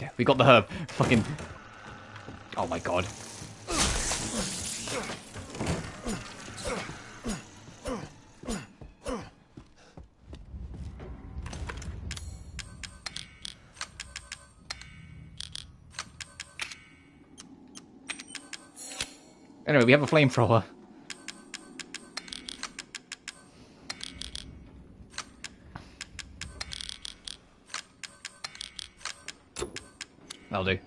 Yeah, we got the herb. Fucking... Oh my god. Anyway, we have a flamethrower. That'll do.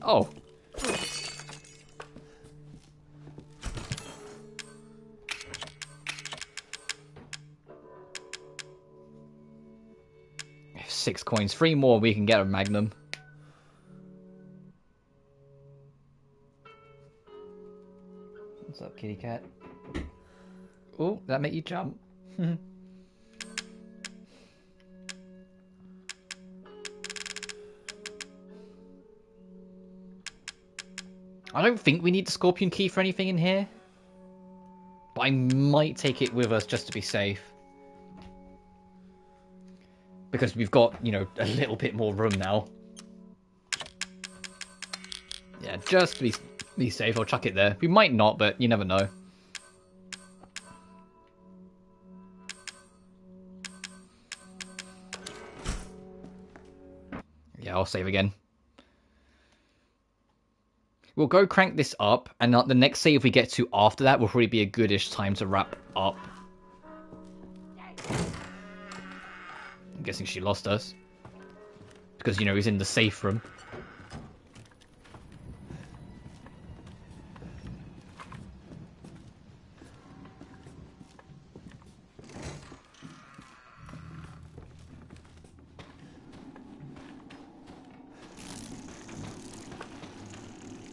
Oh. Six coins. 3 more, we can get a magnum. What's up, kitty cat? Oh, that make you jump? I don't think we need the scorpion key for anything in here. But I might take it with us just to be safe. Because we've got, you know, a little bit more room now. Yeah, just to be safe, I'll chuck it there. We might not, but you never know. Yeah, I'll save again. We'll go crank this up, and the next save we get to after that will probably be a goodish time to wrap up. I'm guessing she lost us. Because, you know, he's in the safe room.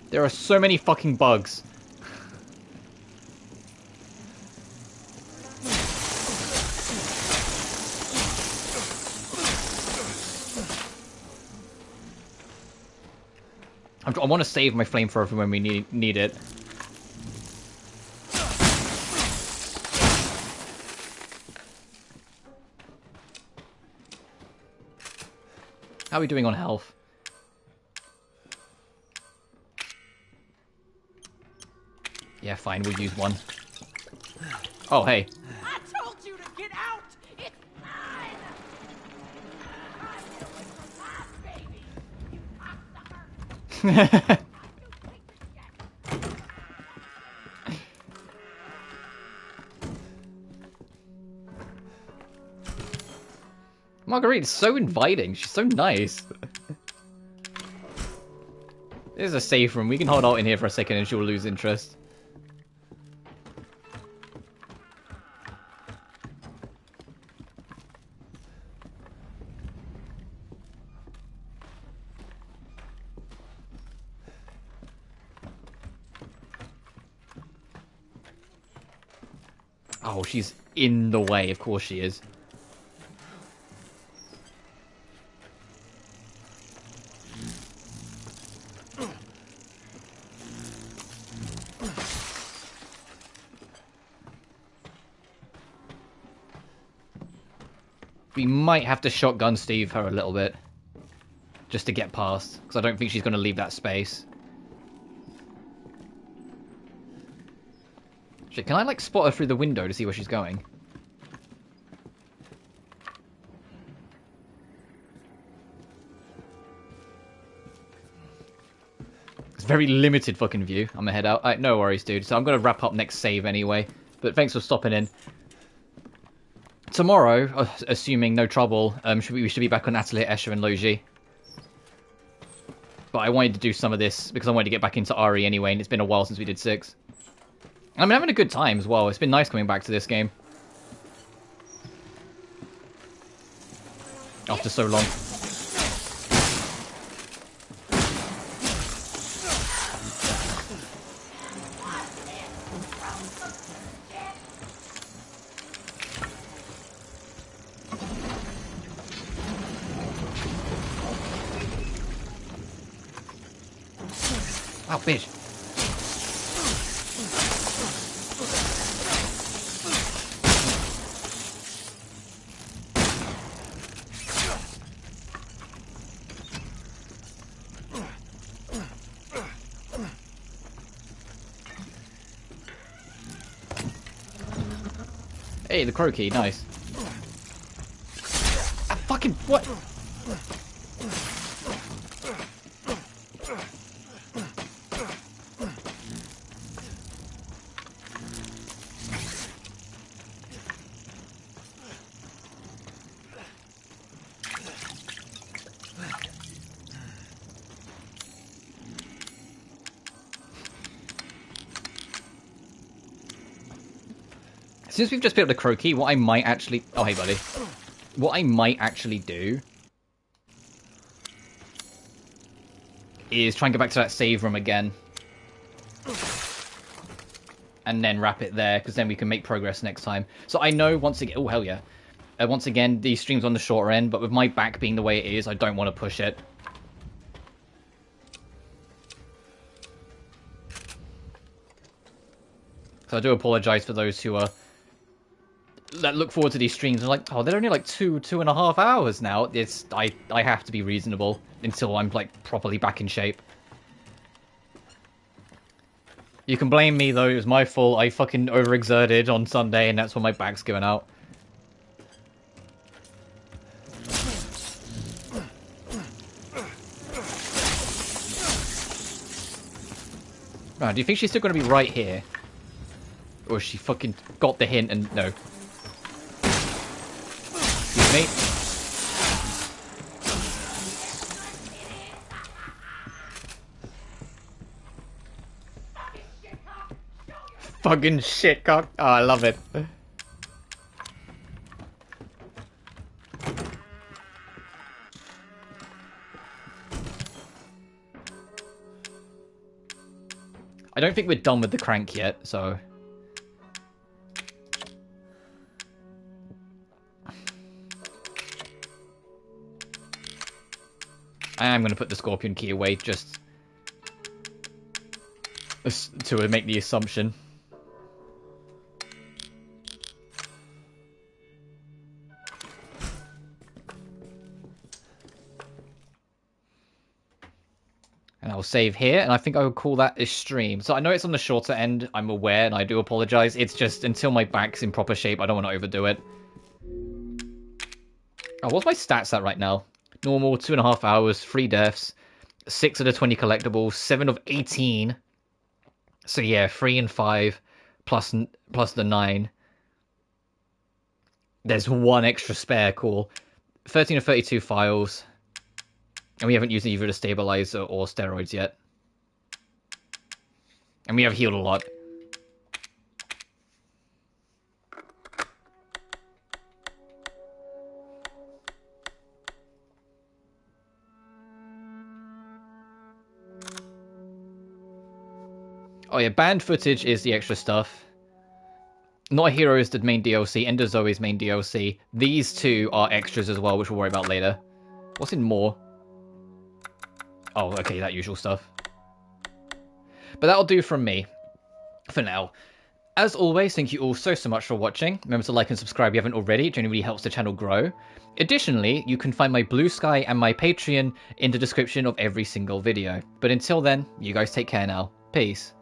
There are so many fucking bugs. I want to save my flamethrower for when we need it. How are we doing on health? Yeah, fine, we'll use one. Oh, hey. I told you to get out! It's mine! Marguerite's so inviting. She's so nice. This is a safe room. We can hold out in here for a second and she'll lose interest. Oh, she's in the way. Of course she is. We might have to shotgun Steve her a little bit. Just to get past. Because I don't think she's going to leave that space. Shit, can I, like, spot her through the window to see where she's going? It's very limited fucking view. I'm gonna head out. Alright, no worries, dude. So I'm gonna wrap up next save anyway. But thanks for stopping in. tomorrow, assuming no trouble, we should be back on Atelier, Escher, and Logi. But I wanted to do some of this because I wanted to get back into RE anyway, and it's been a while since we did 6. I'm having a good time as well. It's been nice coming back to this game. After so long. Oh, bitch. Hey, the crow key, nice. Ah, fucking what? Since we've just picked up the crow key, what I might actually... Oh, hey, buddy. What I might actually do is try and go back to that save room again. And then wrap it there, because then we can make progress next time. So I know once again... Oh, hell yeah. Once again, these streams on the shorter end, but with my back being the way it is, I don't want to push it. So I do apologize for those who are... that look forward to these streams and like, oh, they're only like 2.5 hours now. I have to be reasonable until I'm like properly back in shape. You can blame me though, it was my fault. I fucking overexerted on Sunday and that's when my back's going out. Right, do you think she's still going to be right here? Or she fucking got the hint and no. Excuse me. Fucking shitcock. Oh, I love it. I don't think we're done with the crank yet, so... I am going to put the scorpion key away just to make the assumption. And I'll save here, and I think I would call that a stream. So I know it's on the shorter end, I'm aware, and I do apologize. It's just until my back's in proper shape, I don't want to overdo it. Oh, what's my stats at right now? Normal, 2.5 hours, 3 deaths, 6 of the 20 collectibles, 7 of 18. So yeah, 3 and 5, plus the 9. There's 1 extra spare, cool. 13 of 32 files. And we haven't used either the stabilizer or steroids yet. And we have healed a lot. Oh yeah, banned footage is the extra stuff. Not a Hero is the main DLC, Endozoe's main DLC. These two are extras as well, which we'll worry about later. What's in more? Oh, okay, that usual stuff. But that'll do from me, for now. As always, thank you all so much for watching. Remember to like and subscribe if you haven't already, it genuinely helps the channel grow. Additionally, you can find my BlueSky and my Patreon in the description of every single video. But until then, you guys take care now. Peace.